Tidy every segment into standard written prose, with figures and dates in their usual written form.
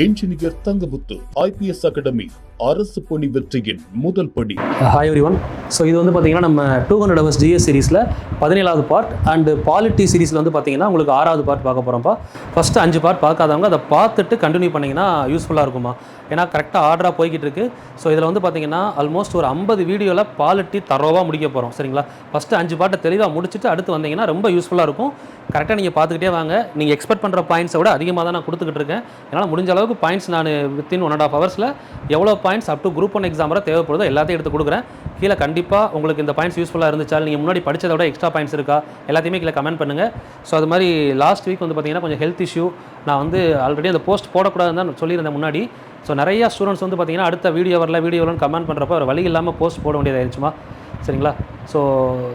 Engineer Thangamuthu IPS academy அரசு பணி வெற்றியின் முதல் படி. Hi everyone. ஸோ இது வந்து பார்த்தீங்கன்னா நம்ம 200 hours GS சீரிஸில் 17வது பார்ட் அண்டு பாலிட்டி சீரிஸில் வந்து பார்த்தீங்கன்னா உங்களுக்கு 6வது பார்ட் பார்க்க போகிறோம்ப்பா. ஃபஸ்ட்டு 5 பார்ட் பார்க்காதவங்க அதை பார்த்துட்டு கண்டினியூ பண்ணிங்கன்னா யூஸ்ஃபுல்லாக இருக்குமா, ஏன்னா கரெக்டாக ஆர்டராக போய்கிட்டு இருக்குது. ஸோ இதில் வந்து பார்த்தீங்கன்னா ஆல்மோஸ்ட் ஒரு 50 வீடியோவில் பாலிட்டி தரோவாக முடிக்க போகிறோம். சரிங்களா, ஃபஸ்ட்டு 5 பார்ட்டை தெளிவாக முடிச்சுட்டு அடுத்து வந்தீங்கன்னா ரொம்ப யூஸ்ஃபுல்லாக இருக்கும். கரெக்டாக நீங்கள் பார்த்துக்கிட்டே வாங்க. நீங்கள் எக்ஸ்பெக்ட் பண்ணுற பாயிண்ட்ஸை விட அதிகமாக தான் நான் கொடுத்துக்கிட்டு இருக்கேன். என்னால் முடிஞ்ச அளவுக்கு பாயிண்ட்ஸ் நான் வித்தின் 1.5 ஹவர்ஸில் எவ்வளோ points up to group 1 exam வரை தேவைப்படுதோ எல்லாத்தையும் எடுத்து கொடுக்குறேன். கீழே கண்டிப்பாக உங்களுக்கு இந்த பாயிண்ட்ஸ் யூஸ்ஃபுல்லாக இருந்துச்சால் நீங்கள் முன்னாடி படித்ததை விட எக்ஸ்ட்ரா பாயிண்ட்ஸ் இருக்கா எல்லாத்தையுமே கீழே கமெண்ட் பண்ணுங்கள். ஸோ அது மாதிரி லாஸ்ட் வீக் வந்து பார்த்தீங்கன்னா கொஞ்சம் ஹெல்த் இஷ்யூ, நான் வந்து ஆல்ரெடி அந்த போஸ்ட் போடக்கூடாதுன்னு தான் சொல்லியிருந்தேன் முன்னாடி. ஸோ நிறையா ஸ்டூடெண்ட்ஸ் வந்து பார்த்தீங்கன்னா அடுத்த வீடியோவில் கமெண்ட் பண்ணுறப்ப ஒரு வழி இல்லாமல் போஸ்ட் போட வேண்டியதாகிடுச்சுமா. சரிங்களா, ஸோ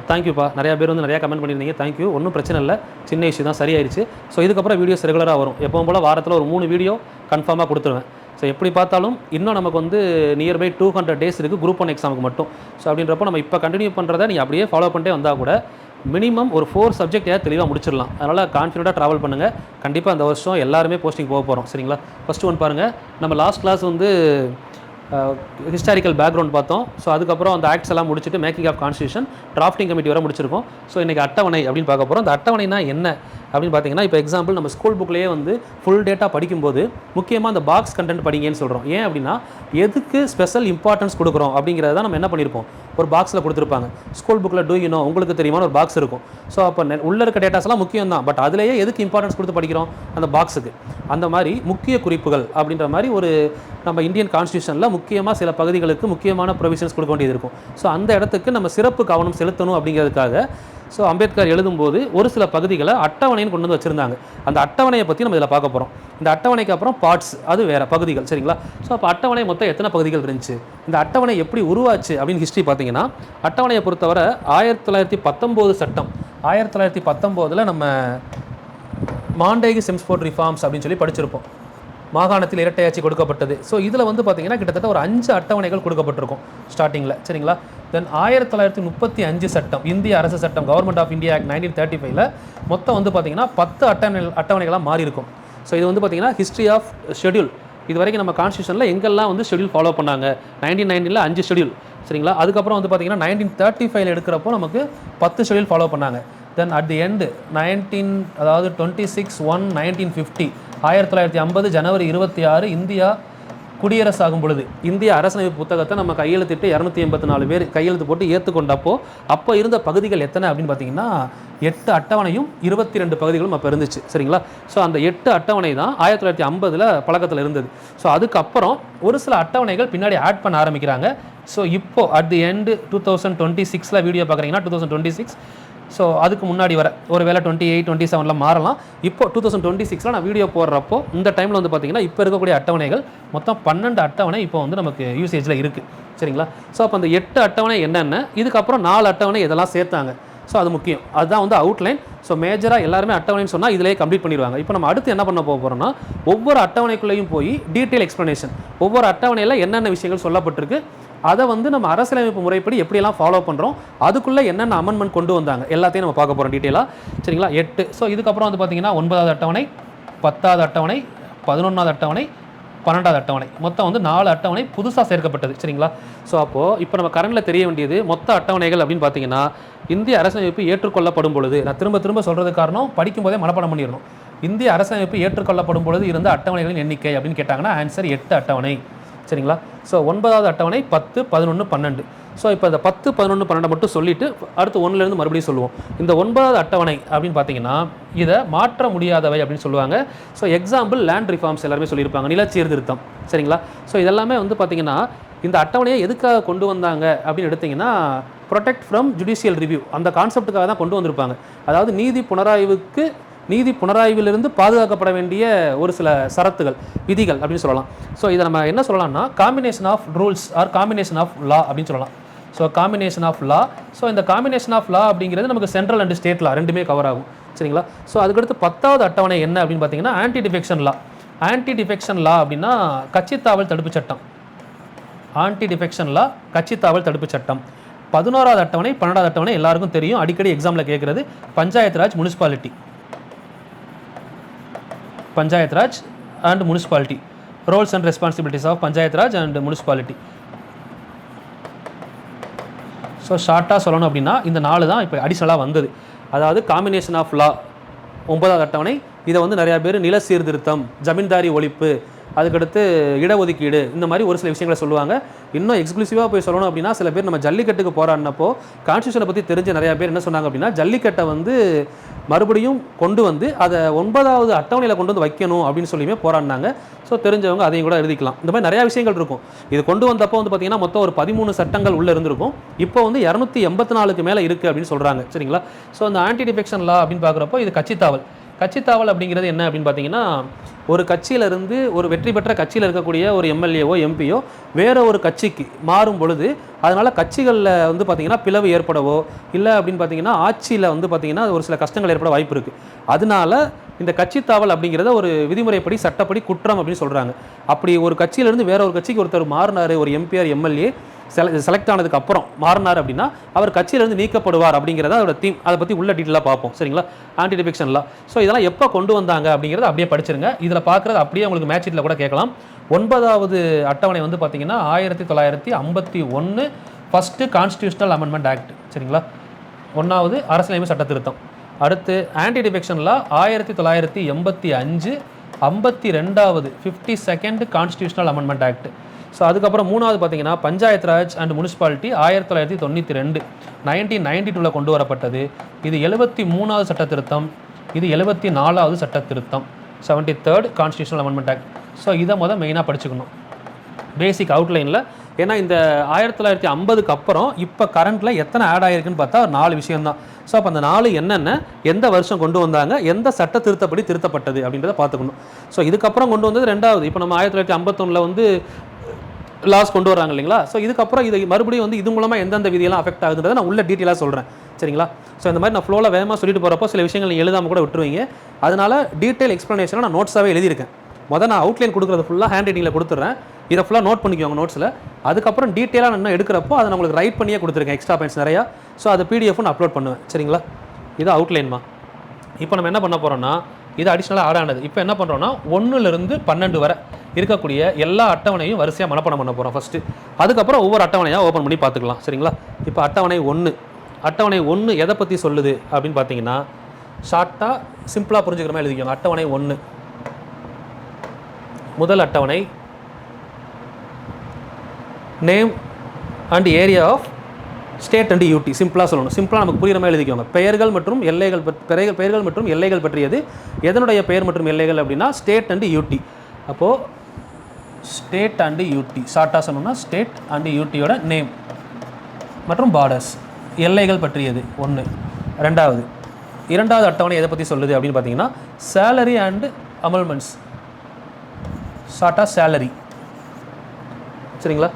தேங்க்யூப்பா. நிறையா பேர் வந்து நிறையா கமெண்ட் பண்ணியிருந்தீங்க, தேங்க்யூ. ஒன்றும் பிரச்சனை இல்லை, சின்ன இஷ்யூ தான், சரியாயிருச்சு. ஸோ இதுக்கப்புறம் வீடியோஸ் ரெகுலராக வரும். எப்பவும் போல் வாரத்தில் ஒரு 3 வீடியோ கன்ஃபார்மாக கொடுத்துருவேன். ஸோ எப்படி பார்த்தாலும் இன்னும் நமக்கு வந்து நியர்பை 200 டேஸ் இருக்குது குரூப் 1 எக்ஸாமுக்கு மட்டும். ஸோ அப்படின்றப்போ நம்ம இப்போ கண்டினியூ பண்ணுறதை நீங்கள் அப்படியே ஃபாலோ பண்ணிட்டே வந்தால் கூட மினிமம் ஒரு 4 சப்ஜெக்ட் தெளிவாக முடிச்சிடலாம். அதனால் கான்ஃபிடென்ட்டாக ட்ராவல் பண்ணுங்கள். கண்டிப்பாக அந்த வருஷம் எல்லாருமே போஸ்டிங் போக போகிறோம். சரிங்களா, ஃபஸ்ட்டு ஒன் பாருங்கள். நம்ம லாஸ்ட் கிளாஸ் வந்து ஹிஸ்டாரிக்கல் பேக்ரவுண்ட் பார்த்தோம். ஸோ அதுக்கப்புறம் அந்த ஆக்ட்ஸ் எல்லாம் முடிச்சுட்டு making of constitution drafting committee வரை முடிச்சிருக்கோம். ஸோ இன்றைக்கி அட்டவணை அப்படின்னு பார்க்க போகிறோம். அந்த அட்டவணைனா என்ன அப்படின்னு பார்த்தீங்கன்னா, இப்போ எக்ஸாம்பிள் நம்ம ஸ்கூல் புக்லேயே வந்து ஃபுல் டேட்டா படிக்கும்போது முக்கியமாக அந்த பாக்ஸ் கண்டென்ட் படிங்கன்னு சொல்கிறோம். ஏன் அப்படின்னா எதுக்கு ஸ்பெஷல் இம்பார்ட்டன்ஸ் கொடுக்குறோம் அப்படிங்கிறத தான் நம்ம என்ன பண்ணியிருப்போம், ஒரு பாக்ஸில் கொடுத்துருப்பாங்க. ஸ்கூல் புக்கில் டூ யூ நோ, உங்களுக்கு தெரியுமான ஒரு பாக்ஸ் இருக்கும். ஸோ அப்போ உள்ளே இருக்க டேட்டாஸ்லாம் முக்கியம் தான், பட் அதிலேயே எதுக்கு இம்பார்ட்டன்ஸ் கொடுத்து படிக்கிறோம், அந்த பாக்ஸுக்கு. அந்த மாதிரி முக்கிய குறிப்புகள் அப்படின்ற மாதிரி ஒரு நம்ம இந்தியன் கான்ஸ்டியூஷனில் முக்கியமாக சில பகுதிகளுக்கு முக்கியமான ப்ரொவிஷன்ஸ் கொடுக்க வேண்டியது இருக்கும். ஸோ அந்த இடத்துக்கு நம்ம சிறப்பு கவனம் செலுத்தணும் அப்படிங்கிறதுக்காக ஸோ அம்பேத்கர் எழுதும்போது ஒரு சில பகுதிகளை அட்டவணைன்னு கொண்டு வந்து வச்சுருந்தாங்க. அந்த அட்டவணையை பற்றி நம்ம இதில் பார்க்க போகிறோம். இந்த அட்டவணைக்கு அப்புறம் பார்ட்ஸ், அது வேறு பகுதிகள். சரிங்களா, ஸோ அப்போ அட்டவணை மொத்தம் எத்தனை பகுதிகள் இருந்துச்சு, இந்த அட்டவணை எப்படி உருவாச்சு அப்படின்னு ஹிஸ்ட்ரி பார்த்தீங்கன்னா, அட்டவணையை பொறுத்தவரை 1919 சட்டம், 1919 நம்ம மாண்டேகி செம்ஸ்போர்ட் ரிஃபார்ம்ஸ் அப்படின்னு சொல்லி படிச்சிருப்போம். மாகாணத்தில் இரட்டையாட்சி கொடுக்கப்பட்டது. ஸோ இதில் வந்து பார்த்திங்கன்னா கிட்டத்தட்ட ஒரு 5 அட்டவணைகள் கொடுக்கப்பட்டிருக்கும் ஸ்டார்டிங்கில். சரிங்களா, தென் 1935 சட்டம், இந்திய அரசு சட்டம், கவர்மெண்ட் ஆஃப் இந்தியா ஆக்ட் 1935 மொத்தம் வந்து பார்த்திங்கன்னா 10 அட்டவணைகளாக மாறி இருக்கும். ஸோ இது வந்து பார்த்திங்கன்னா ஹிஸ்ட்ரி ஆஃப் ஷெட்யூல். இது வரைக்கும் நம்ம கான்ஸ்டியூஷனில் எங்கெல்லாம் வந்து ஷெட்யூல் ஃபாலோ பண்ணாங்க, 1990 5 ஷெட்யூல். சரிங்களா, அதுக்கப்புறம் வந்து பார்த்திங்கன்னா 1935 எடுக்கிறப்போ நமக்கு 10 ஷெட்யூல் ஃபாலோ பண்ணாங்க. தென் at the end 26/1/1950 1950 January 26 India குடியரசு ஆகும் பொழுது இந்திய அரசமைப்பு புத்தகத்தை நம்ம கையெழுத்திட்டு 284 பேர் கையெழுத்து போட்டு ஏற்றுக்கொண்டப்போ அப்போ இருந்த பகுதிகள் எத்தனை அப்படின்னு பார்த்தீங்கன்னா 8 அட்டவணையும் 22 பகுதிகளும் அப்போ இருந்துச்சு. சரிங்களா, ஸோ அந்த 8 அட்டவணை தான் 1950 பழக்கத்தில் இருந்தது. ஸோ அதுக்கப்புறம் ஒரு சில அட்டவணைகள் பின்னாடி ஆட் பண்ண ஆரம்பிக்கிறாங்க. ஸோ இப்போது அட் தி எண்டு 2026 வீடியோ பார்க்குறீங்கன்னா 2026. ஸோ அதுக்கு முன்னாடி வர ஒரு வேளை 28, 27 மாறலாம். இப்போ 2026 நான் வீடியோ போடுறப்போ இந்த டைமில் வந்து பார்த்திங்கன்னா இப்போ இருக்கக்கூடிய அட்டவணைகள் மொத்தம் 12 அட்டவணை இப்போ வந்து நமக்கு யூசேஜில் இருக்குது. சரிங்களா, ஸோ அப்போ அந்த 8 அட்டவணை என்னென்ன, இதுக்கப்புறம் 4 அட்டவணை இதெல்லாம் சேர்த்தாங்க. ஸோ அது முக்கியம், அதுதான் வந்து அவுட்லைன். ஸோ மேஜராக எல்லாருமே அட்டவணைன்னு சொன்னால் இதிலே கம்ப்ளீட் பண்ணிடுவாங்க. இப்போ நம்ம அடுத்து என்ன பண்ண போகிறோம்னா, ஒவ்வொரு அட்டவணைக்குள்ளேயும் போய் டீட்டெயில் எக்ஸ்ப்ளனேஷன், ஒவ்வொரு அட்டவணையில் என்னென்ன விஷயங்கள் சொல்லப்பட்டிருக்கு, அதை வந்து நம்ம அரசியலமைப்பு முறைப்படி எப்படியெல்லாம் ஃபாலோ பண்ணுறோம், அதுக்குள்ளே என்னென்ன அமெண்ட்மெண்ட் கொண்டு வந்தாங்க எல்லாத்தையும் நம்ம பார்க்க போகிறோம் டீட்டெயிலாக. சரிங்களா, 8. ஸோ இதுக்கப்புறம் வந்து பார்த்திங்கன்னா 9வது அட்டவணை, 10வது அட்டவணை, 11வது அட்டவணை, 12வது அட்டவணை, மொத்தம் வந்து 4 அட்டவணை புதுசாக சேர்க்கப்பட்டது. சரிங்களா, ஸோ அப்போது இப்போ நம்ம கரண்டில் தெரிய வேண்டியது மொத்த அட்டவணைகள் அப்படின்னு பார்த்தீங்கன்னா, இந்திய அரசமைப்பு ஏற்றுக்கொள்ளப்படும் பொழுது, நான் திரும்ப சொல்கிறது காரணம் படிக்கும் போதே மனப்பாடம் பண்ணிடணும். இந்திய அரசமைப்பு ஏற்றுக்கொள்ளப்படும் பொழுது இருந்த அட்டவணைகளின் எண்ணிக்கை அப்படின்னு கேட்டாங்கன்னா ஆன்சர் 8 அட்டவணை. சரிங்களா, ஸோ 9வது அட்டவணை 10, 11, 12. ஸோ இப்போ இந்த 10, 11, 12 மட்டும் சொல்லிவிட்டு அடுத்து 1லேருந்து மறுபடியும் சொல்லுவோம். இந்த 9வது அட்டவணை அப்படின்னு பார்த்தீங்கன்னா இதை மாற்ற முடியாதவை அப்படின்னு சொல்லுவாங்க. ஸோ எக்ஸாம்பிள் லேண்ட் ரிஃபார்ம்ஸ் எல்லாருமே சொல்லியிருப்பாங்க, நில சீர்திருத்தம். சரிங்களா, ஸோ இதெல்லாமே வந்து பார்த்திங்கன்னா இந்த அட்டவணையை எதுக்காக கொண்டு வந்தாங்க அப்படின்னு எடுத்திங்கன்னா, ப்ரொடெக்ட் ஃப்ரம் ஜுடிஷியல் ரிவ்யூ அந்த கான்செப்டுக்காக தான் கொண்டு வந்திருப்பாங்க. அதாவது நீதி புனராய்விலிருந்து பாதுகாக்கப்பட வேண்டிய ஒரு சில சரத்துகள், விதிகள் அப்படின்னு சொல்லலாம். ஸோ இதை நம்ம என்ன சொல்லலாம்னா combination of rules or combination of law அப்படின்னு சொல்லலாம். So combination of law. So இந்த காம்பினேஷன் ஆஃப் லா அப்படிங்கிறது நமக்கு சென்ட்ரல் அண்ட் ஸ்டேட் லா ரெண்டுமே கவர் ஆகும். சரிங்களா, ஸோ அதுக்கடுத்து 10வது அட்டவணை என்ன அப்படின்னு பார்த்தீங்கன்னா ஆன்டி டிஃபெக்ஷன் லா. ஆன்டி டிஃபெக்ஷன் லா அப்படின்னா கட்சித்தாவல் தடுப்பு சட்டம். ஆன்டி டிஃபெக்ஷன் லா, கட்சித்தாவல் தடுப்பு சட்டம். 11வது அட்டவணை, 12வது அட்டவணை எல்லாருக்கும் தெரியும், அடிக்கடி எக்ஸாமில் கேட்குறது panchayat raj municipality. Panchayat raj and municipality. Roles and responsibilities of panchayat raj and municipality. So ஷார்ட்டாக சொல்லணும் அப்படின்னா இந்த 4 தான் இப்போ அடிஷ்னலாக வந்தது. அதாவது காம்பினேஷன் ஆஃப் லா 9வது அட்டவணை. இதை வந்து நிறையா பேர் நில சீர்திருத்தம், ஜமீன்தாரி ஒழிப்பு, அதுக்கடுத்து இடஒதுக்கீடு, இந்த மாதிரி ஒரு சில விஷயங்களை சொல்லுவாங்க. இன்னும் எக்ஸ்க்ளூசிவாக போய் சொல்லணும் அப்படின்னா சில பேர் நம்ம ஜல்லிக்கட்டுக்கு போராடினப்போ கான்ஸ்டியூஷனை பற்றி தெரிஞ்ச நிறையா பேர் என்ன சொன்னாங்க அப்படின்னா ஜல்லிக்கட்டை வந்து மறுபடியும் கொண்டு வந்து அதை 9வது அட்டவணையில் கொண்டு வந்து வைக்கணும் அப்படின்னு சொல்லியுமே போராடினாங்க. ஸோ தெரிஞ்சவங்க அதையும் கூட எழுதிக்கலாம். இந்த மாதிரி நிறையா விஷயங்கள் இருக்கும். இது கொண்டு வந்தப்போ வந்து பார்த்திங்கன்னா மொத்தம் ஒரு 13 சட்டங்கள் உள்ளே இருந்திருக்கும். இப்போ வந்து 284க்கு மேலே இருக்குது அப்படின்னு சொல்கிறாங்க. சரிங்களா? ஸோ அந்த ஆன்டி டிஃபெக்ஷன் லா அப்படின்னு பார்க்குறப்போ இது கட்சித்தாவல். கட்சித்தாவல் அப்படிங்கிறது என்ன அப்படின்னு பார்த்தீங்கன்னா ஒரு கட்சியிலிருந்து ஒரு வெற்றி பெற்ற கட்சியில் இருக்கக்கூடிய ஒரு எம்எல்ஏவோ எம்பியோ வேற ஒரு கட்சிக்கு மாறும் பொழுது அதனால் கட்சிகளில் வந்து பார்த்திங்கன்னா பிளவு ஏற்படவோ இல்லை அப்படின்னு பார்த்தீங்கன்னா ஆட்சியில் வந்து பார்த்திங்கன்னா ஒரு சில கஷ்டங்கள் ஏற்பட வாய்ப்பு இருக்குது. அதனால இந்த கட்சித்தாவல் அப்படிங்கிறத ஒரு விதிமுறைப்படி சட்டப்படி குற்றம் அப்படின்னு சொல்கிறாங்க. அப்படி ஒரு கட்சியிலேருந்து வேற ஒரு கட்சிக்கு ஒருத்தர் மாறினார், ஒரு எம்பிஆர் எம்எல்ஏ செலக்ட் ஆனதுக்கு அப்புறம் மாறினார் அப்படின்னா அவர் கட்சியிலேருந்து நீக்கப்படுவார் அப்படிங்கிறத அதோட தீம். அதை பற்றி உள்ள டீட்டெயிலாக பார்ப்போம். சரிங்களா? ஆன்டி டிஃபெக்ஷன் லா. ஸோ இதெல்லாம் எப்போ கொண்டு வந்தாங்க அப்படிங்கிறத அப்படியே படிச்சிருங்க. இதில் பார்க்குறது அப்படியே உங்களுக்கு மேட்ச் ஷீட்டில் கூட கேட்கலாம். 9வது அட்டவணை வந்து பார்த்தீங்கன்னா 1951 ஃபஸ்ட்டு கான்ஸ்டியூஷனல் அமெண்ட்மெண்ட் ஆக்ட். சரிங்களா? 1வது அரசியலமைப்பு சட்ட திருத்தம். அடுத்து ஆன்டி டிஃபெக்ஷன் லா 1985 52வது 52nd constitutional amendment act. So அதுக்கப்புறம் 3வது பார்த்தீங்கன்னா பஞ்சாயத்து ராஜ் அண்ட் முனிசிபாலிட்டி 1992 1992 கொண்டு வரப்பட்டது. இது 73வது சட்ட திருத்தம். இது 74வது சட்ட திருத்தம், 73rd constitutional amendment act. So இதை மெயினாக படிச்சுக்கணும் பேசிக் அவுட்லைனில். ஏன்னா இந்த 1950க்கு அப்புறம் இப்போ கரண்ட்டில் எத்தனை ஆட் ஆகிருக்குன்னு பார்த்தா 4 விஷயம்தான். ஸோ அப்போ அந்த 4 என்னென்ன, எந்த வருஷம் கொண்டு வந்தாங்க, எந்த சட்ட திருத்தப்படி திருத்தப்பட்டது அப்படின்றத பார்த்துக்கணும். ஸோ இதுக்கப்புறம் கொண்டு வந்தது 2வது. இப்போ நம்ம 1951 வந்து லாஸ் கொண்டு வராங்க இல்லைங்களா? ஸோ இதுக்கப்புறம் இதை மறுபடியும் வந்து இது மூலமாக எந்தெந்த விதியெல்லாம் அஃபெக்ட் ஆகுதுன்றதை நான் உள்ள டீட்டெயிலாக சொல்கிறேன். சரிங்களா? ஸோ இந்த மாதிரி நான் ஃப்ளோவில் வேகமாக சொல்லிட்டு போகிறப்போ சில விஷயங்கள் நீங்கள் எழுதாமல் கூட விட்டுருவீங்க. அதனால் டீட்டெயில் எக்ஸ்ப்ளனேஷனை நான் நோட்ஸாகவே எழுதியிருக்கேன். நான் அவுட்லைன் கொடுக்குறது ஃபுல்லாக ஹேண்ட் ரைட்டிங்கில் கொடுத்துட்றேன். இதை ஃபுல்லாக நோட் பண்ணிக்கோங்க நோட்ஸில். அதுக்கப்புறம் டீட்டெயிலாக நான் இன்னும் எடுக்கிறப்போ அதை நான் உங்களுக்கு ரைட் பண்ணியே கொடுத்துருக்கேன், எக்ஸ்ட்ரா பாயிண்ட்ஸ் நிறையா. ஸோ அதை பிடிஎஃப் நான் அப்லோட் பண்ணுவேன். சரிங்களா? இது அவுட்லைன்மா. இப்போ நம்ம என்ன பண்ண போகிறோம்னா இது அடிஷ்னலாக ஆட் ஆனது. இப்போ என்ன பண்ணுறோன்னா 1லிருந்து 12 வரை இருக்கக்கூடிய எல்லா அட்டவணையும் வரிசையாக மனப்பாடம் பண்ண போகிறோம் ஃபஸ்ட்டு. அதுக்கப்புறம் ஒவ்வொரு அட்டவணையாக ஓப்பன் பண்ணி பார்த்துக்கலாம். சரிங்களா? இப்போ அட்டவணை 1 எதை பற்றி சொல்லுது அப்படின்னு பார்த்தீங்கன்னா ஷார்ட்டாக சிம்பிளாக புரிஞ்சுக்கிற மாதிரி எழுதிக்கோங்க. அட்டவணை 1 முதல் அட்டவணை name and area of state and UT. சிம்பிளாக சொல்லணும், சிம்பிளாக நமக்கு புரிகிற மாதிரி எழுதிக்கோங்க. பெயர்கள் மற்றும் எல்லைகள் பற்றியது. எதனுடைய பெயர் மற்றும் எல்லைகள் அப்படின்னா ஸ்டேட் அண்ட் யூடி. அப்போது ஸ்டேட் அண்ட் யூடி ஷார்ட்டாக சொன்னோம்னா ஸ்டேட் அண்ட் யூட்டியோட நேம் மற்றும் பார்டர்ஸ், எல்லைகள் பற்றியது 1. 2வது அட்டவணை எதை பற்றி சொல்லுது அப்படின்னு பார்த்தீங்கன்னா சேலரி அண்ட் அமல்மெண்ட்ஸ், ஷார்ட்டாக சேலரி. சரிங்களா?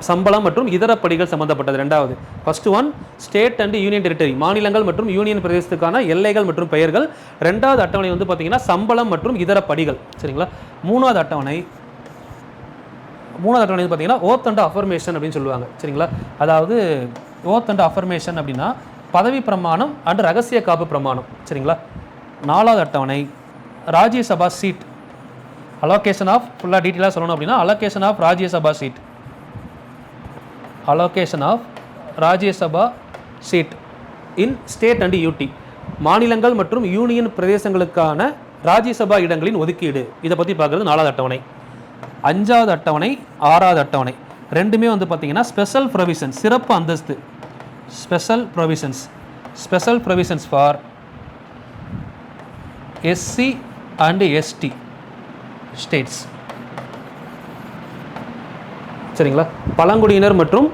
சம்பளம் மற்றும் இதர படிகள் சம்பந்தப்பட்டது 2வது. First one state and union territory, மாநிலங்கள் மற்றும் யூனியன் பிரதேசத்துக்கான எல்லைகள் மற்றும் பெயர்கள். 2வது அட்டவணை வந்து பார்த்தீங்கன்னா சம்பளம் மற்றும் இதர படிகள். சரிங்களா? 3வது அட்டவணை வந்து பார்த்தீங்கன்னா ஓத் அண்ட் அஃபர்மேஷன் அப்படின்னு சொல்லுவாங்க. சரிங்களா? அதாவது ஓத் அண்ட் அஃபர்மேஷன் அப்படின்னா பதவி பிரமாணம் அண்ட் ரகசிய காப்பு பிரமாணம். சரிங்களா? 4வது அட்டவணை ராஜ்யசபா சீட், அலோகேஷன் ஆஃப், ஃபுல்லாக டீட்டெயிலாக சொல்லணும் அப்படின்னா allocation of Rajya Sabha seat in state and UT, மாநிலங்கள் மற்றும் யூனியன் பிரதேசங்களுக்கான ராஜ்யசபா இடங்களின் ஒதுக்கீடு. இதை பற்றி பார்க்குறது 4வது அட்டவணை. 5வது அட்டவணை 6வது அட்டவணை ரெண்டுமே வந்து பார்த்தீங்கன்னா ஸ்பெஷல் ப்ரொவிஷன், சிறப்பு அந்தஸ்து. Special provisions for SC and ST states. சரிங்களா? பழங்குடியினர் மற்றும்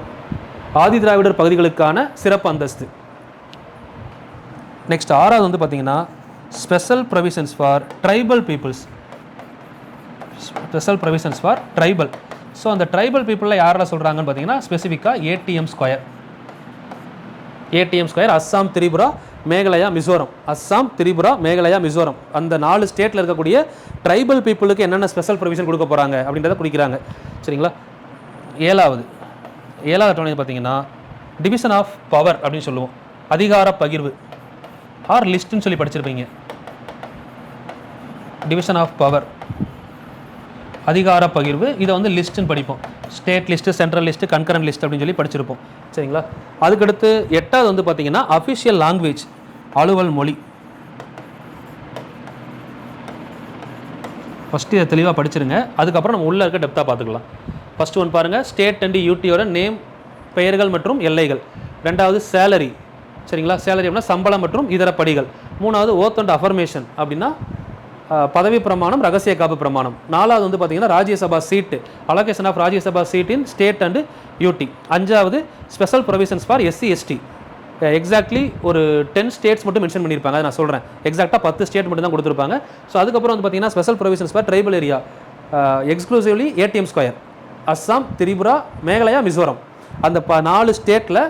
ஆதி திராவிடர் பகுதிகளுக்கான சிறப்பு அந்தஸ்து. நெக்ஸ்ட் 6வது வந்து பார்த்தீங்கன்னா special provisions for tribal peoples. So அந்த ட்ரைபல் பீப்புளில் யாரெல்லாம் சொல்கிறாங்கன்னு பார்த்தீங்கன்னா ஸ்பெசிஃபிக்காக ஏடிஎம் ஸ்கொயர், அஸ்ஸாம், திரிபுரா, மேகாலயா, மிசோரம். அந்த 4 ஸ்டேட்டில் இருக்கக்கூடிய ட்ரைபல் பீப்புளுக்கு என்னென்ன ஸ்பெஷல் ப்ரொவிஷன் கொடுக்க போகிறாங்க அப்படின்றத குறிக்கிறாங்க. சரிங்களா? 7வது அட்டவணை பார்த்தீங்கன்னா டிவிஷன் ஆஃப் பவர் அப்படின்னு சொல்லுவோம், அதிகார பகிர்வு. ஆர் லிஸ்ட்னு சொல்லி படிச்சிருப்பீங்க. டிவிஷன் ஆஃப் பவர், அதிகார பகிர்வு. இதை வந்து லிஸ்ட்டுன்னு படிப்போம். State list, central list, concurrent list அப்படின்னு சொல்லி படிச்சிருப்போம். சரிங்களா? அதுக்கடுத்து 8வது வந்து பார்த்தீங்கன்னா அஃபிஷியல் லாங்குவேஜ், அலுவல் மொழி. ஃபஸ்ட்டு இதை தெளிவாக படிச்சிருங்க. அதுக்கப்புறம் நம்ம உள்ளே இருக்க டெப்த்தாக பார்த்துக்கலாம். ஃபஸ்ட்டு ஒன்று பாருங்கள், ஸ்டேட் அண்ட் யூடியோட நேம், பெயர்கள் மற்றும் எல்லைகள். 2வது சேலரி. சரிங்களா? சேலரி அப்படின்னா சம்பளம் மற்றும் இதர படிகள். 3வது ஓத் அண்ட் அஃபர்மேஷன் அப்படின்னா பதவி பிரமாணம், ரகசிய காப்பு பிரமாணம். 4வது வந்து பார்த்தீங்கன்னா Rajya Sabha seat, allocation of Rajya Sabha seat in state and UT. 5வது special provisions for SC ST. Exactly ஒரு 10 ஸ்டேட்ஸ் மட்டும் மென்ஷன் பண்ணியிருப்பாங்க. அதை நான் சொல்கிறேன். எக்ஸாக்டாக 10 ஸ்டேட் மட்டும் தான் கொடுத்துருப்பாங்க. ஸோ அதுக்கப்புறம் வந்து பார்த்தீங்கன்னா special provisions for tribal area, exclusively ATM square, Assam, Tripura, Meghalaya, Mizoram. அந்த 4 ஸ்டேட்டில்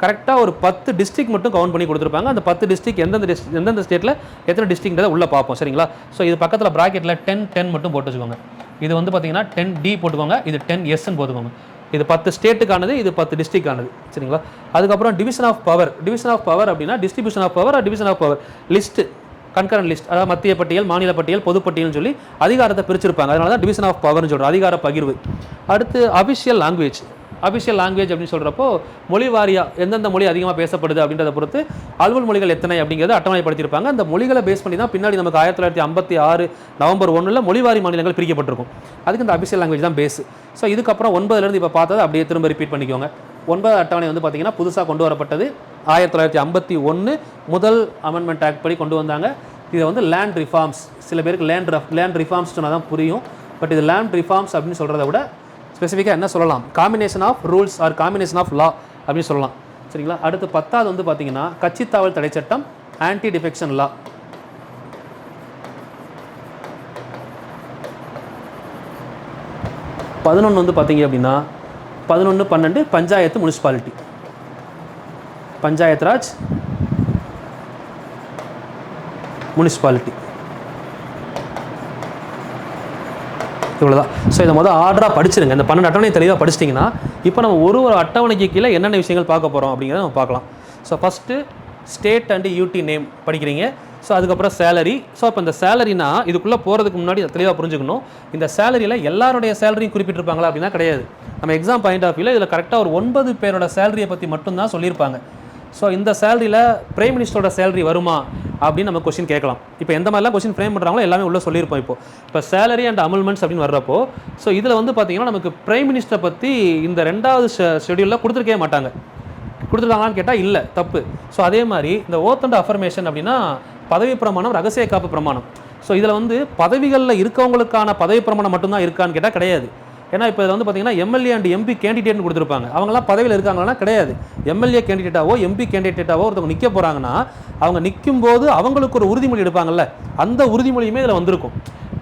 கரெக்டாக ஒரு 10 டிஸ்ட்ரிக்ட் மட்டும் கவுண்ட் பண்ணி கொடுத்துருப்பாங்க. அந்த 10 டிஸ்ட்ரிக்ட் எந்தெந்த ஸ்டேட்டில் எத்தனை டிஸ்ட்ரிக்ட்ன்றதை உள்ளே பார்ப்போம். சரிங்களா? ஸோ இது பக்கத்தில் ப்ராக்கெட்டில் 10 மட்டும் போட்டு வச்சுக்கோங்க. இது வந்து பார்த்தீங்கன்னா 10D போட்டுக்கோங்க, இது 10Sன்னு போட்டுக்கோங்க. இது 10 ஸ்டேட்டுக்கானது, இது 10 டிஸ்ட்ரிக்டானது. சரிங்களா? அதுக்கப்புறம் division of power. Division of power அப்படின்னா distribution of power, division of power. List, concurrent list, அதாவது மத்திய பட்டியல், மாநில பட்டியல், பொதுப்பட்டியல்னு சொல்லி அதிகாரத்தை பிரிச்சிருப்பாங்க. அதனால தான் டிவிஷன் ஆஃப் பவர்னு சொல்கிறோம், அதிகார பகிர்வு. அடுத்து அஃபிஷியல் லாங்குவேஜ். அஃபிஷியல் லாங்குவேஜ் அப்படின்னு சொல்கிறப்போ மொழி வாரியாக எந்தெந்த மொழி அதிகமாக பேசப்படுது அப்படின்றத பொறுத்து அலுவல் மொழிகள் எத்தனை அப்படிங்கிறத அட்டவணைப்படுத்தியிருப்பாங்க. அந்த மொழிகளை பேஸ் பண்ணி தான் பின்னாடி நமக்கு 1956 நவம்பர் 1 மொழிவாரி மாநிலங்கள் பிரிக்கப்பட்டிருக்கும். அதுக்கு இந்த அஃபிஷியல் லாங்குவேஜ் தான் பேஸ். ஸோ இதுக்கப்புறம் 9லேருந்து இப்போ பார்த்ததை அப்படியே திரும்ப ரிப்பீட் பண்ணிக்கோங்க. 9வது அட்டவணை வந்து பார்த்தீங்கன்னா புதுசாக கொண்டு வரப்பட்டது. 1951 முதல் அமெண்ட்மெண்ட் ஆக்ட் படி கொண்டு வந்தாங்க. இதை வந்து லேண்ட் ரிஃபார்ம்ஸ், சில பேருக்கு லேண்ட் ரிஃபார்ம்ஸ் சொன்னால் தான் புரியும். பட் இது லேண்ட் ரிஃபார்ம்ஸ் அப்படின்னு சொல்கிறத விட ஸ்பெசிஃபிக்காக என்ன சொல்லலாம், combination of rules or combination of law அப்படின்னு சொல்லலாம். சரிங்களா? அடுத்து 10வது வந்து பார்த்தீங்கன்னா கட்சித்தாவல் தடை சட்டம், ஆன்டி டிஃபெக்ஷன் லா. 11 வந்து பார்த்தீங்க அப்படின்னா 11, 12 பஞ்சாயத்து, முனிசிபாலிட்டி, பஞ்சாயத் ராஜ், முனிசிபாலிட்டி. இவ்வளோதான். ஸோ இதை ஆர்டராக படிச்சிருங்க. இந்த 12 அட்டவணை தெளிவாக படிச்சிட்டிங்கன்னா இப்போ நம்ம ஒரு அட்டவணைக்கு கீழே என்னென்ன விஷயங்கள் பார்க்க போகிறோம் அப்படிங்கிறத நம்ம பார்க்கலாம். So first state and UT name படிக்கிறீங்க. ஸோ அதுக்கப்புறம் சேலரி. ஸோ இப்போ இந்த சேலரினா இதுக்குள்ளே போகிறதுக்கு முன்னாடி தெளிவாக புரிஞ்சுக்கணும், இந்த சேலரியில் எல்லாருடைய சேலரியும் குறிப்பிட்டிருப்பாங்களா அப்படின்னா கிடையாது. நம்ம எக்ஸாம் பாயிண்ட் ஆஃப் வியூவில் இதில் கரெக்டாக ஒரு 9 பேரோட சேலரியை பற்றி மட்டும்தான் சொல்லியிருப்பாங்க. ஸோ இந்த சேலரியில் பிரைம் மினிஸ்டரோட சேலரி வருமா அப்படின்னு நம்ம கொஸ்டின் கேட்கலாம். இப்போ எந்த மாதிரிலாம் கொஸ்டின் ஃப்ரேம் பண்ணுறாங்களோ எல்லாமே உள்ளே சொல்லியிருப்போம். இப்போ சேலரி அண்ட் அமெண்ட்மெண்ட்ஸ் அப்படின்னு வர்றப்போ ஸோ இதில் வந்து பார்த்தீங்கன்னா நமக்கு பிரைம் மினிஸ்டரை பற்றி இந்த 2வது ஷெடியூலில் கொடுத்துருக்கவே மாட்டாங்க. கொடுத்துருக்காங்களான்னு கேட்டால் இல்லை, தப்பு. ஸோ அதே மாதிரி இந்த ஓத் அண்ட் அஃபர்மேஷன் அப்படின்னா பதவி பிரமாணம், ரகசிய காப்பு பிரமாணம். ஸோ இதில் வந்து பதவிகளில் இருக்கவங்களுக்கான பதவி பிரமாணம் மட்டும்தான் இருக்கான்னு கேட்டால் கிடையாது. ஏன்னா இப்போ இதில் வந்து பார்த்தீங்கன்னா எம்எல்ஏ அண்ட் எம்பி கேண்டிடேட்னு கொடுத்துருப்பாங்க. அவங்களாம் பதவியில் இருக்காங்கன்னா கிடையாது. எம்எல்ஏ கேண்டிடேட்டாவோ எம்பி கேண்டிடேட்டாவோ ஒருத்தவங்க நிற்க போகிறாங்கன்னா அவங்க நிற்கும் போது அவங்களுக்கு ஒரு உறுதிமொழி எடுப்பாங்கல்ல, அந்த உறுதிமொழியுமே இதில் வந்திருக்கும்.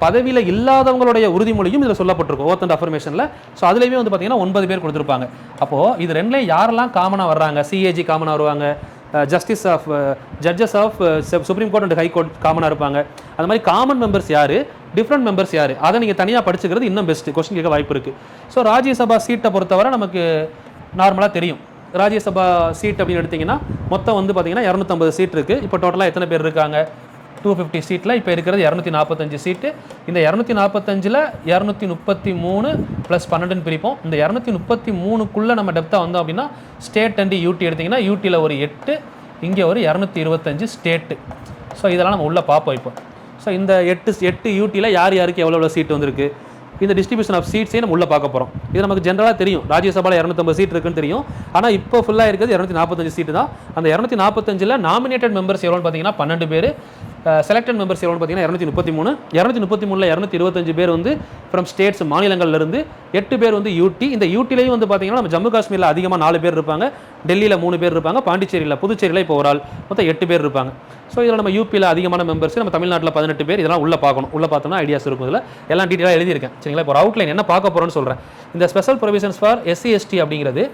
பதவியில் இல்லாதவங்களுடைய உறுதிமொழியும் இதில் சொல்லப்பட்டிருக்கும் ஓத் அண்ட் அஃபர்மேஷனில். ஸோ அதுலேயுமே வந்து பார்த்தீங்கன்னா 9 பேர் கொடுத்துருப்பாங்க. அப்போது இது ரெண்டுலேயும் யாரெல்லாம் காமனாக வர்றாங்க, சிஏஜி காமனாக வருவாங்க, justice of judges of supreme court and high court காமனாக இருப்பாங்க. அந்த மாதிரி காமன் மெம்பர்ஸ் யார், டிஃப்ரெண்ட் மெம்பர்ஸ் யார், அதை நீங்கள் தனியாக படிச்சுக்கிறது இன்னும் பெஸ்ட்டு. கொஸ்டின் கேட்க வாய்ப்பு இருக்குது. ஸோ ராஜ்யசபா சீட்டை பொறுத்தவரை நமக்கு நார்மலாக தெரியும். ராஜ்யசபா சீட் அப்படின்னு எடுத்திங்கன்னா மொத்தம் வந்து பார்த்தீங்கன்னா 250 சீட் இருக்குது. இப்போ டோட்டலாக எத்தனை பேர் இருக்காங்க, 250 சீட்டில் இப்போ இருக்கிறது 245 சீட்டு. இந்த 245ல் 233 + 12 பிரிப்போம். இந்த 233க்குள்ளே நம்ம டெப்த்தாக வந்தோம் அப்படின்னா ஸ்டேட் அண்ட் யூடி எடுத்திங்கன்னா யூடியில் ஒரு 8, இங்கே ஒரு 225 ஸ்டேட்டு. ஸோ இதெல்லாம் நம்ம உள்ளே பார்ப்போம். இப்போ ஸோ இந்த 8 யூடியில் யார் யாருக்கு எவ்வளோ சீட் வந்திருக்கு, இந்த டிஸ்ட்ரிபியூஷன் ஆஃப் சீட்ஸே நம்ம உள்ளே பார்க்க போகிறோம். இது நமக்கு ஜென்ரலாக தெரியும், ராஜ்யசபாவில் 250 சீட் இருக்குன்னு தெரியும். ஆனால் இப்போ ஃபுல்லாக இருக்கிறது 245 சீட்டு தான். அந்த 245ல் நாமினேட்டட் மெம்பர்ஸ் எவ்வளோன்னு பார்த்தீங்கன்னா 12 பேர், செலக்டட் மெம்பர்ஸ் எவ்வளோன்னு பார்த்தீங்கன்னா 233. 233ல் 225 பேர் வந்து ஃப்ரம் ஸ்டேட்ஸ், மாநிலங்கள்லேருந்து, 8 பேர் வந்து யூடி. இந்த யூடிலையும் வந்து பார்த்தீங்கன்னா நம்ம ஜம்மு காஷ்மீரில் அதிகமாக 4 பேர் இருப்பாங்க, டெல்லியில் 3 பேர் இருப்பாங்க, பாண்டிச்சேரியில், புதுச்சேரியில் இப்போ ஒரு ஆள், மொத்தம் 8 பேர் இருப்பாங்க. ஸோ இதில் நம்ம யூபியில் அதிகமான மெம்பர்ஸ், நம்ம தமிழ்நாட்டில் 18 பேர். இதெல்லாம் உள்ளே பார்க்கணும். உள்ளே பார்த்தோம்னா ஐடியாஸ் இருக்கும். இதில் எல்லாம் டீட்டெயிலாக எழுதியிருக்கேன். சரிங்களா? இப்போ ஒரு அவுட்லைன் என்ன பார்க்க போகிறோன்னு சொல்கிறேன். இந்த special provisions for SC ST அப்படிங்கிறது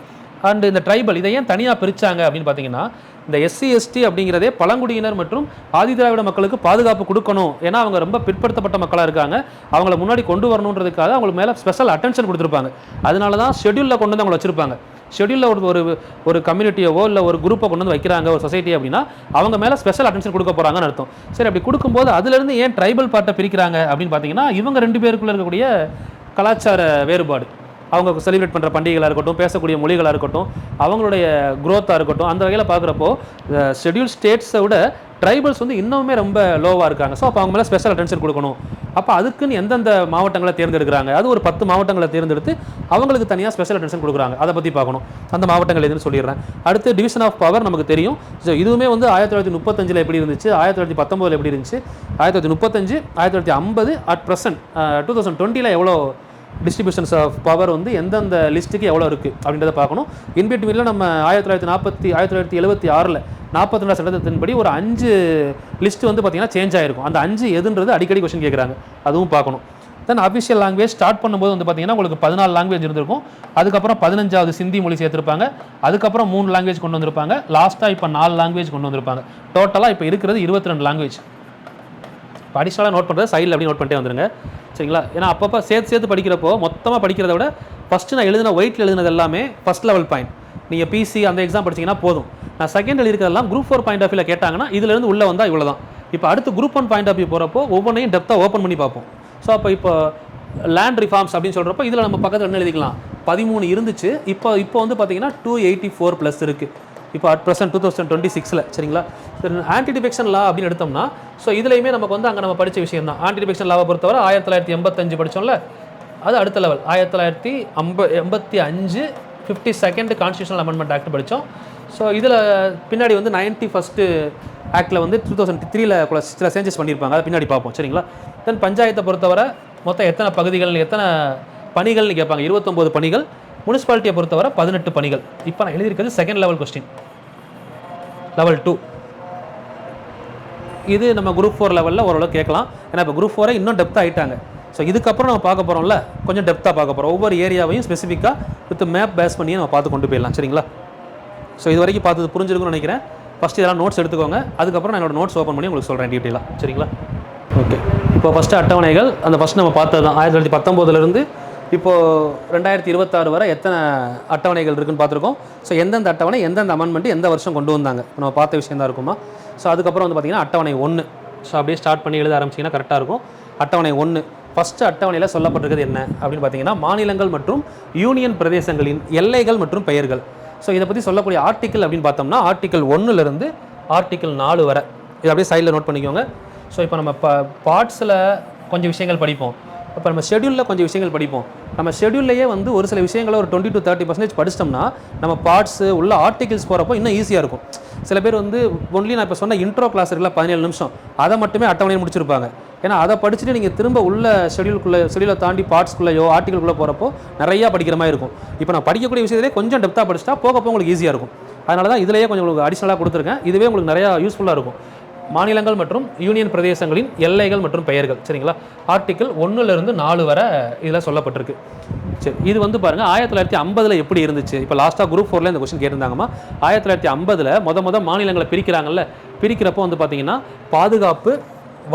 அண்ட் இந்த ட்ரைபல், இதை ஏன் தனியாக பிரித்தாங்க அப்படின்னு பார்த்தீங்கன்னா இந்த SC ST அப்படிங்கிறதே பழங்குடியினர் மற்றும் ஆதிதிராவிட மக்களுக்கு பாதுகாப்பு கொடுக்கணும். ஏன்னா அவங்க ரொம்ப பிற்படுத்தப்பட்ட மக்களாக இருக்காங்க, அவங்கள முன்னாடி கொண்டு வரணுன்றதுக்காக அவங்களுக்கு மேலே ஸ்பெஷல் அட்டென்ஷன் கொடுத்துருப்பாங்க. அதனால தான் ஷெட்யூலில் கொண்டு வந்து அவங்களை வச்சுருப்பாங்க. ஷெட்யூலில் ஒரு கம்யூனிட்டியவோ இல்லை ஒரு குரூப்பை கொண்டு வந்து வைக்கிறாங்க, ஒரு சொசைட்டி அப்படின்னா அவங்க மேலே ஸ்பெஷல் அட்டென்ஷன் கொடுக்க போகிறாங்கன்னு அர்த்தம். சரி, அப்படி கொடுக்கும்போது அதுலேருந்து ஏன் ட்ரைபல் பார்ட்டை பிரிக்கிறாங்க அப்படின்னு பார்த்தீங்கன்னா இவங்க 2 பேருக்குள்ளே இருக்கக்கூடிய கலாச்சார வேறுபாடு, அவங்க செலிப்ரேட் பண்ணுற பண்டிகைகளாக இருக்கட்டும், பேசக்கூடிய மொழிகளாக இருக்கட்டும், அவங்களுடைய க்ரோத்தாக இருக்கட்டும், அந்த வகையில் பார்க்குறப்போ ஷெட்யூல் ஸ்டேட்ஸை விட ட்ரைபல்ஸ் வந்து இன்னுமே ரொம்ப லோவாக இருக்காங்க. ஸோ அப்போ அவங்க மேலே ஸ்பெஷல் அட்டென்ஷன் கொடுக்கணும். அப்போ அதுக்குன்னு எந்தெந்த மாவட்டங்களை தேர்ந்தெடுக்கிறாங்க, அது ஒரு 10 மாவட்டங்களை தேர்ந்தெடுத்து அவங்களுக்கு தனியாக ஸ்பெஷல் அட்டென்ஷன் கொடுக்குறாங்க. அதை பற்றி பார்க்கணும். அந்த மாவட்டங்கள் எதுன்னு சொல்லிடுறேன். அடுத்து டிவிஷன் ஆஃப் பவர் நமக்கு தெரியும். ஸோ இதுவுமே வந்து 1935 எப்படி இருந்துச்சு, 1919 எப்படி இருந்துச்சு, 1935, 1950, அட் ப்ரெசென்ட் 2020 எவ்வளோ டிஸ்ட்ரிபியூஷன்ஸ் ஆஃப் பவர் வந்து எந்தெந்த லிஸ்ட்டுக்கு எவ்வளோ இருக்குது அப்படின்றத பார்க்கணும். இன்பிட்வீனில் நம்ம 1976 42 சட்டத்தின்படி ஒரு 5 லிஸ்ட்டு வந்து பார்த்திங்கன்னா சேஞ்ச் ஆகிருக்கும். அந்த 5 எதுன்றது அடிக்கடி கொஸ்டின் கேட்குறாங்க, அதுவும் பார்க்கணும். தென் அஃபிஷியல் லாங்குவேஜ் ஸ்டார்ட் பண்ணும்போது வந்து பார்த்திங்கன்னா உங்களுக்கு 14 லாங்குவேஜ் இருந்திருக்கும். அதுக்கப்புறம் 15வது சிந்தி மொழி சேர்த்துருப்பாங்க. அதுக்கப்புறம் 3 லாங்குவேஜ் கொண்டு வந்திருப்பாங்க. லாஸ்ட்டாக இப்போ 4 லாங்குவேஜ் கொண்டு வந்திருப்பாங்க. டோட்டலாக இப்போ இருக்கிறது 22 லாங்குவேஜ். அடிஷனலாக நோட் பண்ணுறது சைடில் அப்படி நோட் பண்ணிட்டே வந்துருங்க, சரிங்களா? ஏன்னா அப்பப்போ சேர்த்து படிக்கிறப்போ மொத்தமாக படிக்கிறத விட ஃபஸ்ட்டு நான் ஒயிட்டில் எழுதினது எல்லாமே ஃபஸ்ட் லெவல் பாயிண்ட். நீங்கள் பிசி அந்த எக்ஸாம் படிச்சிங்கன்னா போதும். நான் செகண்ட் எழுதிக்கிறதெல்லாம் குரூப் 4 பாயிண்ட் ஆஃப் வியூவில் கேட்டாங்கன்னா இதுலேருந்து உள்ளே வந்தால் இவ்வளோ தான். இப்போ அடுத்து குரூப் 1 பாயிண்ட் ஆஃப் வியூ போகிறப்போ ஒவ்வொன்றையும் டெப்த்தாக ஓப்பன் பண்ணி பார்ப்போம். ஸோ இப்போ லேண்ட் ரிஃபார்ம்ஸ் அப்படின்னு சொல்கிறப்போ இதில் நம்ம பக்கத்தில் என்ன எழுதிக்கலாம், 13 இருந்துச்சு. இப்போ வந்து பார்த்தீங்கன்னா 284 ப்ளஸ் இருக்குது. இப்போ அட் ப்ரெசென்ட் 2026, சரிங்களா? ஆன்டி டிஃபெக்ஷன் லா அப்படின்னு எடுத்தோம்னா ஸோ இதுலையுமே நமக்கு வந்து அங்கே நம்ம படித்த விஷயம் தான். ஆன்டி டிஃபெக்ஷன் லாவை பொறுத்தவரை 1985 படித்தோம்ல, அது அடுத்த level. 1985 52nd constitutional amendment act படித்தோம். ஸோ இதில் பின்னாடி வந்து 91st ஆக்டில் வந்து 2003 சில சேஞ்சஸ் பண்ணியிருப்பாங்க, அதை பின்னாடி பார்ப்போம், சரிங்களா? தென் பஞ்சாயத்தை பொறுத்தவரை மொத்தம் எத்தனை பகுதிகள், எத்தனை பணிகள்னு கேட்பாங்க. 29 பணிகள். முனிசிபாலிட்டியை பொறுத்தவரை 18 பணிகள். இப்போ நான் எழுதியிருக்கிறது செகண்ட் லெவல் கொஸ்டின், லெவல் 2. இது நம்ம குரூப் 4 லெவலில் ஓரளவு கேட்கலாம். ஏன்னா இப்போ குரூப் 4 இன்னும் டெப்த்தாக ஆகிட்டாங்க. ஸோ இதுக்கப்புறம் நம்ம பார்க்க போகிறோம்ல, கொஞ்சம் டெப்த்தாக பார்க்க போகிறோம். ஒவ்வொரு ஏரியாவையும் ஸ்பெசிஃபிக்காக வித் மேப் பேஸ் பண்ணியே நம்ம பார்த்து கொண்டு போயிடலாம், சரிங்களா? ஸோ இது வரைக்கும் பார்த்தது புரிஞ்சிருக்குன்னு நினைக்கிறேன். ஃபஸ்ட்டு இதெல்லாம் நோட்ஸ் எடுத்துக்கோங்க. அதுக்கப்புறம் நான் என்னோட நோட்ஸ் ஓப்பன் பண்ணி உங்களுக்கு சொல்கிறேன் டீட்டெயிலாக, சரிங்களா? ஓகே, இப்போ ஃபஸ்ட்டு அட்டவணைகள். அந்த ஃபஸ்ட் நம்ம பார்த்தது தான் 1919 இப்போது 2026 வரை எத்தனை அட்டவணைகள் இருக்குதுன்னு பார்த்துருக்கோம். ஸோ எந்தெந்த அட்டவணை, எந்தெந்த அமெண்ட்மெண்ட் எந்த வருஷம் கொண்டு வந்தாங்க இப்போ நம்ம பார்த்த விஷயம் தான் இருக்குமா. ஸோ அதுக்கப்புறம் வந்து பார்த்திங்கன்னா அட்டவணை 1. ஸோ அப்படியே ஸ்டார்ட் பண்ணி எழுத ஆரம்பிச்சிங்கன்னா கரெக்டாக இருக்கும். அட்டவணை 1 ஃபஸ்ட்டு அட்டவணையில் சொல்லப்பட்டிருக்கிறது என்ன அப்படின்னு பார்த்தீங்கன்னா, மாநிலங்கள் மற்றும் யூனியன் பிரதேசங்களின் எல்லைகள் மற்றும் பெயர்கள். ஸோ இதை பற்றி சொல்லக்கூடிய ஆர்டிக்கல் அப்படின்னு பார்த்தோம்னா ஆர்டிக்கல் 1லேருந்து ஆர்டிக்கல் 4 வரை. இதை அப்படியே சைடில் நோட் பண்ணிக்கோங்க. ஸோ இப்போ நம்ம பார்ட்ஸில் கொஞ்சம் விஷயங்கள் படிப்போம். இப்போ நம்ம ஷெட்யூலில் கொஞ்சம் விஷயங்கள் படிப்போம். நம்ம ஷெட்யூல்லையே வந்து ஒரு சில விஷயங்களை ஒரு 20 to 30% படிச்சிட்டோம்னா நம்ம பார்ட்ஸு உள்ள ஆர்டிகல்ஸ் போகிறப்போ இன்னும் ஈஸியாக இருக்கும். சில பேர் வந்து ஒன்லி நான் இப்போ சொன்ன இன்ட்ரோ கிளாஸ் இருக்குல்ல 17 நிமிஷம், அதை மட்டுமே அட்டவணையை முடிச்சிருப்பாங்க. ஏன்னா அதை படிச்சுட்டு நீங்கள் திரும்ப உள்ள ஷெட்யூலை தாண்டி பார்ட்ஸ்குள்ளேயோ ஆர்டிகல்குள்ளே போகிறப்போ நிறையா படிக்கிற மாதிரி இருக்கும். இப்போ நான் படிக்கக்கூடிய விஷயத்திலே கொஞ்சம் டெப்த்தாக படிச்சிட்டா போக உங்களுக்கு ஈஸியாக இருக்கும். அதனால தான் இதிலேயே கொஞ்சம் உங்களுக்கு அடிஷனலாக கொடுத்துருக்கேன். இதுவே உங்களுக்கு நிறையா யூஸ்ஃபுல்லாக இருக்கும். மாநிலங்கள் மற்றும் யூனியன் பிரதேசங்களின் எல்லைகள் மற்றும் பெயர்கள், சரிங்களா? ஆர்டிக்கல் 1லேருந்து 4 வரை இதில் சொல்லப்பட்டிருக்கு. சரி, இது வந்து பாருங்கள் 1950 எப்படி இருந்துச்சு. இப்போ லாஸ்ட்டாக குரூப் 4ல இந்த கொஸ்டின் கேட்டிருந்தாங்கம்மா. 1950 முத மாநிலங்களை பிரிக்கிறாங்கல்ல, பிரிக்கிறப்போ வந்து பார்த்தீங்கன்னா பாதுகாப்பு,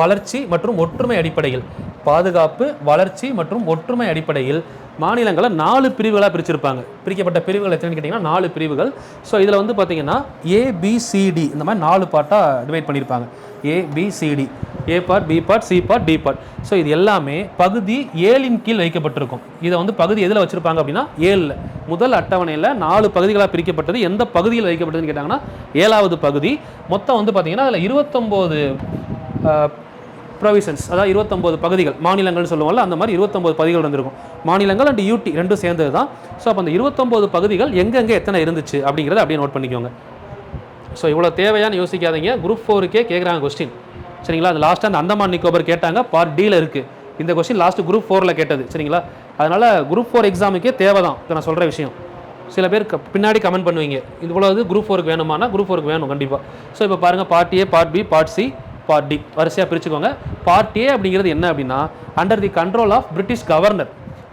வளர்ச்சி மற்றும் ஒற்றுமை அடிப்படையில், பாதுகாப்பு, வளர்ச்சி மற்றும் ஒற்றுமை அடிப்படையில் மாநிலங்களை 4 பிரிவுகளாக பிரிச்சிருப்பாங்க. பிரிக்கப்பட்ட பிரிவுகள் எத்தனைன்னு கேட்டிங்கன்னா 4 பிரிவுகள். ஸோ இதில் வந்து பார்த்தீங்கன்னா ஏபிசிடி இந்த மாதிரி 4 பார்ட்டாக டிவைட் பண்ணியிருப்பாங்க. ABCD, A part, B part, C part, D part. So இது எல்லாமே பகுதி 7 கீழ் வைக்கப்பட்டிருக்கும். இதை வந்து பகுதி எதில் வச்சுருப்பாங்க அப்படின்னா 7. முதல் அட்டவணையில் 4 பகுதிகளாக பிரிக்கப்பட்டது. எந்த பகுதியில் வைக்கப்பட்டதுன்னு கேட்டாங்கன்னா 7வது பகுதி. மொத்தம் வந்து பார்த்தீங்கன்னா அதில் 29 ப்ரொவிஷன்ஸ், அதாவது 29 பகுதிகள், மாநிலங்கள்னு சொல்லுவோம்ல, அந்த மாதிரி 29 பகுதிகள் இருந்திருக்கும். மாநிலங்கள் அண்ட் யூடி ரெண்டும் சேர்ந்தது தான். ஸோ அப்போ அந்த 29 பகுதிகள் எங்கெங்கே எத்தனை இருந்துச்சு அப்படிங்கிறத அப்படியே நோட் பண்ணிக்கோங்க. ஸோ இவ்வளோ தேவையானு யோசிக்காதீங்க. குரூப் 4க்கே கேட்குறாங்க கொஸ்டின், சரிங்களா? அது லாஸ்ட்டாக அந்த அந்தமான் நிக்கோபர் கேட்டாங்க, பார்ட் டியில் இருக்குது. இந்த கொஸ்டின் லாஸ்ட்டு குரூப் 4ல் கேட்டது, சரிங்களா? அதனால் குரூப் 4 எக்ஸாமுக்கே தேவை தான் இப்போ நான் சொல்கிற விஷயம். சில பேர் பின்னாடி கமெண்ட் பண்ணுவீங்க, இவ்வளோ குரூப் 4க்கு வேணுமானா குரூப் 4க்கு வேணும் கண்டிப்பாக. ஸோ இப்போ பாருங்கள், part A, part B, part C, part D வரிசையாக பிரிச்சுக்கோங்க. பார்ட் ஏ அப்படிங்கிறது என்ன அப்படின்னா under the control of British governor.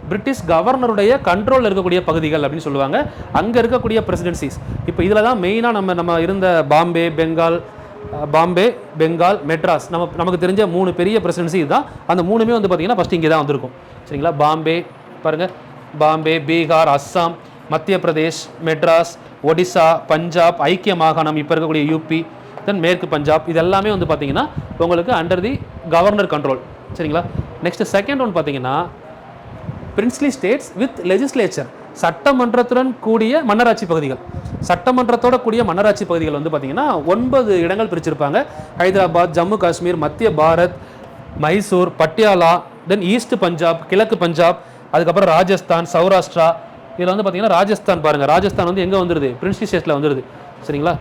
British கவர்னருடைய கண்ட்ரோலில் இருக்கக்கூடிய பகுதிகள் அப்படின்னு சொல்லுவாங்க. அங்கே இருக்கக்கூடிய பிரசிடென்சிஸ். இப்போ இதில் தான் மெயினாக நம்ம இருந்த பாம்பே, பெங்கால், மெட்ராஸ், நமக்கு தெரிஞ்ச 3 பெரிய பிரசிடென்சி இதுதான். அந்த 3மே வந்து பார்த்திங்கன்னா ஃபஸ்ட்டு இங்கே தான் வந்திருக்கும், சரிங்களா? பாம்பே பாருங்கள், பாம்பே, பீகார், அஸ்ஸாம், மத்திய பிரதேஷ், மெட்ராஸ், ஒடிசா, பஞ்சாப், ஐக்கிய மாகாணம் இப்போ இருக்கக்கூடிய யூபி, தென் மேற்கு பஞ்சாப், இது எல்லாமே வந்து பார்த்திங்கன்னா உங்களுக்கு அண்டர் தி கவர்னர் கண்ட்ரோல், சரிங்களா? நெக்ஸ்ட் செகண்ட் ஒன் பார்த்திங்கன்னா பிரின்ஸ்லி ஸ்டேட்ஸ் வித் லெஜிஸ்லேச்சர், சட்டமன்றத்துடன் கூடிய மன்னராட்சி பகுதிகள். சட்டமன்றத்தோட கூடிய மன்னராட்சி பகுதிகள் வந்து பார்த்தீங்கன்னா 9 இடங்கள் பிரிச்சிருப்பாங்க. ஹைதராபாத், ஜம்மு காஷ்மீர், மத்திய பாரத், மைசூர், பட்டியாலா, தென் ஈஸ்ட் பஞ்சாப், கிழக்கு பஞ்சாப், அதுக்கப்புறம் ராஜஸ்தான், சௌராஷ்டிரா. இதில் வந்து பார்த்தீங்கன்னா ராஜஸ்தான் பாருங்கள், ராஜஸ்தான் வந்து எங்கே வந்துடுது, பிரின்ஸ்லி ஸ்டேட்ஸில் வந்துடுது. சரிங்களா,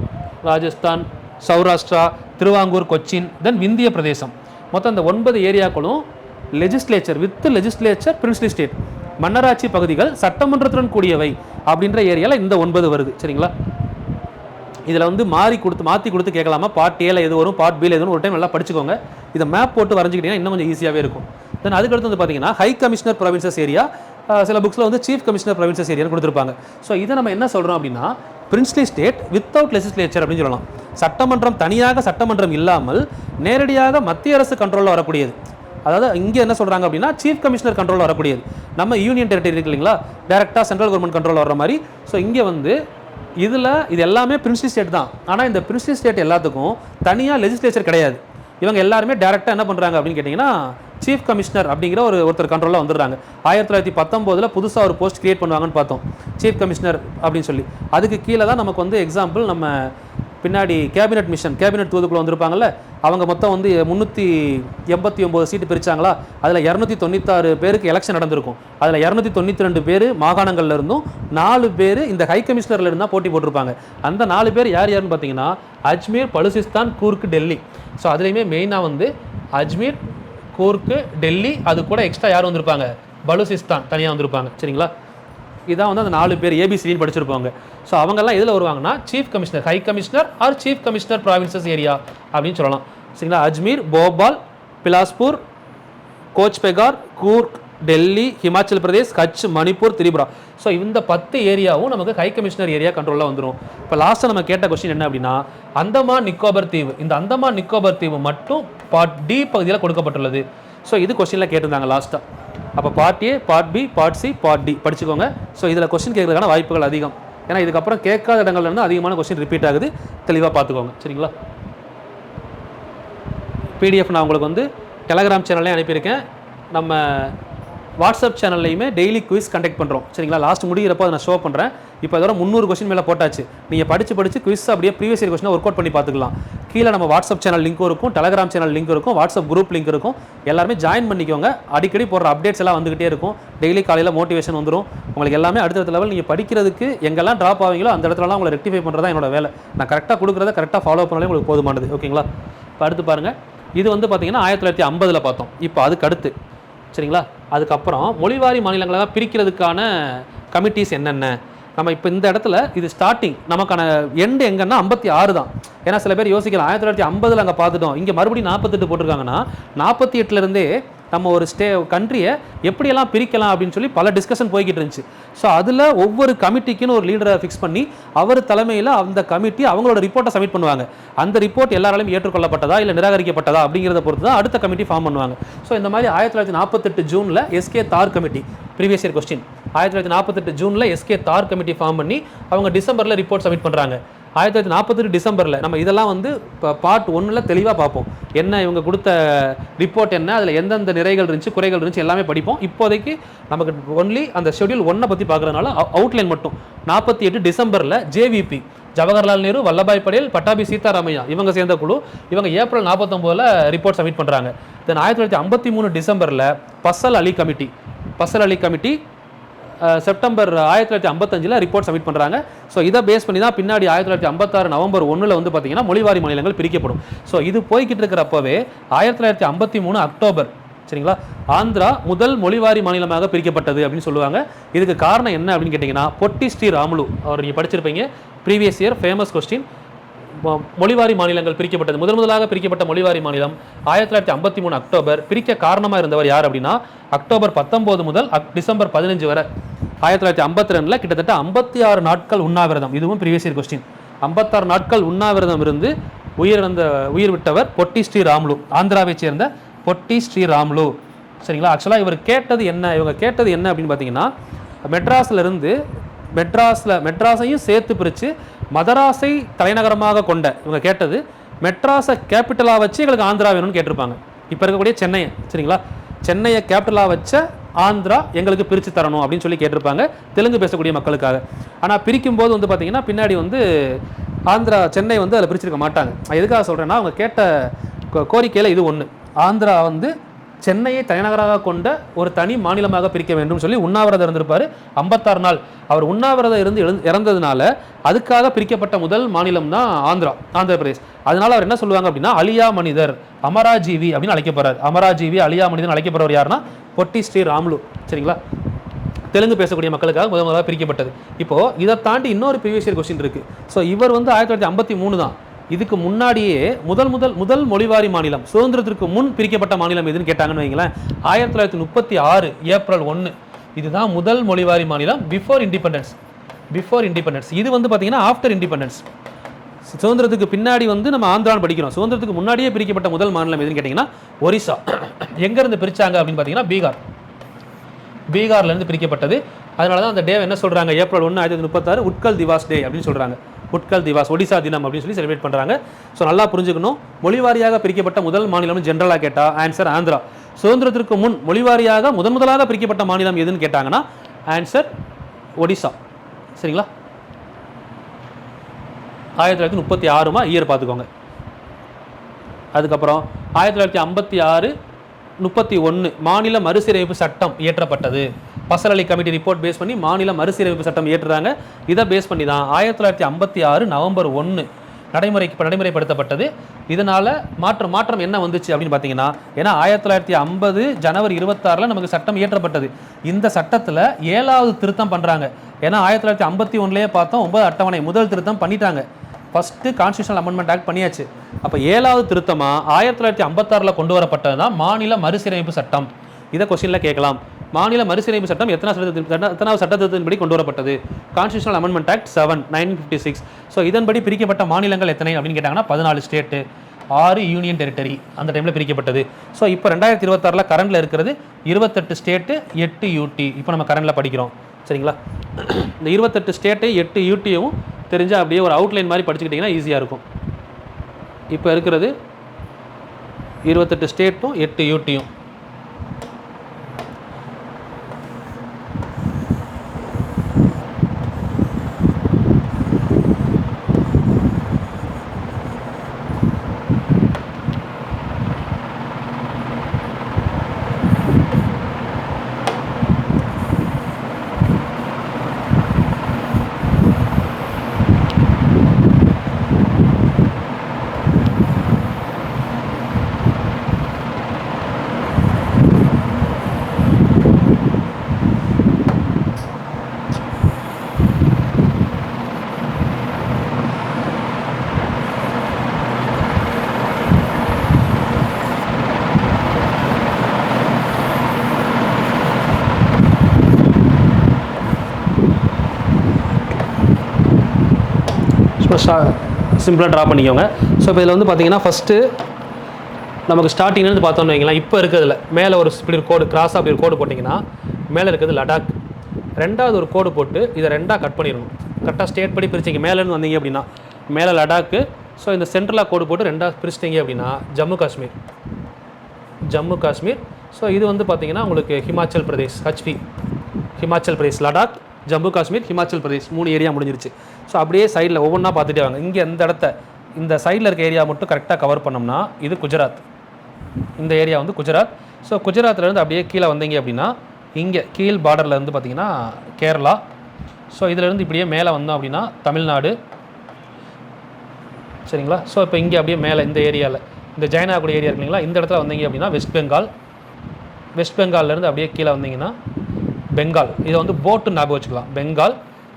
ராஜஸ்தான், சௌராஷ்டிரா, திருவாங்கூர், கொச்சின், தென் விந்திய பிரதேசம். மொத்தம் இந்த 9 ஏரியாக்களும் legislature with legislature princely state, மன்னராட்சி பகுதிகள் சட்டமன்றத்துடன் கூடியவை அப்படின்ற ஏரியாவில் இந்த 9 வருது. சரிங்களா, இதில் வந்து மாற்றி கொடுத்து கேட்கலாமா, பார்ட் ஏல எது வரும், பார்ட் பியில் எதுவும் ஒரு டைம் நல்லா படிச்சுக்கோங்க. இதை மேப் போட்டு வரைஞ்சிக்கிட்டீங்கன்னா இன்னும் கொஞ்சம் ஈஸியாகவே இருக்கும். தென் அதுக்கடுத்து வந்து பார்த்தீங்கன்னா ஹை கமிஷனர் ப்ரொவின்சஸ் ஏரியா, சில புக்ஸில் வந்து சீஃப் கமிஷனர் ப்ரொவின்சஸ் ஏரியான்னு கொடுத்துருப்பாங்க. ஸோ இதை நம்ம என்ன சொல்கிறோம் அப்படின்னா, பிரின்ஸ்லி ஸ்டேட் வித்தவுட் லெஜிஸ்லேச்சர் அப்படின்னு சொல்லலாம். சட்டமன்றம் தனியாக சட்டமன்றம் இல்லாமல் நேரடியாக மத்திய அரசு கண்ட்ரோலில் வரக்கூடியது. அதாவது இங்கே என்ன சொல்கிறாங்க அப்படின்னா, சீஃப் கமிஷனர் கண்ட்ரோலில் வரக்கூடியது. நம்ம யூனியன் டெரிட்டரி இருக்கு இல்லைங்களா, டேரெக்டாக சென்ட்ரல் கவர்மெண்ட் கண்ட்ரோல் வர மாதிரி. ஸோ இங்கே வந்து இது எல்லாமே பிரின்ஸ்லி ஸ்டேட் தான். ஆனால் இந்த பிரின்ஸ்லி ஸ்டேட் எல்லாத்துக்கும் தனியாக லெஜிஸ்லேச்சர் கிடையாது. இவங்க எல்லாருமே டேரெக்டாக என்ன பண்ணுறாங்க அப்படின்னு கேட்டிங்கன்னா, சீஃப் கமிஷனர் அப்படிங்கிற ஒருத்தர் கண்ட்ரோலில் வந்துடுறாங்க. 1919 புதுசாக ஒரு போஸ்ட் கிரியேட் பண்ணுவாங்கன்னு பார்த்தோம், சீஃப் கமிஷனர் அப்படின்னு சொல்லி. அதுக்கு கீழே தான் நமக்கு வந்து எக்ஸாம்பிள் நம்ம பின்னாடி கேபினெட் தூதுக்குள்ள வந்திருப்பாங்கல்ல, அவங்க மொத்தம் வந்து 389 சீட்டு பிரித்தாங்களா, அதில் 296 பேருக்கு எலெக்ஷன் நடந்திருக்கும். அதில் 292 பேர் மாகாணங்கள்ல இருந்தும் 4 பேர் இந்த ஹை கமிஷனர்ல இருந்தால் போட்டி போட்டிருப்பாங்க. அந்த 4 பேர் யாருன்னு பார்த்தீங்கன்னா, அஜ்மீர், பலுசிஸ்தான், கூர்க், டெல்லி. ஸோ அதுலேயுமே மெயினாக வந்து அஜ்மீர், கூர்க்கு, டெல்லி, அது கூட எக்ஸ்ட்ரா யார் வந்திருப்பாங்க, பலுசிஸ்தான் தனியாக வந்திருப்பாங்க. சரிங்களா, இதான் வந்து அந்த 4 பேர் ஏபிசின்னு படிச்சிருப்பாங்க. ஸோ அவங்கெல்லாம் எதில் வருவாங்கன்னா, chief commissioner, high commissioner or chief commissioner provinces area அப்படின்னு சொல்லலாம். சரிங்களா, அஜ்மீர், போபால், பிலாஸ்பூர், கோச்பெகார், கூர்க், டெல்லி, ஹிமாச்சல் பிரதேஷ், கட்ச், மணிப்பூர், திரிபுரா. ஸோ இந்த 10 ஏரியாவும் நமக்கு ஹை கமிஷனர் ஏரியா கண்ட்ரோலில் வந்துடும். இப்போ லாஸ்ட்டாக நம்ம கேட்ட கொஸ்டின் என்ன அப்படின்னா, அந்தமான் நிக்கோபர் தீவு. இந்த அந்தமான் நிக்கோபர் தீவு மட்டும் பார்ட் டி பகுதியில் கொடுக்கப்பட்டுள்ளது. ஸோ இது கொஸ்டினில் கேட்டிருந்தாங்க லாஸ்ட்டாக. அப்போ part A, part B, part C, part D படிச்சுக்கோங்க. ஸோ இதில் கொஸ்டின் கேட்கறதுக்கான வாய்ப்புகள் அதிகம். ஏன்னா இதுக்கப்புறம் கேட்காத இடங்கள்ல இருந்து அதிகமான கொஸ்டின் ரிப்பீட் ஆகுது. தெளிவாக பார்த்துக்கோங்க. சரிங்களா, பிடிஎஃப் நான் உங்களுக்கு வந்து டெலகிராம் சேனல்லையும் அனுப்பியிருக்கேன். நம்ம வாட்ஸ்அப் சேனல்லையுமே டெய்லி குவிஸ் கண்டக்ட் பண்ணுறோம். சரிங்களா, லாஸ்ட் முடிகிறப்போ அதை நான் ஷோ பண்ணுறேன். இப்போ அதோட 300 கொஸ்டின் மேலே போட்டாச்சு. நீங்கள் படித்து குவிஸ் அப்படியே ப்ரீவியஸ் இயர் கொஸ்டினை ஒர்க் அவுட் பண்ணி பார்த்துக்கலாம். கீழே நம்ம வாட்ஸ்அப் சேனல் லிங்க்கும் இருக்கும், டெலகிராம் சேனல் லிங்க் இருக்கும், வாட்ஸ்அப் குரூப் லிங்க் இருக்கும். எல்லாருமே ஜாயின் பண்ணிக்கோங்க. அடிக்கடி போடுற அப்டேட்ஸ் எல்லாம் வந்துகிட்டே இருக்கும். டெய்லி காலையில் மோட்டிவேஷன் வந்துடும். உங்களுக்கு எல்லாமே அடுத்த லெவல் நீங்கள் படிக்கிறதுக்கு எங்கெல்லாம் ட்ராப் ஆவீங்களோ அந்த இடத்துலலாம் உங்களை ரெக்டிஃபை பண்ணுறதா என்னோட வேலை. நான் கரெக்டாக கொடுக்குறத கரெக்டாக ஃபாலோ பண்ணாலே உங்களுக்கு போதுமானது. ஓகேங்களா, இப்போ அடுத்து பாருங்கள். இது வந்து பார்த்தீங்கன்னா 1950 பார்த்தோம். இப்போ அதுக்கு அடுத்து சரிங்களா, அதுக்கப்புறம் மொழிவாரி மாநிலங்களாக பிரிக்கிறதுக்கான கமிட்டிஸ் என்னென்ன. நம்ம இப்போ இந்த இடத்துல இது ஸ்டார்டிங், நமக்கான எண்டு எங்கன்னா 56 தான். ஏன்னா சில பேர் யோசிக்கலாம் 1950 அங்கே பார்த்துட்டோம், இங்கே மறுபடியும் 48 போட்டிருக்காங்கன்னா 48லேருந்தே நம்ம ஒரு கண்ட்ரியை எப்படியெல்லாம் பிரிக்கலாம் அப்படின்னு சொல்லி பல டிஸ்கஷன் போய்கிட்டு இருந்துச்சு. ஸோ அதில் ஒவ்வொரு கமிட்டிக்குன்னு ஒரு லீடரை ஃபிக்ஸ் பண்ணி அவர் தலைமையில் அந்த கமிட்டி அவங்களோட ரிப்போர்ட்டை சப்மிட் பண்ணுவாங்க. அந்த ரிப்போர்ட் எல்லாராலையும் ஏற்றுக்கொள்ளப்பட்டதா இல்லை நிராகரிக்கப்பட்டதா அப்படிங்கிறத பொறுத்து தான் அடுத்த கமிட்டி ஃபார்ம் பண்ணுவாங்க. ஸோ இந்த மாதிரி 1948 ஜூனில் SK Dhar committee, previous year question, 1948 ஜூனில் எஸ்கே தார் கமிட்டி ஃபார்ம் பண்ணி அவங்க டிசம்பரில் ரிப்போர்ட் சப்மிட் பண்ணுறாங்க. 1948 டிசம்பரில் நம்ம இதெல்லாம் வந்து இப்போ பார்ட் 1ல் தெளிவாக பார்ப்போம். என்ன இவங்க கொடுத்த ரிப்போர்ட் என்ன, அதில் எந்தெந்த நிறைகள் இருந்துச்சு, குறைகள் இருந்துச்சு எல்லாமே படிப்போம். இப்போதைக்கு நமக்கு ஒன்லி அந்த ஷெட்யூல் 1 பற்றி பார்க்குறதுனால அவுட்லைன் மட்டும். 48 டிசம்பரில் ஜேவிபி, ஜவஹர்லால் நேரு, வல்லபாய் படேல், பட்டாபி சீதாராமையா இவங்க சேர்ந்த குழு, இவங்க ஏப்ரல் 49 ரிப்போர்ட் சப்மிட் பண்ணுறாங்க. தென் 1953 டிசம்பரில் பசல் அலி கமிட்டி செப்டம்பர் 1955 ரிப்போர்ட் சப்மிட் பண்ணுறாங்க. ஸோ இதை பேஸ் பண்ணி தான் பின்னாடி 1956 நவம்பர் 1 வந்து பார்த்தீங்கன்னா மொழிவாரி மாநிலங்கள் பிரிக்கப்படும். ஸோ இது போய்கிட்டு இருக்கிறப்பவே 1953 அக்டோபர் சரிங்களா, ஆந்திரா முதல் மொழிவாரி மாநிலமாக பிரிக்கப்பட்டது அப்படின்னு சொல்லுவாங்க. இதுக்கு காரணம் என்ன அப்படின்னு கேட்டிங்கன்னா, பொட்டி ஸ்ரீராமுலு அவர் நீங்கள் படிச்சிருப்பீங்க, ப்ரீவியஸ் இயர் ஃபேமஸ் கொஸ்டின். மொழிவாரி மாநிலங்கள் பிரிக்கப்பட்டது, முதலாக பிரிக்கப்பட்ட மொழிவாரி மாநிலம் 1953 அக்டோபர். பிரிக்க காரணமாக இருந்தவர் யார் அப்படின்னா, அக்டோபர் 19 முதல் டிசம்பர் 15 வரை 1952 கிட்டத்தட்ட 56 நாட்கள் உண்ணாவிரதம். இதுவும் ப்ரீவியஸ் இயர் கொஸ்டின். 56 நாட்கள் உண்ணாவிரதம் இருந்து உயிர் விட்டவர் பொட்டி ஸ்ரீராமுலு, ஆந்திராவை சேர்ந்த பொட்டி ஸ்ரீராமுலு சரிங்களா. ஆக்சுவலாக இவங்க கேட்டது என்ன அப்படின்னு பார்த்தீங்கன்னா, மெட்ராஸையும் சேர்த்து பிரித்து மதராஸை தலைநகரமாக கொண்ட இவங்க கேட்டது, மெட்ராஸை கேபிட்டலாக வச்சு எங்களுக்கு ஆந்திரா வேணும்னு கேட்டிருப்பாங்க. இப்போ இருக்கக்கூடிய சென்னையை சரிங்களா, சென்னையை கேபிட்டலாக வச்ச ஆந்திரா எங்களுக்கு பிரித்து தரணும் அப்படின்னு சொல்லி கேட்டிருப்பாங்க தெலுங்கு பேசக்கூடிய மக்களுக்காக. ஆனால் பிரிக்கும் போது வந்து பார்த்தீங்கன்னா பின்னாடி வந்து ஆந்திரா சென்னை வந்து அதில் பிரிச்சிருக்க மாட்டாங்க. எதுக்காக சொல்கிறேன்னா அவங்க கேட்ட கோரிக்கையில் இது ஒன்று, ஆந்திரா வந்து சென்னையை தலைநகராக கொண்ட ஒரு தனி மாநிலமாக பிரிக்க வேண்டும் சொல்லி உண்ணாவிரதம் இருந்திருப்பார் 56 நாள். அவர் உண்ணாவிரதம் இருந்து இறந்ததுனால அதுக்காக பிரிக்கப்பட்ட முதல் மாநிலம் தான் ஆந்திர பிரதேஷ். அதனால அவர் என்ன சொல்லுவாங்க அப்படின்னா அலியா மனிதர் அமராஜீவி அப்படின்னு அழைக்கப்படுறார். அமராஜீவி அலியா மனிதர் அழைக்கப்படுறவர் யாருன்னா பொட்டி ஸ்ரீராமுலு. சரிங்களா, தெலுங்கு பேசக்கூடிய மக்களுக்காக முதலாக பிரிக்கப்பட்டது. இப்போ இதை தாண்டி இன்னொரு ப்ரீவியஸ் இயர் கொஸ்டின் இருக்கு. ஸோ இவர் வந்து 1953 தான். இதுக்கு முன்னாடியே முதல் மொழிவாரி மாநிலம் சுதந்திரத்திற்கு முன் பிரிக்கப்பட்ட மாநிலம் எதுன்னு கேட்டாங்கன்னு வைங்களேன், 1936 ஏப்ரல் 1 இதுதான் முதல் மொழிவாரி மாநிலம் பிஃபோர் இண்டிபெண்டன்ஸ். இது வந்து பார்த்தீங்கன்னா ஆஃப்டர் இண்டிபெண்டன்ஸ். சுதந்திரத்துக்கு பின்னாடி வந்து நம்ம ஆந்திரான்னு படிக்கிறோம். சுதந்திரத்துக்கு முன்னாடியே பிரிக்கப்பட்ட முதல் மாநிலம் எதுன்னு கேட்டிங்கன்னா ஒரிசா. எங்கேருந்து பிரித்தாங்க அப்படின்னு பார்த்தீங்கன்னா பீகார்லேருந்து பிரிக்கப்பட்டது. அதனால தான் அந்த டே என்ன சொல்கிறாங்க, ஏப்ரல் 1 1936 உட்கல் திவாஸ் டே அப்படின்னு சொல்கிறாங்க. உட்கல் திவாஸ் ஒடிசா தினம் அப்படின்னு சொல்லி செலிப்ரேட் பண்ணுறாங்க. ஸோ நல்லா புரிஞ்சுக்கணும், மொழிவாரியாக பிரிக்கப்பட்ட முதல் மாநிலம்னு ஜென்ரலாக கேட்டால் ஆன்சர் ஆந்திரா. சுதந்திரத்திற்கு முன் மொழிவாரியாக முதலாக பிரிக்கப்பட்ட மாநிலம் எதுன்னு கேட்டாங்கன்னா ஆன்சர் ஒடிசா. சரிங்களா, 1936 இயர் பார்த்துக்கோங்க. அதுக்கப்புறம் 1956 31 மாநில மறுசீரமைப்பு சட்டம் இயற்றப்பட்டது. பசல் அலி கமிட்டி ரிப்போர்ட் பேஸ் பண்ணி மாநில மறுசீரமைப்பு சட்டம் ஏற்றுறாங்க. இதை பேஸ் பண்ணி தான் 1956 நவம்பர் 1 நடைமுறைப்படுத்தப்பட்டது. இதனால் மாற்றம் என்ன வந்துச்சு அப்படின்னு பார்த்தீங்கன்னா, ஏன்னா 1950 ஜனவரி 26 நமக்கு சட்டம் இயற்றப்பட்டது. இந்த சட்டத்தில் 7வது திருத்தம் பண்ணுறாங்க. ஏன்னா 1951 பார்த்தோம் 9 அட்டவணை முதல் திருத்தம் பண்ணிட்டாங்க. ஃபஸ்ட்டு கான்ஸ்டியூஷனல் அமெண்ட்மெண்ட் ஆக்ட் பண்ணியாச்சு. அப்போ 7வது திருத்தமாக 1956 கொண்டு வரப்பட்டது தான் மாநில மறுசீரமைப்பு சட்டம். இதை கொஸ்டினில் கேட்கலாம். மாநில மறுசீரமைப்பு சட்டம் எத்தனாவது சட்டத்தின்படி கொண்டு வரப்பட்டது? Constitutional amendment act 7 1956. ஸோ இதன்படி பிரிக்கப்பட்ட மாநிலங்கள் எத்தனை அப்படின்னு கேட்டாங்கன்னா 14 ஸ்டேட்டு 6 யூனியன் டெரிட்டரி அந்த டைமில் பிரிக்கப்பட்டது. ஸோ இப்போ 2026 கரண்டில் இருக்கிறது 28 ஸ்டேட்டு 8 யூடி. இப்போ நம்ம கரண்டில் படிக்கிறோம். சரிங்களா, இந்த 28 ஸ்டேட்டு 8 யூடியும் தெரிஞ்சால் அப்படியே ஒரு அவுட்லைன் மாதிரி படிச்சுக்கிட்டிங்கன்னா ஈஸியாக இருக்கும். இப்போ இருக்கிறது 28 ஸ்டேட்டும் 8 யூடியும். சிம்பிளாக ட்ரா பண்ணிக்கோங்க. ஸோ இப்போ இதில் வந்து பார்த்தீங்கன்னா ஃபஸ்ட்டு நமக்கு ஸ்டார்டிங்லேருந்து பார்த்தோன்னு வைங்களேன், இப்போ இருக்கிறதுல மேலே ஒரு இப்படி ஒரு கோடு கிராஸாக அப்படி ஒரு கோடு போட்டிங்கன்னா மேலே இருக்கிறது லடாக். ரெண்டாவது ஒரு கோடு போட்டு இதை ரெண்டாக கட் பண்ணிடணும். கரெக்டாக ஸ்டேட் படி பிரிச்சிங்க. மேலேருந்து வந்தீங்க அப்படின்னா மேலே லடாக்கு. ஸோ இந்த சென்ட்ரலாக கோடு போட்டு ரெண்டாக பிரிச்சிட்டிங்க அப்படின்னா ஜம்மு காஷ்மீர். ஸோ இது வந்து பார்த்தீங்கன்னா உங்களுக்கு ஹிமாச்சல் பிரதேஷ் ஹிமாச்சல் பிரதேஷ் லடாக் ஜம்மு காஷ்மீர் ஹிமாச்சல் பிரதேஷ் 3 ஏரியா முடிஞ்சிருச்சு. ஸோ அப்படியே சைடில் ஒவ்வொன்றா பார்த்துட்டே வாங்க. இங்கே இந்த சைடில் இருக்க ஏரியா மட்டும் கரெக்டாக கவர் பண்ணோம்னா இது குஜராத். இந்த ஏரியா வந்து குஜராத். ஸோ குஜராத்லேருந்து அப்படியே கீழே வந்தீங்க அப்படின்னா இங்கே கீழ் பார்டரில் இருந்து பார்த்தீங்கன்னா கேரளா. ஸோ இதிலேருந்து இப்படியே மேலே வந்தோம் அப்படின்னா தமிழ்நாடு. சரிங்களா, ஸோ இப்போ இங்கே அப்படியே மேலே இந்த ஏரியாவில் இந்த ஜெயனாகுடி ஏரியா இருக்குங்களா, இந்த இடத்துல வந்தீங்க அப்படின்னா வெஸ்ட் பெங்கால்லேருந்து அப்படியே கீழே வந்தீங்கன்னா பெங்கால். இதை வந்து போட்டு ஞாபகம் வச்சுக்கலாம், பெங்கால்.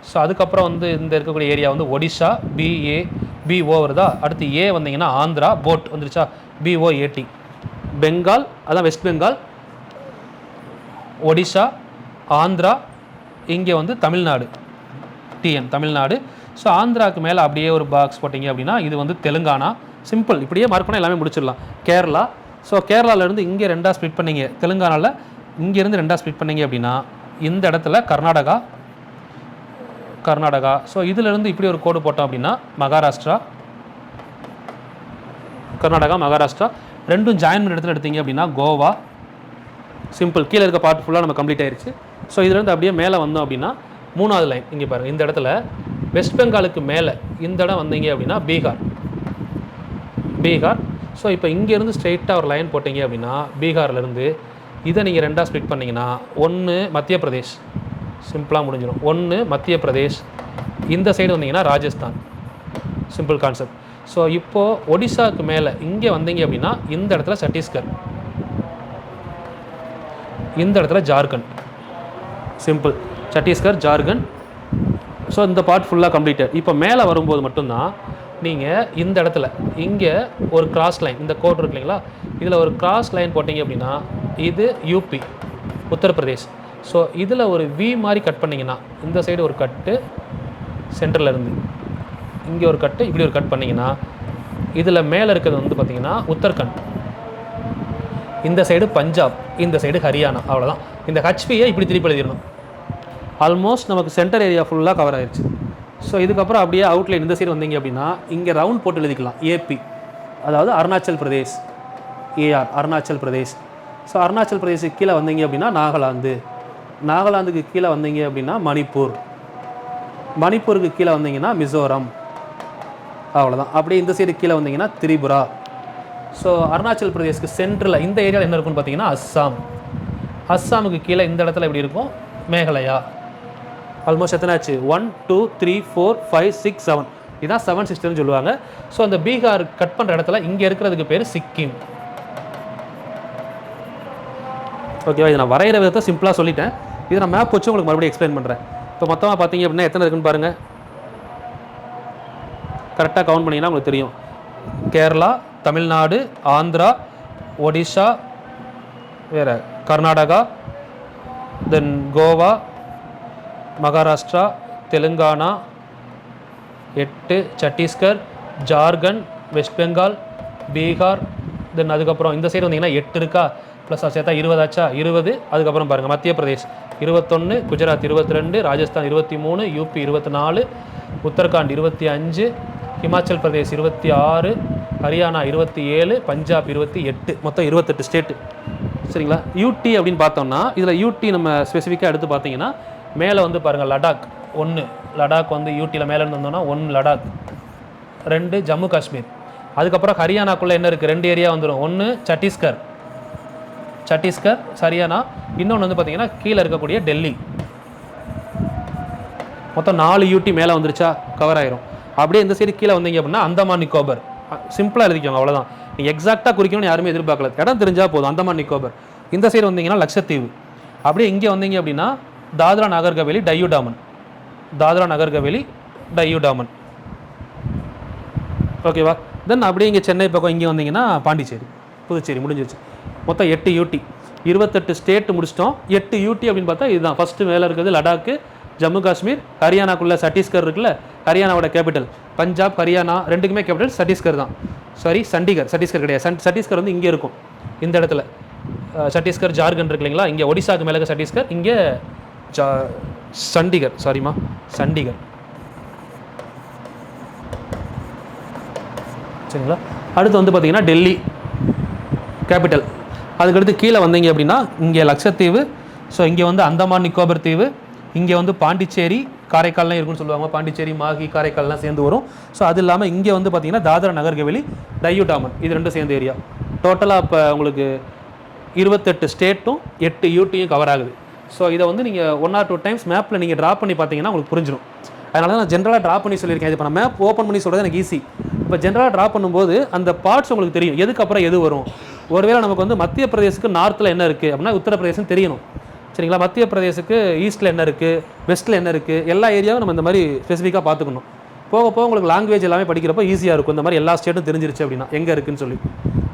ஸோ அதுக்கப்புறம் வந்து இந்த இருக்கக்கூடிய ஏரியா வந்து ஒடிஷா பிஓ வருதா. அடுத்து ஏ வந்தீங்கன்னா ஆந்திரா போட் வந்துருச்சா BOAT. பெங்கால் அதான் வெஸ்ட் பெங்கால், ஒடிஷா, ஆந்திரா, இங்கே வந்து தமிழ்நாடு தமிழ்நாடு. ஸோ ஆந்திராவுக்கு மேலே அப்படியே ஒரு பாக்ஸ் போட்டிங்க அப்படின்னா இது வந்து தெலுங்கானா. சிம்பிள், இப்படியே மார்க் பண்ணால் எல்லாமே முடிச்சிடலாம். கேரளா. ஸோ கேரளாவிலேருந்து இங்கே ரெண்டாக ஸ்ப்ளிட் பண்ணிங்க, தெலுங்கானாவில் இங்கேருந்து ரெண்டாக ஸ்ப்ளிட் பண்ணிங்க அப்படின்னா இந்த இடத்துல கர்நாடகா. ஸோ இதிலேருந்து இப்படி ஒரு கோடு போட்டோம் அப்படின்னா கர்நாடகா மகாராஷ்டிரா. ரெண்டும் ஜாயின் பண்ண இடத்துல எடுத்தீங்க அப்படின்னா கோவா. சிம்பிள். கீழே இருக்க பார்ட் ஃபுல்லாக நம்ம கம்ப்ளீட் ஆயிடுச்சு. ஸோ இதுலேருந்து அப்படியே மேலே வந்தோம் அப்படின்னா 3வது லைன் இங்கே பாருங்கள். இந்த இடத்துல வெஸ்ட் பெங்காலுக்கு மேலே இந்த இடம் வந்தீங்க அப்படின்னா பீகார். ஸோ இப்போ இங்கேருந்து ஸ்ட்ரெயிட்டாக ஒரு லைன் போட்டிங்க அப்படின்னா பீகார்லேருந்து இதை நீங்கள் 2ஆக ஸ்ப்ளிட் பண்ணிங்கன்னா 1 மத்திய பிரதேஷ், சிம்பிளாக முடிஞ்சிடும். 1 மத்திய பிரதேஷ், இந்த சைடு வந்தீங்கன்னா ராஜஸ்தான். Simple concept. ஸோ இப்போது ஒடிசாவுக்கு மேலே இங்கே வந்தீங்க அப்படின்னா இந்த இடத்துல சத்தீஸ்கர், இந்த இடத்துல ஜார்க்கண்ட். சிம்பிள். சத்தீஸ்கர், ஜார்க்கண்ட். ஸோ இந்த பார்ட் ஃபுல்லாக கம்ப்ளீட்டட். இப்போ மேலே வரும்போது மட்டும்தான் நீங்கள் இந்த இடத்துல இங்கே ஒரு கிராஸ் லைன், இந்த கோட் இருக்கு இல்லைங்களா, இதில் ஒரு கிராஸ் லைன் போட்டிங்க அப்படின்னா இது யூபி, உத்தரப்பிரதேஷ். ஸோ இதில் ஒரு வி மாதிரி கட் பண்ணிங்கன்னா இந்த சைடு ஒரு கட்டு, சென்டரில் இருந்து இங்கே ஒரு கட்டு, இப்படி ஒரு கட் பண்ணிங்கன்னா இதில் மேலே இருக்கிறது வந்து பார்த்திங்கன்னா உத்தரகண்ட், இந்த சைடு பஞ்சாப், இந்த சைடு ஹரியானா. அவ்வளோதான். இந்த ஹச்பியை இப்படி திருப்பி எழுதிடணும். ஆல்மோஸ்ட் நமக்கு சென்டர் ஏரியா ஃபுல்லாக கவர் ஆயிடுச்சு. ஸோ இதுக்கப்புறம் அப்படியே அவுட்லைன் இந்த சைடு வந்தீங்க அப்படின்னா இங்கே ரவுண்ட் போட்டு எழுதிக்கலாம். ஏபி, அதாவது அருணாச்சல் பிரதேஷ், ஏஆர் அருணாச்சல் பிரதேஷ். ஸோ அருணாச்சல் பிரதேஷுக்கு கீழே வந்தீங்க அப்படின்னா நாகாலாந்துக்கு கீழே வந்தீங்க அப்படின்னா மணிப்பூருக்கு கீழே வந்தீங்கன்னா மிசோரம். அவ்வளோதான். அப்படியே இந்த சைடு கீழே வந்தீங்கன்னா திரிபுரா. ஸோ அருணாச்சல் பிரதேஷ்க்கு சென்ட்ரலில் இந்த ஏரியாவில் என்ன இருக்குன்னு பார்த்தீங்கன்னா அஸ்ஸாமுக்கு கீழே இந்த இடத்துல எப்படி இருக்கும் மேகாலயா. ஆல்மோஸ்ட் எத்தனை ஆச்சு? 1 2 3 4 5 6 7. இதுதான் 7 சிஸ்டர்னு சொல்லுவாங்க. ஸோ அந்த பீகார் கட் பண்ணுற இடத்துல இங்கே இருக்கிறதுக்கு பேர் சிக்கிம். ஓகேவா? இதை நான் வரைகிற விதத்தை சிம்பிளாக சொல்லிட்டேன். இதை நான் மேப் வச்சு உங்களுக்கு மறுபடியும் எக்ஸ்பிளைன் பண்ணுறேன். இப்போ மொத்தமாக பார்த்தீங்க அப்படின்னா எத்தனை இருக்குன்னு பாருங்கள். கரெக்டாக கவுண்ட் பண்ணிங்கன்னா உங்களுக்கு தெரியும். கேரளா, தமிழ்நாடு, ஆந்திரா, ஒடிஷா, வேறு கர்நாடகா, தென் கோவா, மகாராஷ்டிரா, தெலுங்கானா 8, சத்தீஸ்கர், ஜார்க்கண்ட், வெஸ்ட் பெங்கால், பீகார், தென் அதுக்கப்புறம் இந்த சைடு வந்தீங்கன்னா 8 இருக்கா, ப்ளஸ் சேர்த்தா 20 ஆச்சா, 20. அதுக்கப்புறம் பாருங்கள் மத்திய பிரதேஷ் 21, குஜராத் 22, ராஜஸ்தான் 23, யூபி 24, உத்தரகாண்ட் 25, ஹிமாச்சல் பிரதேஷ் 26, ஹரியானா 27, பஞ்சாப் 28, மொத்தம் 28 ஸ்டேட்டு. சரிங்களா? யூடி அப்படின்னு பார்த்தோம்னா இதில் யூடி நம்ம ஸ்பெசிஃபிக்காக எடுத்து பார்த்தீங்கன்னா மேலே வந்து பாருங்கள் லடாக் 1, லடாக் வந்து யூடியில் மேலே இருந்தோம்னா 1 லடாக், 2 ஜம்மு காஷ்மீர். அதுக்கப்புறம் ஹரியானாக்குள்ளே என்ன இருக்குது? 2 ஏரியா வந்துடும். 1 சத்தீஸ்கர், ஹரியானா. இன்னொன்று வந்து பார்த்தீங்கன்னா கீழே இருக்கக்கூடிய டெல்லி. மொத்தம் 4 யூடி மேலே வந்துருச்சா, கவர் ஆயிரும். அப்படியே இந்த சைடு கீழே வந்தீங்க அப்படின்னா அந்தமான் நிக்கோபர். சிம்பிளாக எழுதிக்கோங்க, அவ்வளோதான். நீங்கள் எக்ஸாக்டாக குறிக்கணும்னு யாருமே எதிர்பார்க்கல. இடம் தெரிஞ்சால் போதும். அந்தமான் நிக்கோபர். இந்த சைடு வந்தீங்கன்னா லட்சத்தீவு. அப்படியே இங்கே வந்தீங்க அப்படின்னா தாத்ரா நகர் ஹவேலி, டையூ டாமன். ஓகேவா? தென் அப்படியே இங்கே சென்னை பக்கம் இங்கே வந்தீங்கன்னா பாண்டிச்சேரி, புதுச்சேரி முடிஞ்சிருச்சு. மொத்தம் 8 யூடி, 28 ஸ்டேட்டு முடிச்சிட்டோம். 8 யூடி அப்படின்னு பார்த்தா இதுதான். ஃபஸ்ட்டு மேலே இருக்கிறது லடாக்கு, ஜம்மு காஷ்மீர், ஹரியானாக்குள்ளே சத்தீஸ்கர் இருக்குல்ல, ஹரியானாவோட கேபிட்டல். பஞ்சாப், ஹரியானா ரெண்டுக்குமே கேபிட்டல் சத்தீஸ்கர் தான். சாரி, சத்தீஸ்கர் கிடையாது. சத்தீஸ்கர் வந்து இங்கே இருக்கும், இந்த இடத்துல. சத்தீஸ்கர், ஜார்க்கண்ட் இருக்கு இல்லைங்களா, இங்கே ஒடிசாவுக்கு மேலே சத்தீஸ்கர், இங்கே சண்டிகர். சரிங்களா? அடுத்து வந்து பார்த்தீங்கன்னா டெல்லி கேபிட்டல். அதுக்கடுத்து கீழே வந்தீங்க அப்படின்னா இங்கே லட்சத்தீவு. ஸோ இங்கே வந்து அந்தமான் நிக்கோபர் தீவு, இங்கே வந்து பாண்டிச்சேரி, காரைக்கால்லாம் இருக்குன்னு சொல்லுவாங்க. பாண்டிச்சேரி, மாஹி, காரைக்கால்லாம் சேர்ந்து வரும். ஸோ அது இல்லாமல் இங்கே வந்து பார்த்தீங்கன்னா தாத்ரா நகர் ஹவேலி, டையூ டாமன், இது ரெண்டும் சேர்ந்த ஏரியா. டோட்டலாக இப்போ உங்களுக்கு 28 ஸ்டேட்டும் 8 யூடியும் கவர் ஆகுது. ஸோ இதை வந்து நீங்கள் 1 or 2 டைம்ஸ் மேப்பில் நீங்கள் ட்ரா பண்ணி பார்த்தீங்கன்னா உங்களுக்கு புரிஞ்சிடும். அதனால தான் நான் ஜென்ரலாக ட்ரா பண்ணி சொல்லியிருக்கேன். இப்போ நான் மேப் ஓப்பன் பண்ணி சொல்கிறது எனக்கு ஈஸி. இப்போ ஜென்ரலாக ட்ரா பண்ணும்போது அந்த பார்ட்ஸ் உங்களுக்கு தெரியும், எதுக்கப்புறம் எது வரும். ஒருவேளை நமக்கு வந்து மத்திய பிரதேசுக்கு நார்த்தில் என்ன இருக்குது அப்படின்னா உத்தரப்பிரதேசம் தெரியணும். சரிங்களா? மத்திய பிரதேசுக்கு ஈஸ்ட்டில் என்ன இருக்குது, வெஸ்ட்டில் என்ன இருக்குது, எல்லா ஏரியாவும் நம்ம இந்த மாதிரி ஸ்பெசிஃபிக்காக பார்த்துக்கணும். போக போக உங்களுக்கு லாங்குவேஜ் எல்லாமே படிக்கிறப்போ ஈஸியாக இருக்கும். இந்த மாதிரி எல்லா ஸ்டேட்டும் தெரிஞ்சிருச்சு அப்படின்னா எங்கே இருக்குன்னு சொல்லி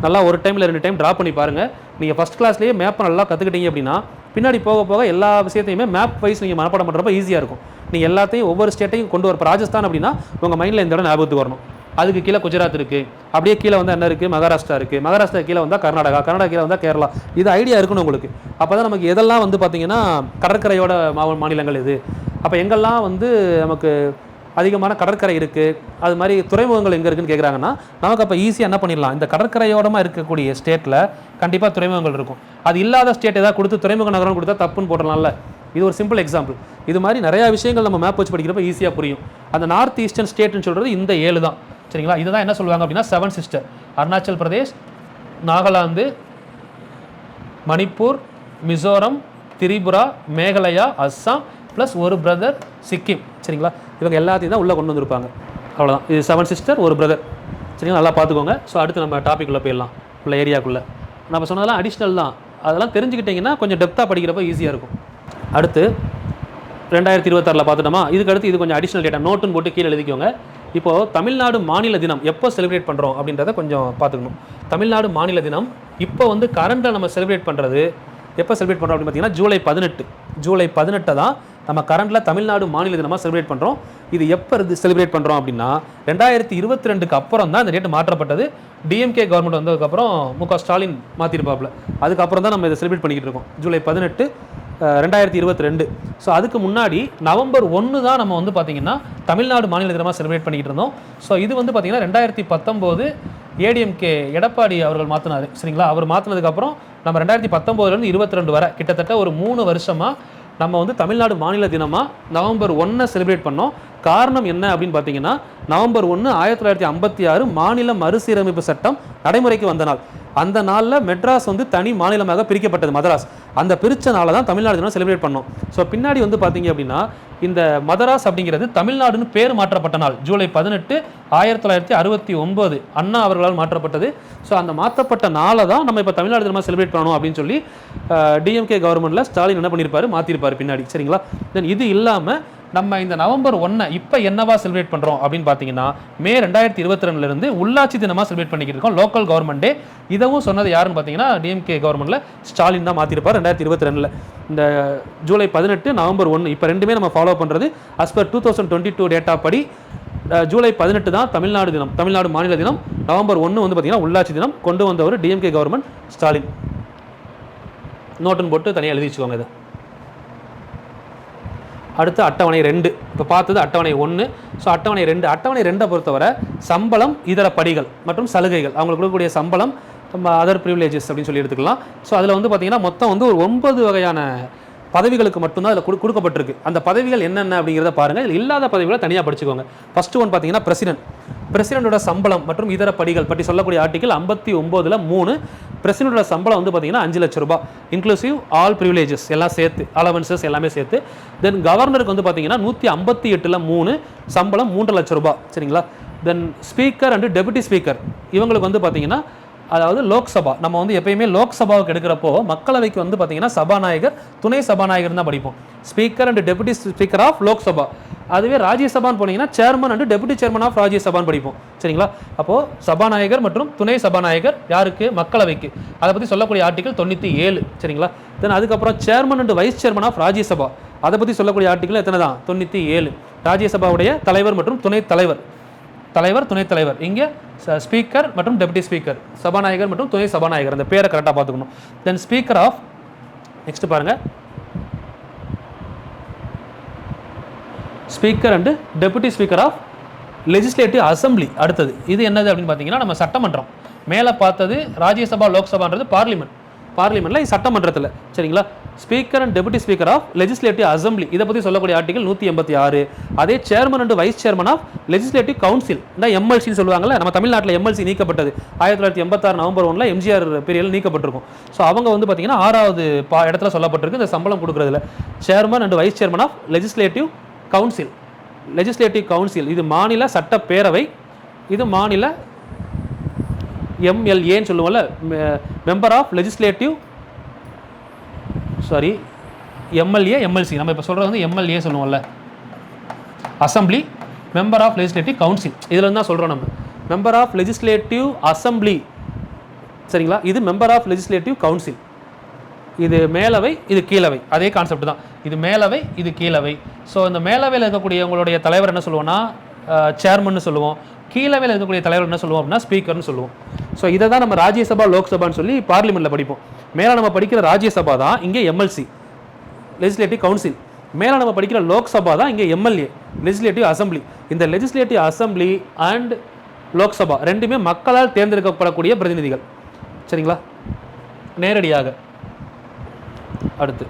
நல்லா ஒரு டைமில் 2 டைம் ட்ரா பண்ணி பாருங்கள். நீங்கள் ஃபஸ்ட் கிளாஸ்லேயே மேப்பை நல்லா கற்றுக்கிட்டீங்க அப்படின்னா பின்னாடி போக போக எல்லா விஷயத்தையுமே மேப் வைஸ் நீங்கள் மனப்பாடம் பண்ணுறப்ப ஈஸியாக இருக்கும். நீங்கள் எல்லாத்தையும் ஒவ்வொரு ஸ்டேட்டையும் கொண்டு வர. இப்போ ராஜஸ்தான் அப்படின்னா உங்கள் மைண்டில் இந்த இடம் ஞாபகத்துக்கு வரணும். அதுக்கு கீழே குஜராத் இருக்குது, அப்படியே கீழே வந்து என்ன இருக்குது, மகாராஷ்டிரா இருக்குது, மகாராஷ்டிரா கீழே வந்தால் கர்நாடகா, கர்நாடகா கீழே வந்தால் கேரளா. இது ஐடியா இருக்கணும் உங்களுக்கு. அப்போ தான் நமக்கு எதெல்லாம் வந்து பார்த்திங்கன்னா கடற்கரையோட மாநிலங்கள் இது, அப்போ எங்கெல்லாம் வந்து நமக்கு அதிகமான கடற்கரை இருக்குது, அது மாதிரி துறைமுகங்கள் எங்கே இருக்குன்னு கேட்குறாங்கன்னா நமக்கு அப்போ ஈஸியாக என்ன பண்ணிடலாம், இந்த கடற்கரையோடமாக இருக்கக்கூடிய ஸ்டேட்டில் கண்டிப்பாக துறைமுகங்கள் இருக்கும். அது இல்லாத ஸ்டேட் ஏதாவது கொடுத்து துறைமுக நகரம் கொடுத்தா தப்புன்னு போடலாம்ல. இது ஒரு சிம்பிள் எக்ஸாம்பிள். இது மாதிரி நிறையா விஷயங்கள் நம்ம மேப் வச்சு படிக்கிறப்ப ஈஸியாக புரியும். அந்த நார்த் ஈஸ்டர்ன் ஸ்டேட்னு சொல்கிறது இந்த 7 தான். சரிங்களா? இதுதான் என்ன சொல்லுவாங்க அப்படின்னா 7 சிஸ்டர். அருணாச்சல் பிரதேஷ், நாகாலாந்து, மணிப்பூர், மிசோரம், திரிபுரா, மேகாலயா, அஸ்ஸாம் ப்ளஸ் ஒரு பிரதர் சிக்கிம். சரிங்களா? இவங்க எல்லாத்தையும் தான் உள்ளே கொண்டு வந்திருப்பாங்க. அவ்வளோதான். இது 7 சிஸ்டர், ஒரு பிரதர். சரிங்களா? நல்லா பார்த்துக்கோங்க. ஸோ அடுத்து நம்ம டாப்பிக்குள்ளே போயிடலாம். உள்ள ஏரியாக்குள்ளே நம்ம சொன்னதெல்லாம் அடிஷ்னல் தான். அதெல்லாம் தெரிஞ்சுக்கிட்டிங்கன்னா கொஞ்சம் டெப்த்தாக படிக்கிறப்ப ஈஸியாக இருக்கும். அடுத்து 2026 பார்த்துட்டோமா? இதுக்கு அடுத்து இது கொஞ்சம் அடிஷ்னல் டேட்டா நோட்டுன்னு போட்டு கீழே எழுதிக்கோங்க. இப்போது தமிழ்நாடு மாநில தினம் எப்போ செலிப்ரேட் பண்ணுறோம் அப்படின்றத கொஞ்சம் பார்த்துக்கணும். தமிழ்நாடு மாநில தினம் இப்போ வந்து கரண்டில் நம்ம செலிப்ரேட் பண்ணுறது எப்போ செலிப்ரேட் பண்ணுறோம் அப்படின்னு பார்த்தீங்கன்னா ஜூலை 18. ஜூலை 18 தான் நம்ம கரண்டில் தமிழ்நாடு மாநில தினமாக செலிப்ரேட் பண்ணுறோம். இது எப்போ செலிப்ரேட் பண்ணுறோம் அப்படின்னா 2022க்கு அப்புறம் தான் இந்த டேட் மாற்றப்பட்டது. டிஎம்கே கவர்மெண்ட் வந்ததுக்கப்புறம் மு.க. ஸ்டாலின் மாற்றிருப்பாப்புல. அதுக்கப்புறம் தான் நம்ம இதை செலிப்ரேட் பண்ணிக்கிட்டு இருக்கோம். ஜூலை 18 2022. ஸோ அதுக்கு முன்னாடி நவம்பர் 1 தான் நம்ம வந்து பார்த்திங்கன்னா தமிழ்நாடு மாநில தினமாக செலிப்ரேட் பண்ணிக்கிட்டு இருந்தோம். ஸோ இது வந்து பார்த்திங்கன்னா 2019 ஏடிஎம்கே எடப்பாடி அவர்கள் மாற்றினார். சரிங்களா? அவர் மாற்றினதுக்கப்புறம் நம்ம 2019 22 வரை கிட்டத்தட்ட ஒரு 3 வருஷமாக நம்ம வந்து தமிழ்நாடு மாநில தினமாக நவம்பர் 1 செலிப்ரேட் பண்ணோம். காரணம் என்ன அப்படின்னு பார்த்தீங்கன்னா நவம்பர் 1 1956 மாநில மறுசீரமைப்பு சட்டம் நடைமுறைக்கு வந்த நாள். அந்த நாளில் மெட்ராஸ் வந்து தனி மாநிலமாக பிரிக்கப்பட்டது, மதராஸ். அந்த பிரித்த நாளை தான் தமிழ்நாடு தினம் செலிப்ரேட் பண்ணோம். ஸோ பின்னாடி வந்து பார்த்தீங்க அப்படின்னா இந்த மதராஸ் அப்படிங்கிறது தமிழ்நாடுன்னு பேர் மாற்றப்பட்ட நாள் ஜூலை 18 1969 அண்ணா அவர்களால் மாற்றப்பட்டது. ஸோ அந்த மாற்றப்பட்ட நாளை தான் நம்ம இப்போ தமிழ்நாடு தினமாக செலிப்ரேட் பண்ணணும் அப்படின்னு சொல்லி டிஎம்கே கவர்மெண்ட்டில் ஸ்டாலின் என்ன பண்ணியிருப்பாரு, மாற்றிருப்பார் பின்னாடி. சரிங்களா? தென் இது இல்லாமல் நம்ம இந்த நவம்பர் 1 இப்போ என்னவா செலிப்ரேட் பண்ணுறோம் அப்படின்னு பார்த்தீங்கன்னா மே 2022 உள்ளாட்சி தினமாக செலிப்ரேட் பண்ணிக்கிட்டு இருக்கோம், லோக்கல் கவர்மெண்ட் டே. இதவும் சொன்னது யாருன்னு பார்த்தீங்கன்னா டிஎம்கே கவர்மெண்ட்டில் ஸ்டாலின் தான் மாற்றிருப்பார் 2022. இந்த ஜூலை 18 நவம்பர் 1 இப்போ ரெண்டுமே நம்ம ஃபாலோ பண்ணுறது as per 2022 டேட்டா படி ஜூலை 18 தான் தமிழ்நாடு தினம், தமிழ்நாடு மாநில தினம். நவம்பர் 1 வந்து பார்த்தீங்கன்னா உள்ளாட்சி தினம். கொண்டு வந்தவர் டிஎம்கே கவர்மெண்ட் ஸ்டாலின். நோட்டுன்னு போட்டு தனியாக எழுதி வச்சுக்கோங்க. இது அடுத்து அட்டவணை 2. இப்போ பார்த்தது அட்டவணை 1. ஸோ அட்டவணை 2. அட்டவணை 2 பொறுத்தவரை சம்பளம், இதர படிகள் மற்றும் சலுகைகள், அவங்களுக்கு கொடுக்கக்கூடிய சம்பளம், அதர் ப்ரிவிலேஜஸ் அப்படின்னு சொல்லி எடுத்துக்கலாம். ஸோ அதில் வந்து பார்த்தீங்கன்னா மொத்தம் வந்து ஒரு 9 வகையான பதவிகளுக்கு மட்டும்தான் அதில் கொடுக்கப்பட்டிருக்கு. அந்த பதவிகள் என்னென்ன அப்படிங்கிறத பாருங்கள். இதில் இல்லாத பதவிகளை தனியாக படிச்சுக்கோங்க. ஃபஸ்ட்டு ஒன் பார்த்தீங்கன்னா பிரசிடென்ட்டோட சம்பளம் மற்றும் இதர படிகள் பற்றி சொல்லக்கூடிய ஆர்டிகல் 59ல் 3. பிரசிடென்ட்டோட சம்பளம் வந்து பார்த்தீங்கன்னா 5 லட்ச ரூபாய் இன்க்ளூசிவ் ஆல் ப்ரிவிலேஜஸ் எல்லாம் சேர்த்து, அலவன்சஸ் எல்லாமே சேர்த்து. தென் கவர்னருக்கு வந்து பார்த்தீங்கன்னா 158ல் 3 சம்பளம் 3 லட்ச ரூபாய். சரிங்களா? தென் ஸ்பீக்கர் அண்ட் டெபுட்டி ஸ்பீக்கர் இவங்களுக்கு வந்து பார்த்தீங்கன்னா அதாவது லோக்சபா, நம்ம வந்து எப்பயுமே லோக்சபாவுக்கு எடுக்கிறப்போ மக்களவைக்கு வந்து பார்த்தீங்கன்னா சபாநாயகர், துணை சபாநாயகர் தான் படிப்போம். Speaker and deputy speaker of Lok Sabha. அதுவே ராஜ்யசபான்னு போனீங்கன்னா chairman and deputy chairman of ராஜ்யசபான்னு படிப்போம். சரிங்களா? அப்போது சபாநாயகர் மற்றும் துணை சபாநாயகர் யாருக்கு? மக்களவைக்கு. அதை பற்றி சொல்லக்கூடிய ஆர்டிகல் 97. சரிங்களா? தென் அதுக்கப்புறம் chairman and vice chairman of Rajya Sabha, அதை பற்றி சொல்லக்கூடிய ஆர்டிகல் எத்தனை தான்? 97. ராஜ்யசபாவுடைய தலைவர் மற்றும் துணைத் தலைவர், தலைவர் துணைத் தலைவர். இங்கே ஸ்பீக்கர் மற்றும் டெபுட்டி ஸ்பீக்கர், சபாநாயகர் மற்றும் துணை சபாநாயகர். அந்த பேரை கரெக்டாக பார்த்துக்கணும். தென் ஸ்பீக்கர் ஆஃப், நெக்ஸ்ட் பாருங்க, speaker and deputy speaker of legislative assembly. அடுத்தது இது என்னது அப்படின்னு பார்த்தீங்கன்னா நம்ம சட்டமன்றம். மேலே பார்த்தது ராஜ்யசபா, லோக்சபான்றது பார்லிமெண்ட்டில், இது சட்டமன்றத்தில். சரிங்களா? Speaker and deputy speaker of legislative assembly, இதை பற்றி சொல்லக்கூடிய ஆர்டிகல் 186. அதே chairman and vice chairman of legislative council, இந்த எம்எல்சின்னு சொல்லுவாங்கல்ல. நம்ம தமிழ்நாட்டில் எம்எல்சி நீக்கப்பட்டது 1986 நவம்பர் 1 எம்ஜிஆர் பீரியடில் நீக்கப்பட்டிருக்கும். ஸோ அவங்க வந்து பார்த்தீங்கன்னா 6வது இடத்துல சொல்லப்பட்டிருக்கு இந்த சம்பளம் கொடுக்குறதுல. Chairman and vice chairman of legislative council, legislative council இது மாநில சட்டப்பேரவை, இது மாநில எம்எல்ஏன்னு சொல்லுவோம்ல, member of legislative, sorry MLA MLC, நம்ம இப்போ சொல்கிறது வந்து எம்எல்ஏ சொல்லுவோம்ல, assembly, member of legislative council. இதில் தான் சொல்கிறோம் நம்ம மெம்பர் ஆஃப் லெஜிஸ்லேட்டிவ் அசம்பிளி. சரிங்களா? இது மெம்பர் ஆஃப் லெஜிஸ்லேட்டிவ் கவுன்சில். இது மேலவை, இது கீழவை, அதே கான்செப்ட் தான். இது மேலவை, இது கீழவை. ஸோ இந்த மேலவையில் இருக்கக்கூடிய உங்களுடைய தலைவர் என்ன சொல்லுவோம்னா சேர்மன்னு சொல்லுவோம். கீழவையில் இருக்கக்கூடிய தலைவர் என்ன சொல்லுவோம் அப்படின்னா ஸ்பீக்கர்னு சொல்லுவோம். ஸோ இதை தான் நம்ம ராஜ்யசபா, லோக்சபான்னு சொல்லி பார்லிமெண்ட்டில் படிப்போம். மேலே நம்ம படிக்கிற ராஜ்யசபா தான் இங்கே எம்எல்சி, லெஜிஸ்லேட்டிவ் கவுன்சில். மேலே நம்ம படிக்கிற லோக்சபா தான் இங்கே எம்எல்ஏ, லெஜிஸ்லேட்டிவ் அசம்பிளி. இந்த லெஜிஸ்லேட்டிவ் அசம்பிளி அண்ட் லோக்சபா ரெண்டுமே மக்களால் தேர்ந்தெடுக்கப்படக்கூடிய பிரதிநிதிகள். சரிங்களா, நேரடியாக. அடுத்து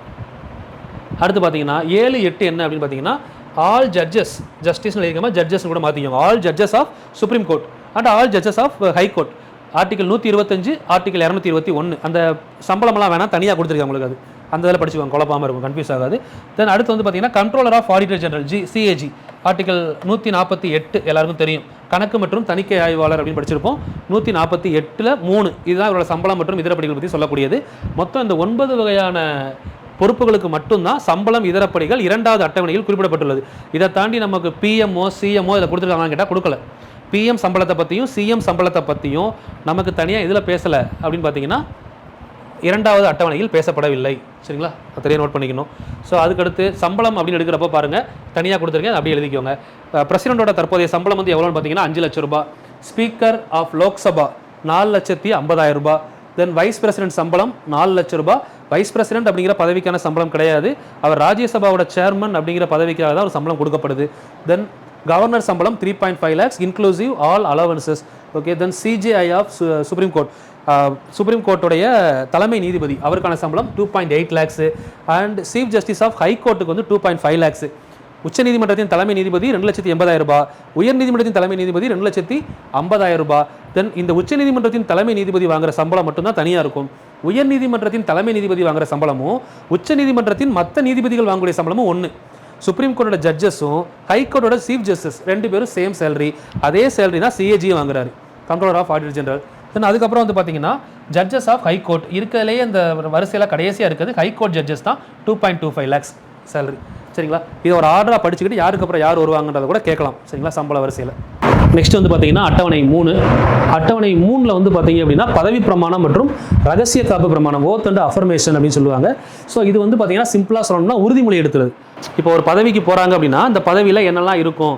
பார்த்தீங்கன்னா 7, 8 என்ன அப்படின்னு பார்த்தீங்கன்னா ஆல் ஜட்ஜஸ், ஜஸ்டிஸ்னு எழுதிக்காம ஜட்ஜஸ் கூட மாற்றிக்கோங்க. All judges of supreme court and all judges of high court. Article 125, article 221. அந்த சம்பளமெல்லாம் வேணால் தனியாக கொடுத்துருக்காங்க உங்களுக்கு, அது அந்த இதில் படிச்சுக்கோங்க, குழப்பாமல் இருக்கும், கன்ஃபியூஸ் ஆகாது. தென் அடுத்து வந்து பார்த்தீங்கன்னா controller of auditor general CAG, article 148 எல்லாருக்கும் தெரியும். கணக்கு மற்றும் தணிக்கை ஆய்வாளர் அப்படின்னு படிச்சிருப்போம். 148ல் 3 இதுதான் இவரோட சம்பளம் மற்றும் இதர படிகள் பற்றி சொல்லக்கூடியது. மொத்தம் இந்த 9 வகையான பொறுப்புகளுக்கு மட்டும்தான் சம்பளம் இதரப்படிகள் 2வது அட்டவணையில் குறிப்பிடப்பட்டுள்ளது. இதை தாண்டி நமக்கு பிஎம்ஓ சிஎம்ஓ இதில் கொடுத்துருக்காங்கன்னு கேட்டால் கொடுக்கல. பிஎம் சம்பளத்தை பற்றியும் சிஎம் சம்பளத்தை பற்றியும் நமக்கு தனியாக இதில் பேசலை அப்படின்னு பார்த்தீங்கன்னா 2வது அட்டவணையில் பேசப்படவில்லை. சரிங்களா, தெரிய நோட் பண்ணிக்கணும். ஸோ அதுக்கடுத்து சம்பளம் அப்படின்னு எடுக்கிறப்போ பாருங்கள் தனியாக கொடுத்துருக்கேன், அப்படியே எழுதிக்கோங்க. பிரசிடென்ட்டோட தற்போதைய சம்பளம் வந்து எவ்வளோன்னு பார்த்தீங்கன்னா 5 லட்சம் ரூபாய். ஸ்பீக்கர் ஆஃப் லோக்சபா 4,50,000 ரூபாய். தென் வைஸ் பிரசிடென்ட் சம்பளம் 4 லட்சம் ரூபாய். வைஸ் பிரசிடென்ட் அப்படிங்கிற பதவிக்கான சம்பளம் கிடையாது, அவர் ராஜ்யசபாவோட சேர்மன் அப்படிங்கிற பதவிக்காக தான் ஒரு சம்பளம் கொடுக்கப்படுது. தென் கவர்னர் சம்பளம் 3.5 lakhs inclusive all allowances. Okay, then CJI of supreme court, supreme கோர்ட்டுடைய தலைமை நீதிபதி, அவருக்கான சம்பளம் 2.8 lakhs. And chief justice of high கோர்ட்டுக்கு வந்து 2.5 lakhs. உச்சநீதிமன்றத்தின் தலைமை நீதிபதி 2,80,000 ரூபாய். உயர்நீதிமன்றத்தின் தலைமை நீதிபதி 2,50,000 ரூபாய். தென் இந்த உச்சநீதிமன்றத்தின் தலைமை நீதிபதி வாங்குற சம்பளம் மட்டும்தான் தனியாக இருக்கும். உயர்நீதிமன்றத்தின் தலைமை நீதிபதி வாங்குற சம்பளமும் உச்சநீதிமன்றத்தின் மற்ற நீதிபதிகள் வாங்கக்கூடிய சம்பளமும் ஒன்று. சுப்ரீம் கோர்ட்டோட ஜட்ஜஸும் ஹை கோர்ட்டோட சீஃப் ஜஸ்டிஸ் 2 பேரும் சேம் சேலரி. அதே சேலரி தான் சிஏஜி வாங்குறாரு, கண்ட்ரோலர் ஆஃப் ஆடிட்டர் ஜெனரல். தென் அதுக்கப்புறம் வந்து பார்த்தீங்கன்னா ஜட்ஜஸ் ஆஃப் ஹை கோர்ட் இருக்கிறதுலேயே இந்த வரிசையில் கடைசியாக இருக்குது ஹை கோர்ட் ஜட்ஜஸ் தான் 2.25 lakhs சேலரி. சரிங்களா, இது ஒரு ஆர்டராக படிச்சுக்கிட்டு யாருக்கு அப்புறம் யார் வருவாங்கன்றதை கூட கேட்கலாம். சரிங்களா, சம்பள வரிசையில். நெக்ஸ்ட் வந்து பார்த்தீங்கன்னா அட்டவணை 3. அட்டவணை 3ல் வந்து பார்த்தீங்க அப்படின்னா பதவி பிரமாணம் மற்றும் ரகசிய காப்பு பிரமாணம், ஓத் அண்ட் அஃபர்மேஷன் அப்படின்னு சொல்லுவாங்க. ஸோ இது வந்து பார்த்தீங்கன்னா சிம்பிளாக சொல்லணும்னா உறுதிமொழி எடுத்துறது. இப்போ ஒரு பதவிக்கு போகிறாங்க அப்படின்னா இந்த பதவியில் என்னெல்லாம் இருக்கும்.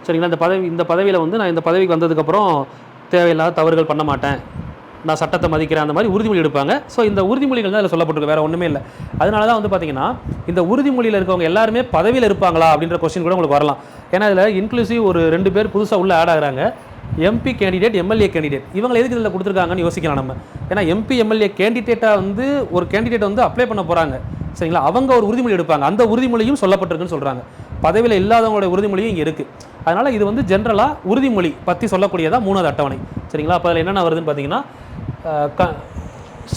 சரிங்களா, இந்த பதவியில் வந்து நான் இந்த பதவிக்கு வந்ததுக்கப்புறம் தேவையில்லாத தவறுகள் பண்ண மாட்டேன், நான் சட்டத்தை மதிக்கிறேன், அந்த மாதிரி உறுதிமொழி எடுப்பாங்க. ஸோ இந்த உறுதிமொழிகள் தான் இதில் சொல்லப்பட்டிருக்கு, வேறு ஒன்றுமே இல்லை. அதனால தான் வந்து பார்த்தீங்கன்னா இந்த உறுதிமொழியில் இருக்கவங்க எல்லாருமே பதவியில் இருப்பாங்களா அப்படின்ற கொஸ்டின் கூட உங்களுக்கு வரலாம். ஏன்னா இதில் இன்க்ளூசிவ் ஒரு 2 பேர் புதுசாக உள்ள ஆட் ஆகிறாங்க, எம்பி கேண்டிடேட், எம்எல்ஏ கேண்டிடேட். இவங்க எதுக்கு இதில் கொடுத்துருக்காங்கன்னு யோசிக்கலாம் நம்ம. ஏன்னா எம்பி எம்எல்ஏ கேண்டிடேட்டாக வந்து ஒரு கேண்டிடேட் வந்து அப்ளை பண்ண போகிறாங்க. சரிங்களா, அவங்க ஒரு உறுதிமொழி எடுப்பாங்க, அந்த உறுதிமொழியும் சொல்லப்பட்டிருக்குன்னு சொல்கிறாங்க. பதவியில் இல்லாதவங்களோட உறுதிமொழியும் இங்கே இருக்குது. அதனால் இது வந்து ஜென்ரலாக உறுதிமொழி பற்றி சொல்லக்கூடியதாக 3வது அட்டவணை. சரிங்களா, அப்போ அதில் என்னென்ன வருதுன்னு பார்த்தீங்கன்னா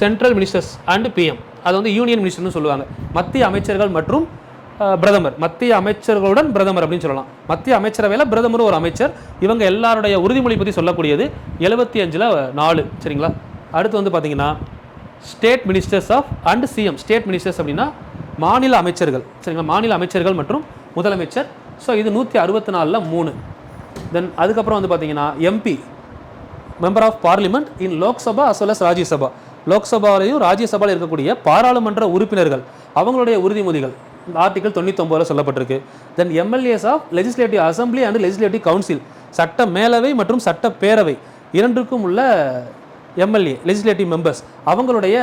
சென்ட்ரல் மினிஸ்டர்ஸ் அண்ட் பிஎம், அது வந்து யூனியன் மினிஸ்டர்னு சொல்லுவாங்க. மத்திய அமைச்சர்கள் மற்றும் பிரதமர், மத்திய அமைச்சர்களுடன் பிரதமர் அப்படின்னு சொல்லலாம். மத்திய அமைச்சரவையில் பிரதமர் ஒரு அமைச்சர். இவங்க எல்லாருடைய உறுதிமொழி பற்றி சொல்லக்கூடியது 75ல் 4. சரிங்களா, அடுத்து வந்து பார்த்தீங்கன்னா state ministers of and CM. State ministers அப்படின்னா மாநில அமைச்சர்கள். சரிங்களா, மாநில அமைச்சர்கள் மற்றும் முதலமைச்சர். ஸோ இது 164ல் 3. தென் அதுக்கப்புறம் வந்து பார்த்தீங்கன்னா MP, member of parliament in Lok Sabha as well as Rajya Sabha. லோக்சபாவிலையும் ராஜ்யசபாவில் இருக்கக்கூடிய பாராளுமன்ற உறுப்பினர்கள் அவங்களுடைய உறுதிமொழிகள் ஆர்டிகல் 99ல் சொல்லப்பட்டிருக்கு. Then MLAs of legislative assembly and legislative council, சட்ட மேலவை மற்றும் சட்டப்பேரவை இரண்டுக்கும் உள்ள எம்எல்ஏ லெஜிஸ்லேட்டிவ் மெம்பர்ஸ் அவங்களுடைய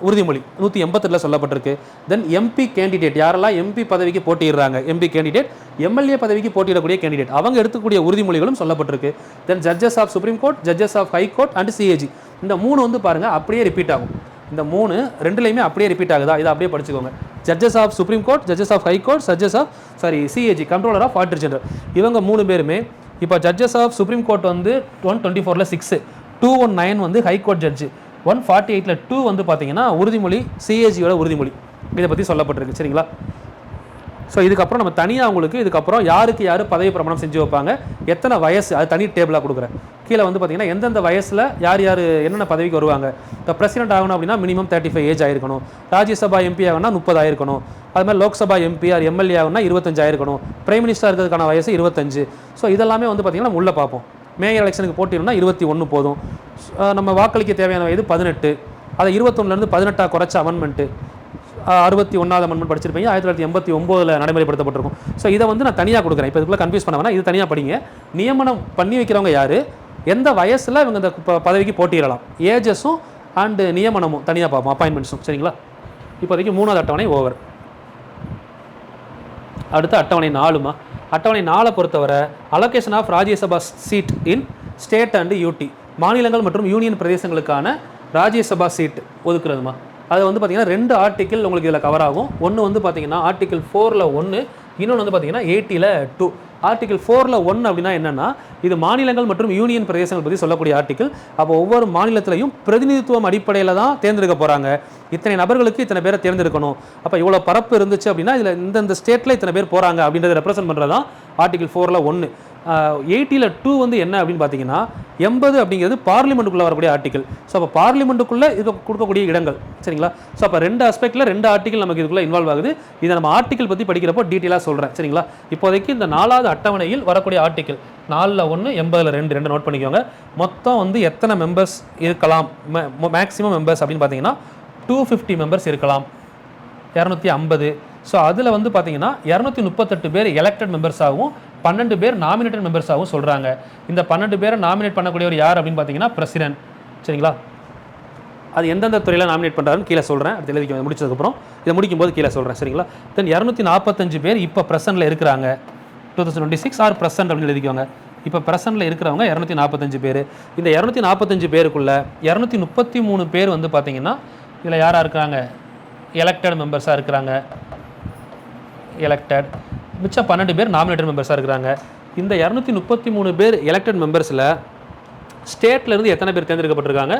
உறுதிமொழி 182ல் சொல்லப்பட்டிருக்கு. தென் எம்பி கேண்டிடேட், யாரெல்லாம் எம்பி பதவிக்கு போட்டிடுறாங்க, எம்பி கேண்டிடேட், எம்எல்ஏ பதவிக்கு போட்டியிடக்கூடிய கேண்டிடேட், அவங்க எடுத்துக்கூடிய உறுதிமொழிகளும் சொல்லப்பட்டிருக்கு. Then judges of supreme court, judges of high court and CAG. இந்த 3 வந்து பாருங்கள் அப்படியே ரிப்பீட் ஆகும். இந்த 3 2லையுமே அப்படியே ரிப்பீட் ஆகுதா, இதை அப்படியே படிச்சுக்கோங்க. Judges of supreme court, judges of high court, judges of CAG, controller of auditor general. இவங்க 3 பேருமே இப்போ ஜட்ஜஸ் ஆஃப் சுப்ரீம் கோர்ட் வந்து 124ல் 6, 219 வந்து ஹை கோர்ட் ஜட்ஜு, 148ல் 2 வந்து பார்த்தீங்கன்னா உறுதிமொழி சிஏஜியோட உறுதிமொழி. இதை பற்றி சொல்லப்பட்டிருக்கு. சரிங்களா, ஸோ இதுக்கப்புறம் நம்ம தனியாக உங்களுக்கு இதுக்கப்புறம் யாருக்கு யார் பதவி பிரமாணம் செஞ்சு வைப்பாங்க, எத்தனை வயசு, அது தனி டேபிளாக கொடுக்குறேன். கீழே வந்து பார்த்தீங்கன்னா எந்தெந்த வயசில் யார் யார் என்னென்ன பதவிக்கு வருவாங்க. இப்போ பிரசிடென்ட் ஆகணும் அப்படின்னா மினிமம் 35 ஏஜ் ஆயிருக்கணும். ராஜ்யசபா எம்பி ஆகணும்னா 30 ஆயிருக்கணும். அதுமாதிரி லோக்சபா எம்பி ஆர் எம்எல்ஏ ஆகணும்னா 25 ஆயிருக்கணும். பிரைம் மினிஸ்டர் இருக்கிறதுக்கான வயசு 25. ஸோ இதெல்லாமே வந்து பார்த்தீங்கன்னா நம்ம உள்ளே பார்ப்போம். மேயர் எலெக்ஷனுக்கு போட்டினா 21 போதும். நம்ம வாக்களிக்க தேவையான வயது 18. அதை 21லேருந்து 18 குறைச்ச அமெண்ட்மெண்ட்டு 61வது அமெண்ட்மெண்ட் படிச்சிருப்பீங்க, 1989ல் நடைமுறைப்படுத்தப்பட்டிருக்கும். ஸோ இதை வந்து நான் தனியாக கொடுக்குறேன். இப்போ இதுக்குள்ளே கன்ஃபியூஸ் பண்ண வேணா, இது தனியாக படிங்க. நியமனம் பண்ணி வைக்கிறவங்க யார், எந்த வயசில் இவங்க இந்த பதவிக்கு போட்டியிடலாம், ஏஜஸும் அண்டு நியமனமும் தனியாக பார்ப்போம், அப்பாயின்மெண்ட்ஸும். சரிங்களா, இப்போதைக்கு 3வது அட்டவணை ஓவர். அடுத்து அட்டவணை 4மா. அட்டவணை 4 பொறுத்தவரை allocation of Rajya Sabha seat in state and UT, மாநிலங்கள் மற்றும் யூனியன் பிரதேசங்களுக்கான ராஜ்யசபா சீட் ஒதுக்குறதுமா. அது வந்து பார்த்தீங்கன்னா 2 ஆர்டிக்கிள் உங்களுக்கு இதில் கவர் ஆகும். ஒன்று வந்து பார்த்தீங்கன்னா ஆர்டிக்கிள் 4ல் 1, இன்னொன்று வந்து பார்த்தீங்கன்னா 80ல் 2. ஆர்டிக்கிள் 4ல் 1 அப்படின்னா என்னென்னா, இது மாநிலங்கள் மற்றும் யூனியன் பிரதேசங்கள் பற்றி சொல்லக்கூடிய ஆர்டிக்கிள். அப்போ ஒவ்வொரு மாநிலத்திலையும் பிரதிநிதித்துவம் அடிப்படையில் தான் தேர்ந்தெடுக்க போகிறாங்க. இத்தனை நபர்களுக்கு இத்தனை பேரை தேர்ந்தெடுக்கணும். அப்போ இவ்வளோ பரப்பு இருந்துச்சு அப்படின்னா இதில் இந்த ஸ்டேட்டில் இத்தனை பேர் போகிறாங்க அப்படின்றத ரெப்ரசென்ட் பண்ணுறது தான் ஆர்டிக்கிள் 4ல் 1. 80ல் 2 வந்து என்ன அப்படின்னு பார்த்தீங்கன்னா, 80 அப்படிங்கிறது பார்லிமெண்ட்டுக்குள்ளே வரக்கூடிய ஆர்டிக்கல். ஸோ அப்போ பார்லிமெண்ட்டுக்குள்ளே இது கொடுக்கக்கூடிய இடங்கள். சரிங்களா? ஸோ அப்போ 2 ஆஸ்பெக்டில் 2 ஆர்டிக்கல் நமக்கு இதுக்குள்ளே இன்வால்வ் ஆகுது. இதை நம்ம ஆர்டிக்கல் பற்றி படிக்கிறப்போ டீட்டெயிலாக சொல்கிறேன். சரிங்களா? இப்போதைக்கு இந்த 4வது அட்டவணையில் வரக்கூடிய ஆர்டிக்கல் 4ல் 1, 80ல் 2 நோட் பண்ணிக்கோங்க. மொத்தம் வந்து எத்தனை மெம்பர்ஸ் இருக்கலாம், மேக்ஸிமம் மெம்பர்ஸ் அப்படின்னு பார்த்தீங்கன்னா 250 மெம்பர்ஸ் இருக்கலாம், 250. ஸோ அதில் வந்து பார்த்தீங்கன்னா 238 பேர் எலெக்டட் மெம்பர்ஸாகவும் 12 பேர் நாமினேட்டட் மெம்பர்ஸாகவும் சொல்கிறாங்க. இந்த 12 பேரை நாமினேட் பண்ணக்கூடியவர் யார் அப்படின்னு பார்த்தீங்கன்னா பிரசிடென்ட். சரிங்களா? அது எந்தெந்த துறையில் நாமினேட் பண்ணுறாருன்னு கீழே சொல்கிறேன். அடுத்து எழுதிக்க முடிச்சதுக்கப்புறம் இதை முடிக்கும்போது கீழே சொல்கிறேன். சரிங்களா? தென் 245 பேர் இப்போ ப்ரெசென்ட்டில் இருக்கிறாங்க. 2026 ஆர் ப்ரெசென்ட் அப்படின்னு எழுதிக்கோங்க. இப்போ ப்ரெசென்ட்டில் இருக்கிறவங்க 245 பேர். இந்த 245 பேருக்குள்ளே 233 பேர் வந்து பார்த்தீங்கன்னா இதில் யாராக இருக்கிறாங்க, எலெக்டட் மெம்பர்ஸாக இருக்கிறாங்க. எலெக்டட். மிச்சம் 12 பேர் நாமினேட்டட் மெம்பர்ஸாக இருக்கிறாங்க. இந்த 233 பேர் எலெக்டட் மெம்பர்ஸில் ஸ்டேட்லேருந்து எத்தனை பேர் தேர்ந்தெடுக்கப்பட்டிருக்காங்க,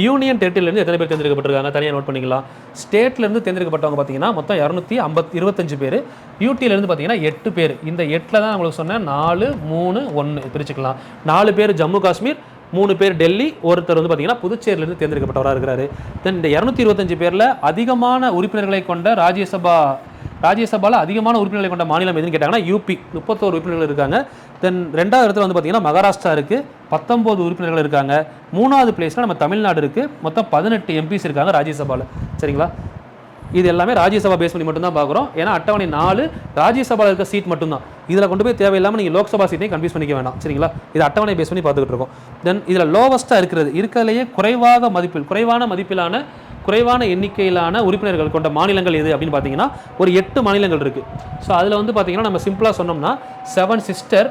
யூனியன் டெரிட்டரியிலேருந்து எத்தனை பேர் தேர்ந்தெடுக்கப்பட்டிருக்காங்க தனியாக நோட் பண்ணிக்கலாம். ஸ்டேட்லேருந்து தேர்ந்தெடுக்கப்பட்டவங்க பார்த்தீங்கன்னா மொத்தம் 225 பேர். யூடியிலேருந்து பார்த்தீங்கன்னா 8 பேர். இந்த 8ல் தான் நம்மளுக்கு சொன்னேன் 4, 3, 1 பிரிச்சுக்கலாம். 4 பேர் ஜம்மு காஷ்மீர், 3 பேர் டெல்லி, ஒருத்தர் வந்து பார்த்தீங்கன்னா புதுச்சேரியிலேருந்து தேர்ந்தெடுக்கப்பட்டவராக இருக்கிறாரு. தென் இந்த 225 பேரில் அதிகமான உறுப்பினர்களை கொண்ட ராஜ்யசபாவில் அதிகமான உறுப்பினர்களை கொண்ட மாநிலம் எதுன்னு கேட்டாங்கன்னா யூபி, 31 உறுப்பினர்கள் இருக்காங்க. தென் 2வது இடத்துல வந்து பார்த்தீங்கன்னா மகாராஷ்டிரா இருக்குது, 19 உறுப்பினர்கள் இருக்காங்க. 3வது பிளேஸில் நம்ம தமிழ்நாடு இருக்குது, மொத்தம் 18 எம்பிஸ் இருக்காங்க ராஜ்யசபாவில். சரிங்களா? இது எல்லாமே ராஜ்யசபா பேஸ் பண்ணி மட்டும்தான் பார்க்குறோம். ஏன்னா அட்டவணை 4 ராஜ்யசபாவில் இருக்க சீட் மட்டும்தான். இதில் கொண்டு போய் தேவையில்லாமல் நீங்கள் லோக்சபா சீட்டையும் கன்ஃபியூஸ் பண்ணிக்க வேண்டாம். சரிங்களா? இது அட்டவணை பேஸ் பண்ணி பார்த்துக்கிட்டு இருக்கோம். தென் இதில் லோவஸ்ட்டாக இருக்கிறதுலேயே குறைவான எண்ணிக்கையிலான உறுப்பினர்கள் கொண்ட மாநிலங்கள் எது அப்படின்னு பார்த்தீங்கன்னா ஒரு 8 மாநிலங்கள் இருக்குது. ஸோ அதில் வந்து பார்த்தீங்கன்னா நம்ம சிம்பிளாக சொன்னோம்னா 7 சிஸ்டர்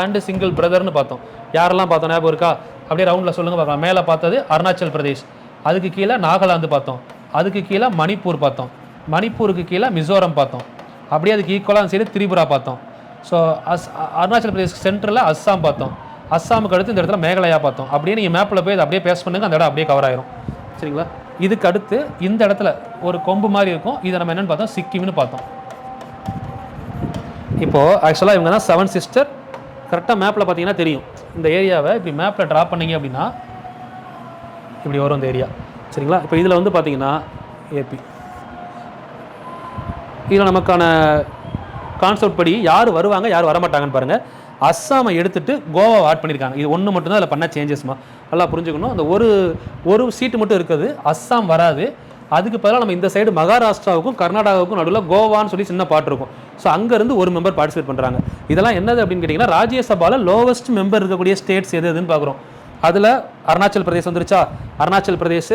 அண்டு சிங்கிள் பிரதர்னு பார்த்தோம். யாரெல்லாம் பார்த்தோம் ஞாபகம் இருக்கா? அப்படியே ரவுண்டில் சொல்லுங்கள் பார்க்கலாம். மேலே பார்த்தது அருணாச்சல் பிரதேஷ், அதுக்கு கீழே நாகாலாந்து பார்த்தோம், அதுக்கு கீழே மணிப்பூர் பார்த்தோம், மணிப்பூருக்கு கீழே மிசோரம் பார்த்தோம், அப்படியே அதுக்கு ஈக்குவலாக சைடு திரிபுரா பார்த்தோம். ஸோ அருணாச்சல் பிரதேஷ் சென்டரில் அஸ்ஸாம் பார்த்தோம், அஸ்ஸாமுக்கு அடுத்து இந்த இடத்துல மேகாலயா பார்த்தோம். அப்படியே நீங்கள் மேப்பில் போய் அதை அப்படியே பேஸ் பண்ணுங்கள், அந்த இடம் அப்படியே கவர் ஆயிரும். சரிங்களா? இதுக்கு அடுத்து இந்த இடத்துல ஒரு கொம்பு மாதிரி இருக்கும், இதை நம்ம என்னென்னு பார்த்தோம், சிக்கிம்னு பார்த்தோம். இப்போது ஆக்சுவலாக இவங்க தான் 7 சிஸ்டர். கரெக்டாக மேப்பில் பார்த்தீங்கன்னா தெரியும். இந்த ஏரியாவை இப்படி மேப்பில் ட்ரா பண்ணிங்க அப்படின்னா இப்படி வரும் இந்த ஏரியா. சரிங்களா? இப்போ இதில் வந்து பார்த்தீங்கன்னா ஏபி. இதில் நமக்கான கான்செப்ட் படி யார் வருவாங்க யார் வரமாட்டாங்கன்னு பாருங்கள். அஸ்ஸாமை எடுத்துகிட்டு கோவாவை ஆட் பண்ணியிருக்காங்க. இது ஒன்று மட்டும்தான் அதில் பண்ண சேஞ்சஸ்மா. நல்லா புரிஞ்சுக்கணும். அந்த ஒரு சீட்டு மட்டும் இருக்குது, அஸ்ஸாம் வராது. அதுக்கு பதிலாக நம்ம இந்த சைடு மகாராஷ்டிராவுக்கும் கர்நாடகாவுக்கும் நடுவில் கோவான்னு சொல்லி சின்ன பாட்டு இருக்கும். ஸோ அங்கேருந்து ஒரு மெம்பர் பார்ட்டிசிபேட் பண்ணுறாங்க. இதெல்லாம் என்னது அப்படின்னு கேட்டிங்கன்னா ராஜ்யசபாவில் லோவஸ்ட் மெம்பர் இருக்கக்கூடிய ஸ்டேட்ஸ் எதுன்னு பார்க்குறோம். அதில் அருணாச்சல் பிரதேஷ் வந்துருச்சா? அருணாச்சல் பிரதேஷ்,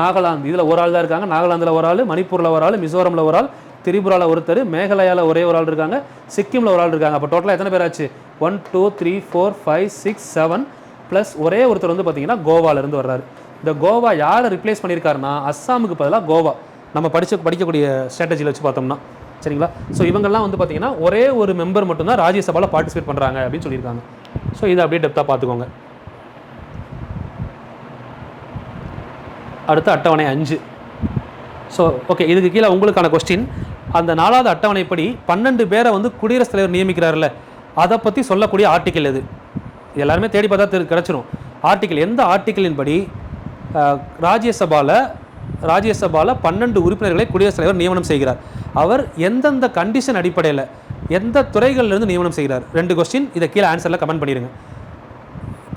நாகாலாந்து, இதில் ஒரு ஆள் தான் இருக்காங்க. நாகாலாந்தில் ஒரு ஆள், மணிப்பூரில் ஒரு ஆள், மிசோரமில் ஒரு ஆள், திரிபுராவில் ஒருத்தர், மேகாலயாவில் ஒரே ஒரு ஆள் இருக்காங்க, சிக்கிமில் ஒரு ஆள் இருக்காங்க. அப்போ டோட்டலாக எத்தனை பேர் ஆச்சு? 1 2 3 4 5 6 7 ப்ளஸ் ஒரே ஒருத்தர் வந்து பார்த்தீங்கன்னா கோவாலேருந்து வர்றாரு. இந்த கோவா யாரை ரிப்ளேஸ் பண்ணியிருக்காருன்னா அஸ்ஸாமுக்கு பதிலாக கோவா நம்ம படிக்கக்கூடிய ஸ்ட்ராட்டஜியில் வச்சு பார்த்தோம்னா. சரிங்களா? ஸோ இவங்கெல்லாம் வந்து பார்த்தீங்கன்னா ஒரே ஒரு மெம்பர் மட்டும்தான் ராஜ்யசபாவில் பார்ட்டிசிபேட் பண்ணுறாங்க அப்படின்னு சொல்லியிருக்காங்க. ஸோ இதை அப்படியே டெப்த்தாக பார்த்துக்கோங்க. அடுத்து அட்டவணை 5. ஸோ ஓகே, இதுக்கு கீழே உங்களுக்கான கொஸ்டின், அந்த 4வது அட்டவணைப்படி 12 பேரை வந்து குடியரசுத் தலைவர் நியமிக்கிறார்ல, அதை பற்றி சொல்லக்கூடிய ஆர்டிக்கல் எது? எல்லாருமே தேடி பார்த்தா கிடச்சிரும். ஆர்டிக்கல் எந்த ஆர்டிக்கலின் படி ராஜ்யசபாவில் 12 உறுப்பினர்களை குடியரசுத் தலைவர் நியமனம் செய்கிறார்? அவர் எந்தெந்த கண்டிஷன் அடிப்படையில் எந்த துறைகளிலிருந்து நியமனம் செய்கிறார்? 2 கொஸ்டின். இதை கீழே ஆன்சரில் கமெண்ட் பண்ணிடுங்க.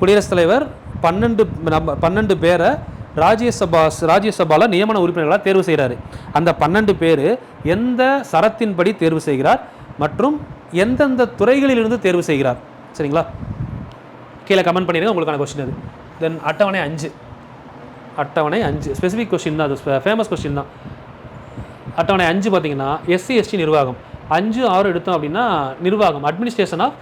குடியரசுத் தலைவர் 12 பேரை ராஜ்யசபாவில் நியமன உறுப்பினர்களாக தேர்வு செய்கிறாரு. அந்த 12 பேர் எந்த சரத்தின்படி தேர்வு செய்கிறார் மற்றும் எந்தெந்த துறைகளிலிருந்து தேர்வு செய்கிறார்? சரிங்களா? கீழே கமெண்ட் பண்ணிடுங்க, உங்களுக்கான கொஸ்டின் அது. தென் அட்டவணை 5 ஸ்பெசிஃபிக் கொஸ்டின் தான், அது ஃபேமஸ் கொஸ்டின் தான். அட்டவணை 5 பார்த்தீங்கன்னா எஸ்சி எஸ்டி நிர்வாகம். 5, 6 எடுத்தோம் அப்படின்னா நிர்வாகம், administration of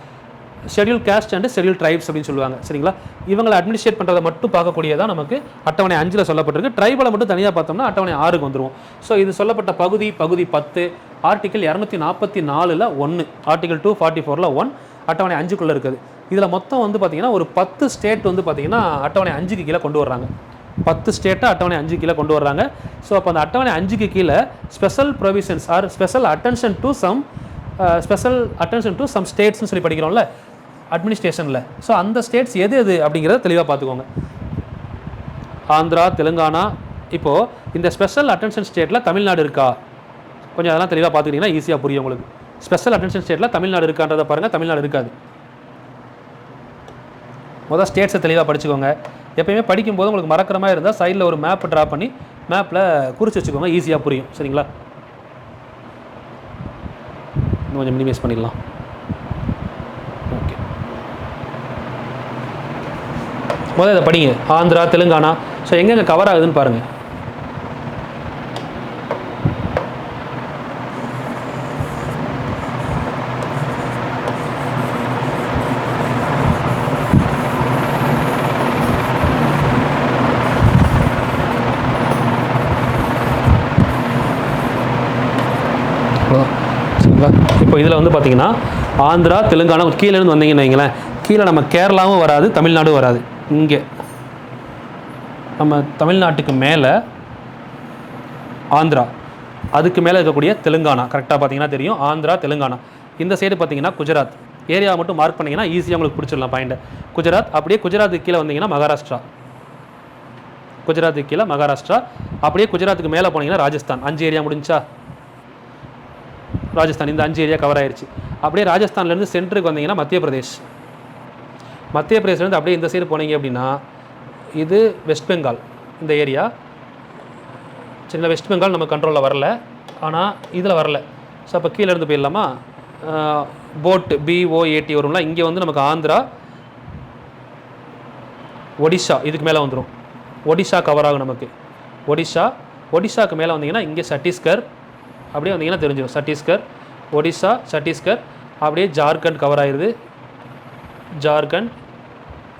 schedule caste and schedule tribes அப்படின்னு சொல்லுவாங்க. சரிங்களா, இவங்களை அட்மினிஸ்ட்ரேட் பண்ணுறதை மட்டும் பார்க்கக்கூடியதான் நமக்கு அட்டவணை 5ல் சொல்லப்பட்டிருக்கு. ட்ரைபலை மட்டும் தனியாக பார்த்தோம்னா அட்டவணை 6க்கு வந்துடும். ஸோ இது சொல்லப்பட்ட பகுதி 10 ஆர்டிகல் 244ல் 1, ஆர்டிகல் 244ல் 1 அட்டவணை 5க்குள்ளே இருக்குது. இதில் மொத்தம் வந்து பார்த்திங்கன்னா ஒரு 10 ஸ்டேட் வந்து பார்த்திங்கன்னா அட்டவணை 5க்கு கீழே கொண்டு வர்றாங்க. 10 ஸ்டேட்டை அட்டவணை 5 கீழே கொண்டு வர்றாங்க. ஸோ அப்போ அந்த அட்டவணை 5க்கு கீழே special provisions or special attention to some ஸ்டேட்ஸ்னு சொல்லி படிக்கிறோம்ல அட்மினிஸ்ட்ரேஷனில். ஸோ அந்த ஸ்டேட்ஸ் எது அப்படிங்கிறத தெளிவாக பார்த்துக்கோங்க. ஆந்திரா, தெலுங்கானா. இப்போது இந்த ஸ்பெஷல் அட்டென்ஷன் ஸ்டேட்டில் தமிழ்நாடு இருக்கா, கொஞ்சம் அதெல்லாம் தெளிவாக பார்த்துக்கிட்டிங்கன்னா ஈஸியாக புரியும் உங்களுக்கு. ஸ்பெஷல் அட்டென்ஷன் ஸ்டேட்டில் தமிழ்நாடு இருக்கான்றதை பாருங்கள், தமிழ்நாடு இருக்காது. முதல் ஸ்டேட்ஸை தெளிவாக படிச்சுக்கோங்க. எப்பயுமே படிக்கும்போது உங்களுக்கு மறக்கிற மாதிரி இருந்தால் சைடில் ஒரு மேப் ட்ரா பண்ணி மேப்பில் குறித்து வச்சுக்கோங்க, ஈஸியாக புரியும். சரிங்களா, கொஞ்சம் மினிமைஸ் பண்ணிடலாம். ஓகே, முதல்ல இதை படிங்க. ஆந்திரா, தெலுங்கானா. ஸோ எங்கெங்கே கவர் ஆகுதுன்னு பாருங்கள். சரிங்களா, இப்போ இதில் வந்து பார்த்தீங்கன்னா ஆந்திரா, தெலுங்கானா கீழேருந்து வந்தீங்கன்னு வைங்களேன், கீழே நம்ம கேரளாவும் வராது, தமிழ்நாடும் வராது. இங்கே நம்ம தமிழ்நாட்டுக்கு மேலே ஆந்திரா, அதுக்கு மேலே இருக்கக்கூடிய தெலுங்கானா. கரெக்டாக பார்த்தீங்கன்னா தெரியும், ஆந்திரா, தெலுங்கானா. இந்த சைடு பார்த்தீங்கன்னா குஜராத். ஏரியா மட்டும் மார்க் பண்ணிங்கன்னா ஈஸியாக உங்களுக்கு பிடிச்சிடலாம் பாயிண்ட்டை. குஜராத். அப்படியே குஜராத்துக்கு கீழே வந்தீங்கன்னா மகாராஷ்டிரா. குஜராத்துக்கு கீழே மகாராஷ்டிரா. அப்படியே குஜராத்துக்கு மேலே போனீங்கன்னா ராஜஸ்தான். 5 ஏரியா முடிஞ்சா ராஜஸ்தான். இந்த 5 ஏரியா கவர் ஆயிடுச்சு. அப்படியே ராஜஸ்தான்லேருந்து சென்டருக்கு வந்தீங்கன்னா மத்திய பிரதேஷ். மத்திய பிரதேஷ்லேருந்து அப்படியே இந்த சைடு போனீங்க அப்படின்னா இது வெஸ்ட் பெங்கால். இந்த ஏரியா சின்ன வெஸ்ட் பெங்கால் நம்ம கண்ட்ரோலில் வரல, ஆனால் இதில் வரல. ஸோ அப்போ கீழே இருந்து போயிடலாமா, போட் BOAT வரும்ல, இங்கே வந்து நமக்கு ஆந்திரா, ஒடிஷா இதுக்கு மேலே வந்துடும். ஒடிஷா கவர் ஆகும் நமக்கு. ஒடிஷாக்கு மேலே வந்தீங்கன்னா இங்கே சத்தீஸ்கர். அப்படியே வந்தீங்கன்னா தெரிஞ்சிடும் சத்தீஸ்கர், ஒடிஷா, சத்தீஸ்கர். அப்படியே ஜார்க்கண்ட் கவர் ஆயிடுது. ஜார்க்கண்ட்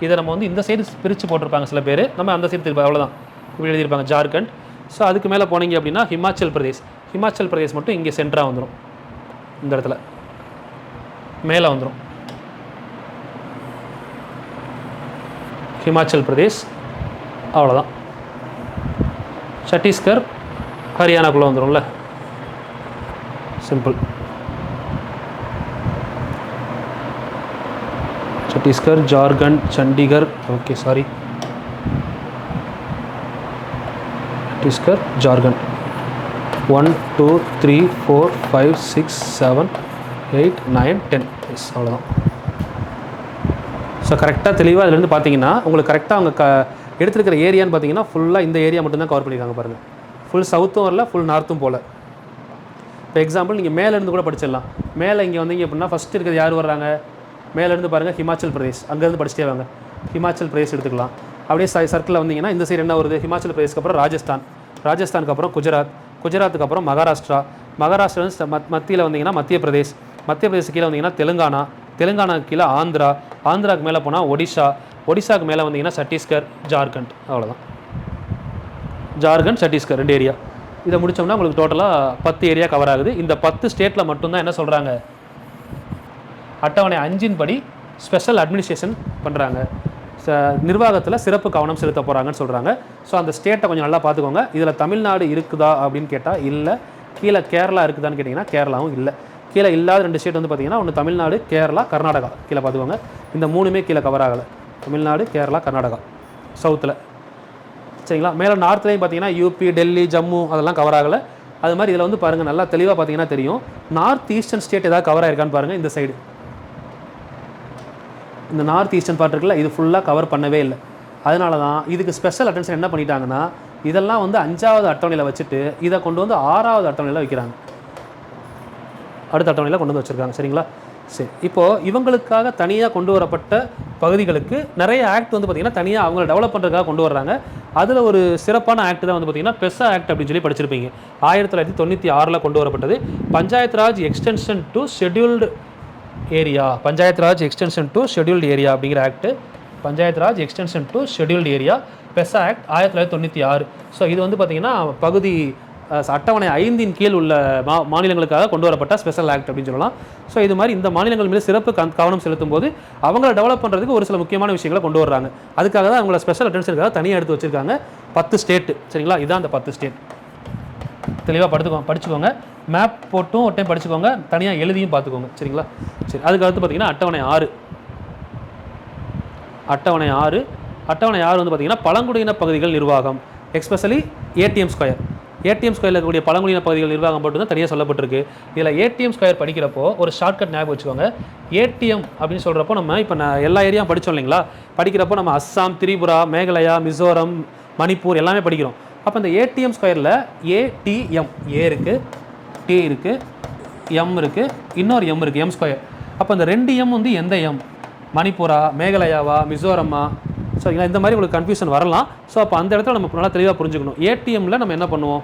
இதை நம்ம வந்து இந்த சைடு பிரித்து போட்டிருப்பாங்க சில பேர், நம்ம அந்த சைடு திருப்பி அவ்வளோதான் இப்படி எழுதியிருப்பாங்க ஜார்க்கண்ட். ஸோ அதுக்கு மேலே போனீங்க அப்படின்னா ஹிமாச்சல் பிரதேஷ் மட்டும் இங்கே சென்டராக வந்துடும். இந்த இடத்துல மேலே வந்துடும் ஹிமாச்சல் பிரதேஷ், அவ்வளோதான். சத்தீஸ்கர் ஹரியானாக்குள்ளே வந்துடும்ல, simple. Chhattisgarh, Jharkhand, Chandigarh. Okay, sorry, Chhattisgarh, Jharkhand. 1 2 3 4 5 6 7 8 9 10. S, அவ்வளோதான். ஸோ கரெக்டாக தெளிவாக இதுலேருந்து பார்த்தீங்கன்னா உங்களுக்கு கரெக்டாக அவங்க எடுத்துருக்கிற ஏரியான்னு பார்த்தீங்கன்னா ஃபுல்லாக இந்த ஏரியா மட்டும்தான் கவர் பண்ணியிருக்காங்க பாருங்கள். ஃபுல் சவுத்தும் வரல, ஃபுல் நார்த்தும் போல். இப்போ எக்ஸாம்பிள் நீங்கள் மேலேருந்து கூட படிச்சிடலாம். மேலே இங்கே வந்தீங்க அப்படின்னா ஃபஸ்ட்டு இருக்கிறது யார் வர்றாங்க, மேலேருந்து பாருங்கள் ஹிமாச்சல் பிரதேஷ். அங்கேருந்து படிச்சுட்டே வாங்க, ஹிமாச்சல் பிரதேஷ் எடுத்துக்கலாம். அப்படியே சர்க்கிளில் வந்தீங்கன்னா இந்த சைடு என்ன வருது, ஹிமாச்சல் பிரதேஷ்க்கு அப்புறம் ராஜஸ்தானுக்கு அப்புறம் குஜராத்துக்கு அப்புறம் மகாராஷ்டிரா மத்தியில் வந்தீங்கன்னா மத்திய பிரதேஷ் கீழே வந்தீங்கன்னா தெலுங்கானாக்கு கீழே ஆந்திராவுக்கு மேலே போனால் ஒடிஷாவுக்கு மேலே வந்தீங்கன்னா சத்தீஸ்கர், ஜார்க்கண்ட். அவ்வளோதான். ஜார்க்கண்ட், சத்தீஸ்கர் 2 ஏரியா. இதை முடித்தோம்னா உங்களுக்கு டோட்டலாக 10 ஏரியா கவர் ஆகுது. இந்த 10 ஸ்டேட்டில் மட்டும்தான் என்ன சொல்கிறாங்க, அட்டவணை 5 படி ஸ்பெஷல் அட்மினிஸ்ட்ரேஷன் பண்ணுறாங்க, நிர்வாகத்தில் சிறப்பு கவனம் செலுத்த போகிறாங்கன்னு சொல்கிறாங்க. ஸோ அந்த ஸ்டேட்டை கொஞ்சம் நல்லா பார்த்துக்கோங்க. இதில் தமிழ்நாடு இருக்குதா அப்படின்னு கேட்டால் இல்லை. கீழே கேரளா இருக்குதான்னு கேட்டிங்கன்னா கேரளாவும் இல்லை. கீழே இல்லாத 2 ஸ்டேட் வந்து பார்த்திங்கன்னா ஒன்று தமிழ்நாடு, கேரளா, கர்நாடகா. கீழே பார்த்துக்கோங்க. இந்த 3மே கீழே கவர் ஆகலை. தமிழ்நாடு, கேரளா, கர்நாடகா சவுத்தில். சரிங்களா, மேலே நார்த்லேயும் பார்த்தீங்கன்னா யூபி, டெல்லி, ஜம்மு அதெல்லாம் கவர் ஆகலை. அது மாதிரி இதில் வந்து பாருங்கள், நல்லா தெளிவாக பார்த்தீங்கன்னா தெரியும். நார்த் ஈஸ்டர்ன் ஸ்டேட் ஏதாவது கவர் ஆயிருக்கான்னு பாருங்கள். இந்த சைடு இந்த நார்த் ஈஸ்டர்ன் பார்ட் இருக்குல்ல, இது ஃபுல்லாக கவர் பண்ணவே இல்லை. அதனால தான் இதுக்கு ஸ்பெஷல் அட்டென்ஷன் என்ன பண்ணிட்டாங்கன்னா, இதெல்லாம் வந்து 5வது அட்டவணையில் வச்சுட்டு இதை கொண்டு வந்து 6வது அட்டவணையில் வைக்கிறாங்க. அடுத்த அட்டவணையில் கொண்டு வந்து வச்சுருக்காங்க. சரிங்களா, சரி. இப்போது இவங்களுக்காக தனியாக கொண்டு வரப்பட்ட பகுதிகளுக்கு நிறைய ஆக்ட் வந்து பார்த்திங்கன்னா தனியாக அவங்களை டெவலப் பண்ணுறதுக்காக கொண்டு வர்றாங்க. அதில் ஒரு சிறப்பான ஆக்ட் தான் வந்து பார்த்திங்கன்னா பெசா ஆக்ட் அப்படின்னு சொல்லி படிச்சிருப்பீங்க. 1996 கொண்டு வரப்பட்டது. Panchayat raj extension to scheduled area, panchayat raj extension to scheduled area அப்படிங்கிற act, panchayat raj extension to scheduled area PESA act 1996. So இது வந்து பார்த்திங்கன்னா பகுதி அட்டவணை 5 கீழ் உள்ள மாநிலங்களுக்காக கொண்டு வரப்பட்ட ஸ்பெஷல் ஆக்ட் அப்படின்னு சொல்லலாம். ஸோ இது மாதிரி இந்த மாநிலங்கள் மீது சிறப்பு கவனம் செலுத்தும் போது அவங்கள டெவலப் பண்ணுறதுக்கு ஒரு சில முக்கியமான விஷயங்களை கொண்டு வர்றாங்க. அதுக்காக தான் அவங்கள ஸ்பெஷல் அட்டென்ஷனுக்காக தனியாக எடுத்து வச்சிருக்காங்க. 10 ஸ்டேட்டு, சரிங்களா? இதுதான் அந்த 10 ஸ்டேட். தெளிவாக படிச்சுக்கோங்க. மேப் போட்டும் ஒரு டைம் படிச்சுக்கோங்க, தனியாக எழுதியும் பார்த்துக்கோங்க, சரிங்களா? சரி, அதுக்கு அடுத்து பார்த்தீங்கன்னா அட்டவணை 6. அட்டவணை 6 வந்து பார்த்திங்கன்னா பழங்குடியின பகுதிகள் நிர்வாகம், எக்ஸ்பெஷலி ஏடிஎம் ஸ்கொயர். ஏடிஎம் ஸ்கொயரில் இருக்கக்கூடிய பழங்குடியின பகுதிகள் நிர்வாகம் மட்டும் தான் தனியாக சொல்லப்பட்டிருக்கு. இதில் ஏடிஎம் ஸ்கொயர் படிக்கிறப்போ ஒரு ஷார்ட்கட் ஞாபகம் வச்சுக்கோங்க. ஏடிஎம் அப்படின்னு சொல்கிறப்போ நம்ம இப்போ எல்லா ஏரியாவும் படித்தோம் இல்லைங்களா? படிக்கிறப்போ நம்ம அஸ்ஸாம், திரிபுரா, மேகாலயா, மிசோரம், மணிப்பூர் எல்லாமே படிக்கிறோம். அப்போ இந்த ஏடிஎம் ஸ்கொயரில் ஏடிஎம், ஏ இருக்குது, டி இருக்குது, எம் இருக்குது, இன்னொரு எம் இருக்குது, எம் ஸ்கொயர். அப்போ இந்த 2 எம் வந்து எந்த எம்? மணிப்பூரா, மேகாலயாவா, மிசோரமா? ஸோ இந்த மாதிரி உங்களுக்கு கன்ஃபியூஷன் வரலாம். ஸோ அப்போ அந்த இடத்துல நம்ம நல்லா தெளிவாக புரிஞ்சுக்கணும். ஏடிஎம்மில் நம்ம என்ன பண்ணுவோம்?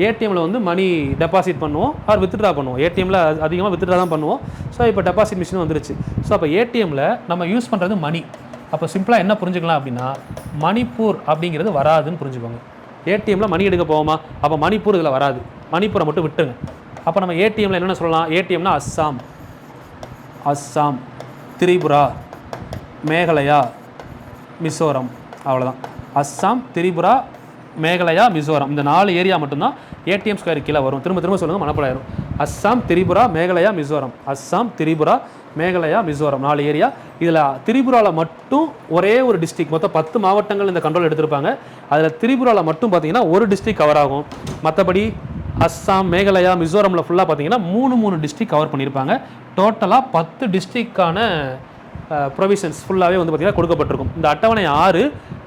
ஏடிஎம்மில் வந்து மணி டெபாசிட் பண்ணுவோம், ஆர் வித்ட்ரா பண்ணுவோம். ஏடிஎம்மில் அதிகமாக வித்ட்ரா தான் பண்ணுவோம். ஸோ இப்போ டெபாசிட் மிஷின் வந்துருச்சு. ஸோ அப்போ ஏடிஎம்மில் நம்ம யூஸ் பண்ணுறது மணி. அப்போ சிம்பிளாக என்ன புரிஞ்சுக்கலாம் அப்படின்னா, மணிப்பூர் அப்படிங்கிறது வராதுன்னு புரிஞ்சுக்கோங்க. ஏடிஎம்மில் மணி எடுக்க போவோமா? அப்போ மணிப்பூர் இதில் வராது, மணிப்பூரை மட்டும் விட்டுருங்க. அப்போ நம்ம ஏடிஎம்மில் என்னென்ன சொல்லலாம்? ஏடிஎம்னா அஸ்ஸாம், திரிபுரா, மேகாலயா, மிசோரம், அவ்வளோதான். அஸ்ஸாம், திரிபுரா, மேகாலயா, மிசோரம், இந்த 4 ஏரியா மட்டும்தான் ஏடிஎம் ஸ்கொயர் கீழே வரும். திரும்ப சொல்லுங்கள், மனப்படாயிரும். அஸ்ஸாம், திரிபுரா, மேகாலயா, மிசோரம், அஸ்ஸாம், திரிபுரா, மேகாலயா, மிசோரம் 4 ஏரியா. இதில் திரிபுராவில் மட்டும் ஒரே ஒரு டிஸ்ட்ரிக், மொத்தம் 10 மாவட்டங்கள் இந்த கண்ட்ரோல் எடுத்திருப்பாங்க. அதில் திரிபுராவில் மட்டும் பார்த்தீங்கன்னா ஒரு டிஸ்ட்ரிக் கவர் ஆகும். மற்றபடி அஸ்ஸாம், மேகாலயா, மிசோரமில் ஃபுல்லாக பார்த்தீங்கன்னா 3 டிஸ்ட்ரிக் கவர் பண்ணியிருப்பாங்க. டோட்டலாக 10 டிஸ்ட்ரிக்டான ப்ரொவிஷன்ஸ் ஃபுல்லாகவே வந்து பார்த்திங்கன்னா கொடுக்கப்பட்டிருக்கும். இந்த அட்டவணை 6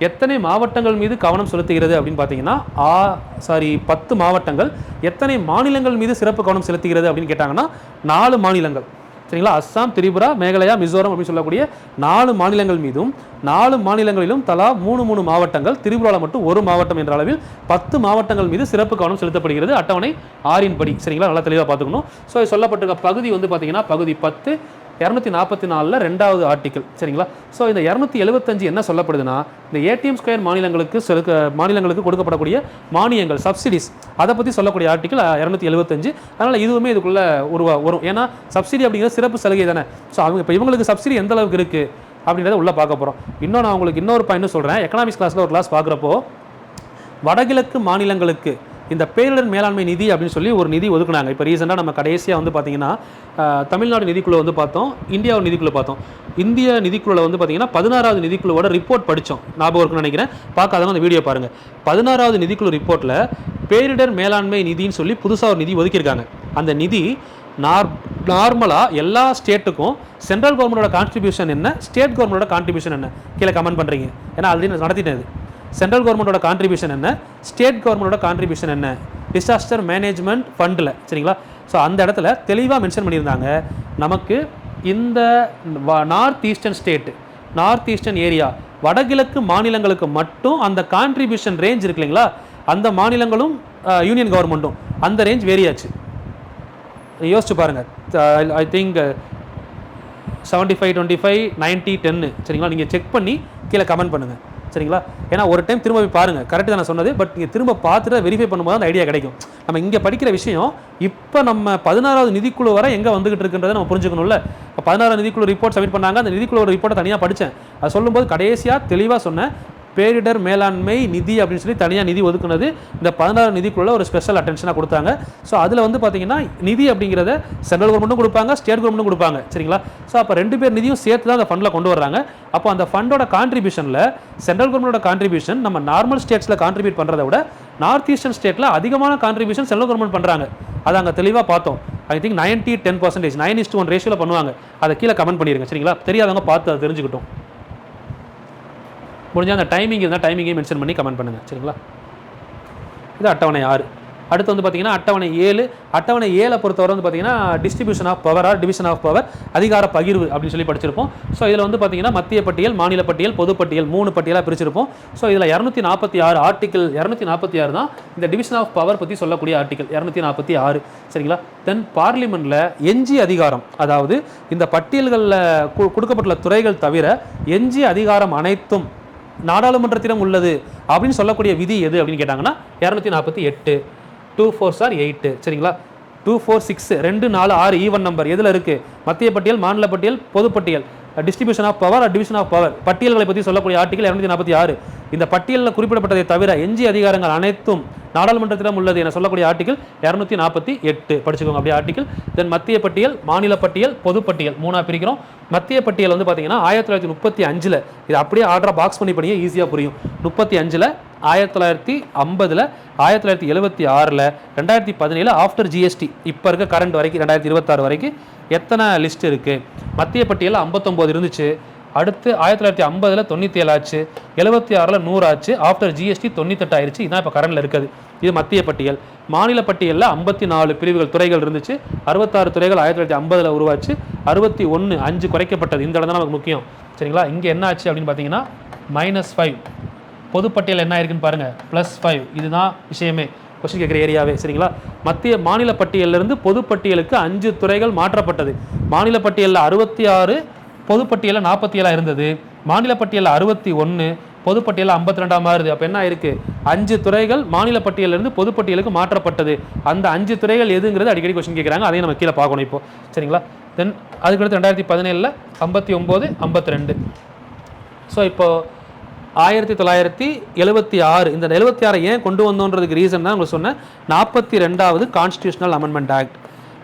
எத்தனை மாவட்டங்கள் மீது கவனம் செலுத்துகிறது அப்படின்னு பார்த்தீங்கன்னா 10 மாவட்டங்கள். எத்தனை மாநிலங்கள் மீது சிறப்பு கவனம் செலுத்துகிறது அப்படின்னு கேட்டாங்கன்னா 4 மாநிலங்கள், சரிங்களா? அஸ்ஸாம், திரிபுரா, மேகாலயா, மிசோரம் அப்படின்னு சொல்லக்கூடிய 4 மாநிலங்கள் மீதும் 4 மாநிலங்களிலும் தலா 3 மாவட்டங்கள், திரிபுராவில் மட்டும் 1 மாவட்டம் என்ற அளவில் 10 மாவட்டங்கள் மீது சிறப்பு கவனம் செலுத்தப்படுகிறது அட்டவணை 6 படி, சரிங்களா? நல்லா தெளிவாக பார்த்துக்கணும். ஸோ சொல்லப்பட்டிருக்க பகுதி வந்து பார்த்தீங்கன்னா பகுதி 10 244 2வது ஆர்டிக்கல், சரிங்களா? ஸோ இந்த 275 என்ன சொல்லப்படுதுன்னா, இந்த ஏடிஎம் ஸ்கொயர் மாநிலங்களுக்கு கொடுக்கப்படக்கூடிய மானியங்கள், சப்சிடிஸ், அதை பற்றி சொல்லக்கூடிய ஆர்டிக்கல் 275. அதனால் இதுவுமே இதுக்குள்ளே வரும். ஏன்னா சப்சிடி அப்படிங்கிற சிறப்பு சலுகை தானே. ஸோ இப்போ இவங்களுக்கு சப்சிடி எந்த அளவுக்கு இருக்குது அப்படின்றத உள்ளே பார்க்க போகிறோம். நான் உங்களுக்கு இன்னொரு பாயிண்ட் சொல்கிறேன். எக்கனாமிக்ஸ் கிளாஸில் ஒரு கிளாஸ் பார்க்குறப்போ வடகிழக்கு மாநிலங்களுக்கு இந்த பேரிடர் மேலாண்மை நிதி அப்படின்னு சொல்லி ஒரு நிதி ஒதுக்குனாங்க. இப்போ ரீசெண்டாக நம்ம கடைசியாக வந்து பார்த்திங்கன்னா தமிழ்நாடு நிதிக்குழு வந்து பார்த்தோம், இந்தியாவோட நிதிக்குழு பார்த்தோம். இந்திய நிதிக்குழுவில் வந்து பார்த்திங்கன்னா 16வது நிதிக்குழுவோட ரிப்போர்ட் படித்தோம், ஞாபகம் இருக்குன்னு நினைக்கிறேன். பார்க்காதவங்க அந்த வீடியோ பாருங்கள். 16வது நிதிக்குழு ரிப்போர்ட்டில் பேரிடர் மேலாண்மை நிதின்னு சொல்லி புதுசாக ஒரு நிதி ஒதுக்கியிருக்காங்க. அந்த நிதி நார்மலாக எல்லா ஸ்டேட்டுக்கும் சென்ட்ரல் கவர்மெண்டோட கான்ட்ரிபியூஷன் என்ன, ஸ்டேட் கவர்மெண்டோட கான்ட்ரிபியூஷன் என்ன, கீழே கமெண்ட் பண்ணுறீங்க. ஏன்னா ஆல்ரெடி நடத்திட்டேன். சென்ட்ரல் கவர்மெண்டோட கான்ட்ரிபியூஷன் என்ன, ஸ்டேட் கவர்மெண்டோட கான்ட்ரிபியூஷன் என்ன, டிசாஸ்டர் மேனேஜ்மெண்ட் ஃபண்டில், சரிங்களா? ஸோ அந்த இடத்துல தெளிவாக மென்ஷன் பண்ணியிருந்தாங்க. நமக்கு இந்த நார்த் ஈஸ்டர்ன் ஏரியா, வடகிழக்கு மாநிலங்களுக்கு மட்டும் அந்த கான்ட்ரிபியூஷன் ரேஞ்ச் இருக்கு இல்லைங்களா, அந்த மாநிலங்களும் யூனியன் கவர்மெண்ட்டும் அந்த ரேஞ்ச் வேரியாச்சு. யோசிச்சு பாருங்கள். ஐ திங்க் 75-25 90-10, சரிங்களா? நீங்கள் செக் பண்ணி கீழே கமெண்ட் பண்ணுங்கள், சரிங்களா? ஏன்னா ஒரு டைம் திரும்ப போய் பாருங்கள், கரெக்டு தான் நான் சொன்னது. பட் நீங்கள் திரும்ப பார்த்துட்டு வெரிஃபை பண்ணும்போது அந்த ஐடியா கிடைக்கும். நம்ம இங்கே படிக்கிற விஷயம் இப்போ நம்ம 16வது நிதிக்குழு வரை எங்கே வந்துகிட்டு இருக்குன்றதை நம்ம புரிஞ்சுக்கணும்ல. இப்போ 16வது நிதிக்குழு ரிப்போர்ட் சப்மிட் பண்ணாங்க. அந்த நிதிக்குழு ரிப்போர்ட்டை தனியாக படித்தேன். அது சொல்லும்போது கடைசியாக தெளிவாக சொன்னேன், பேரிடர் மேலாண்மை நிதி அப்படின்னு சொல்லி தனியாக நிதி ஒதுக்குனது இந்த 16 நிதிக்குள்ள ஒரு ஸ்பெஷல் அட்டென்ஷனாக கொடுத்தாங்க. ஸோ அதில் வந்து பார்த்தீங்கன்னா நிதி அப்படிங்கிறத சென்ட்ரல் கவர்மெண்ட்டும் கொடுப்பாங்க, ஸ்டேட் கவர்மெண்ட்டும் கொடுப்பாங்க, சரிங்களா? ஸோ அப்போ 2 பேர் நிதியும் சேர்த்து தான் அந்த ஃபண்டில் கொண்டு வர்றாங்க. அப்போ அந்த ஃபண்டோட கான்ட்ரிபியூஷனில் சென்ட்ரல் கவர்மெண்டோட கான்ட்ரிபியூஷன் நம்ம நார்மல் ஸ்டேட்ஸில் கான்ட்ரிபியூட் பண்ணுறதை விட நார்த் ஈஸ்டர்ன் ஸ்டேட்டில் அதிகமான கான்ட்ரிபியூஷன் சென்ட்ரல் கவர்மெண்ட் பண்ணுறாங்க. அதை அங்கே தெளிவாக பார்த்தோம். ஐ திங்க் 90-10%, 9:1 ரேஷியோவில் பண்ணுவாங்க. அதை கீழே கமெண்ட் பண்ணிடுங்க, சரிங்களா? தெரியாதவங்க பார்த்து அதை தெரிஞ்சுக்கிட்டோம். முடிஞ்சால் அந்த டைமிங் இருந்தால் டைமிங்கையும் மென்ஷன் பண்ணி கமெண்ட் பண்ணுங்கள், சரிங்களா? இது அட்டவணை 6. அடுத்து வந்து பார்த்தீங்கன்னா அட்டவணை 7. அட்டவணை 7 பொறுத்தவரை வந்து பார்த்தீங்கன்னா distribution of power or division of power, அதிகார பகிர்வு அப்படின்னு சொல்லி படிச்சிருப்போம். ஸோ இதில் வந்து பார்த்தீங்கன்னா மத்திய பட்டியல், மாநில பட்டியல், பொதுப்பட்டியல் 3 பட்டியலாக பிரிச்சிருப்போம். ஸோ இதில் 246 ஆர்டிகல் 246 தான் இந்த டிவிஷன் ஆஃப் பவர் பற்றி சொல்லக்கூடிய ஆர்டிகல் 246. சரிங்களா? தென் பார்லிமெண்ட்டில் எஞ்சிய அதிகாரம், அதாவது இந்த பட்டியல்களில் கொடுக்கப்பட்டுள்ள துறைகள் தவிர எஞ்சிய அதிகாரம் அனைத்தும் நாடாளுமன்றத்திடம் உள்ளது அப்படின்னு சொல்லக்கூடிய விதி எது அப்படின்னு கேட்டாங்கன்னா 248. 2 4s are 8. சரிங்களா? 2 4 6 2 4 6 ஈவன் நம்பர் எதில் இருக்குது? மத்திய பட்டியல், மாநில பட்டியல், பொதுப்பட்டியல், distribution of power, division of power, பட்டியல்களை பற்றி சொல்லக்கூடிய ஆர்டிகல் 246. இந்த பட்டியலில் குறிப்பிடப்பட்டதை தவிர எஞ்சிய அதிகாரங்கள் அனைத்தும் நாடாளுமன்றத்திடம் உள்ளது என சொல்லக்கூடிய ஆர்டிகல் 248 படிச்சுக்கோங்க. அப்படியே ஆர்டிகல். தென் மத்திய பட்டியல், மாநில பட்டியல், பொதுப்பட்டியல் 3ஆக பிரிக்கிறோம். மத்திய பட்டியல் வந்து பார்த்தீங்கன்னா 1935 இது அப்படியே ஆர்டராக பாக்ஸ் பண்ணி படிங்க, ஈஸியாக புரியும். 35, 1950, 1976, 2017 ஆஃப்டர் ஜிஎஸ்டி இப்போ இருக்க கரண்ட் வரைக்கும் 2026 வரைக்கும் எத்தனை லிஸ்ட் இருக்குது? மத்திய பட்டியலில் 59 இருந்துச்சு. அடுத்து 1950 97 ஆச்சு, 76 100 ஆச்சு, ஆஃப்டர் ஜிஎஸ்டி 98 ஆயிடுச்சு. இதான் இப்போ கரண்டில் இருக்குது. இது மத்திய பட்டியல். மாநில பட்டியலில் 54 பிரிவுகள், துறைகள் இருந்துச்சு. 66 துறைகள் 1950 உருவாச்சு. 61 5 குறைக்கப்பட்டது. இந்த இடம் தான் நமக்கு முக்கியம். சரிங்களா? இங்கே என்ன ஆச்சு அப்படின்னு பார்த்தீங்கன்னா -5. பொதுப்பட்டியல் என்ன ஆயிருக்குன்னு பாருங்கள், +5. இதுதான் விஷயமே, கொஸ்டின் கேட்குற ஏரியாவே. சரிங்களா? மாநில பட்டியலிருந்து பொதுப்பட்டியலுக்கு 5 துறைகள் மாற்றப்பட்டது. மாநில பட்டியலில் 66, பொதுப்பட்டியலில் 47 இருந்தது. மாநில பட்டியலில் 61, பொதுப்பட்டியலில் 52 மாறுது. அப்போ என்ன இருக்குது? 5 துறைகள் மாநில பட்டியலிருந்து பொதுப்பட்டியலுக்கு மாற்றப்பட்டது. அந்த 5 துறைகள் எதுங்கிறது அடிக்கடி கொஸ்டின் கேட்குறாங்க. அதையும் நம்ம கீழே பார்க்கணும் இப்போ. சரிங்களா? தென் அதுக்கடுத்து 2017 59 52. ஸோ இப்போ 1976 இந்த 76 ஏன் கொண்டு வந்தோன்றதுக்கு ரீசன் தான் உங்களுக்கு சொன்னேன். 42வது கான்ஸ்டியூஷனல் அமெண்ட்மெண்ட் ஆக்ட்,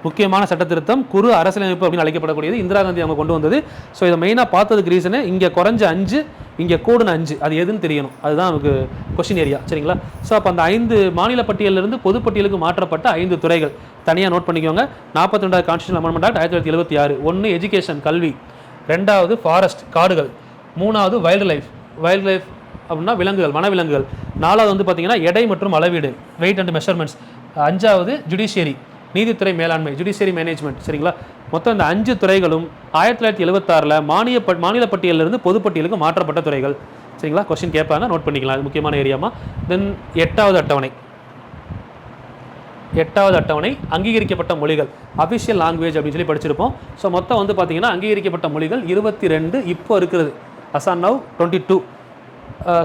முக்கியமான சட்ட திருத்தம், குறு அரசியலமைப்பு அப்படின்னு அழைக்கப்படக்கூடியது இந்திரா காந்தி அவங்க கொண்டு வந்தது. ஸோ இதை மெயினாக பார்த்ததுக்கு ரீசனு இங்கே குறைஞ்ச 5, இங்கே கூடுன 5, அது எதுன்னு தெரியணும். அதுதான் நமக்கு கொஸ்டின் ஏரியா. சரிங்களா? ஸோ அப்போ அந்த 5 மாநில பட்டியலிருந்து பொதுப்பட்டியலுக்கு மாற்றப்பட்ட 5 துறைகள் தனியாக நோட் பண்ணிக்கோங்க. 42வது கான்ஸ்டியூஷனல் அமெண்ட்மெண்ட் ஆக்ட் 1976. 1 எஜுகேஷன், கல்வி. 2வது ஃபாரஸ்ட், காடுகள். 3வது வைல்டு லைஃப் அப்படின்னா விலங்குகள், வனவிலங்குகள். 4வது வந்து பார்த்தீங்கன்னா எடை மற்றும் அளவீடு, வெயிட் அண்ட் மெஷர்மெண்ட்ஸ். 5வது ஜுடிஷியரி, நீதித்துறை மேலாண்மை, ஜுடிஷியரி மேனேஜ்மெண்ட். சரிங்களா? மொத்தம் இந்த 5 துறைகளும் 1976 மாநில பட்டியலிருந்து பொதுப்பட்டியலுக்கு மாற்றப்பட்ட துறைகள். சரிங்களா? கொஸ்டின் கேட்பாங்க, நோட் பண்ணிக்கலாம். அது முக்கியமான ஏரியாமா. தென் 8வது அட்டவணை அங்கீகரிக்கப்பட்ட மொழிகள், அஃபிஷியல் லாங்குவேஜ் அப்படின்னு சொல்லி படிச்சிருப்போம். ஸோ மொத்தம் வந்து பார்த்தீங்கன்னா அங்கீகரிக்கப்பட்ட மொழிகள் 22 இப்போ இருக்கிறது. அசான் நவ் 22.